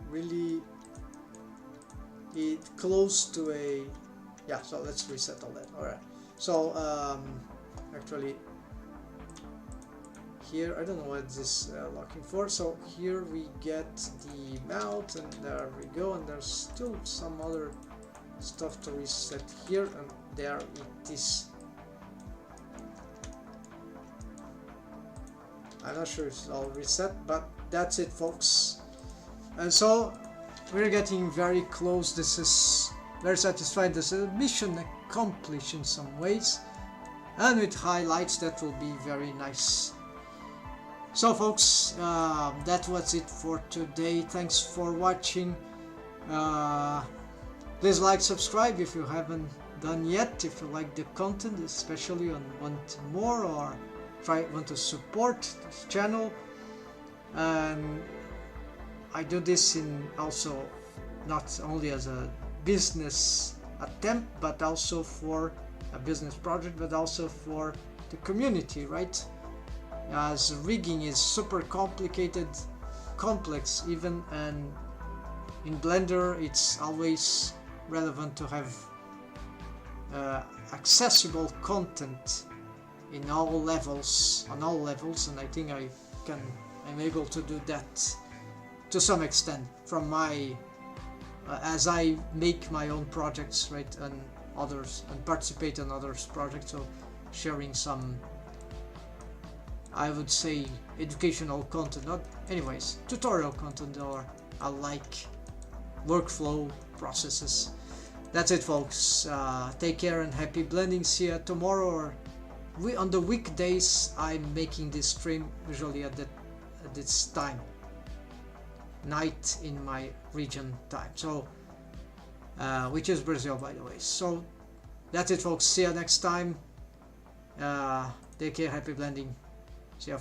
really close to a, so let's reset all that. Alright, so actually here, I don't know what this looking for. So here we get the mouth, and there we go, and there's still some other stuff to reset here, and there it is. I'm not sure if it's all reset, but that's it, folks. And so we're getting very close. This is very satisfied. This is a mission accomplished in some ways, and with highlights that will be very nice. So folks, that was it for today. Thanks for watching. Please like, subscribe if you haven't done yet, if you like the content, especially and want more, or want to support this channel. And I do this in also not only as a business attempt, but also for a business project, but also for the community, right? as rigging is super complicated, complex even, and in Blender it's always relevant to have accessible content in all levels, on all levels, and I think I'm able to do that to some extent from my as I make my own projects, right, and others, and participate in others' projects, so sharing some, I would say, educational content, not anyways, tutorial content, or I like workflow processes. That's it, folks. Take care and happy blending. See you tomorrow, or on the weekdays I'm making this stream usually at this time, night in my region time, so which is Brazil, by the way. So that's it, folks. See you next time. Take care, happy blending.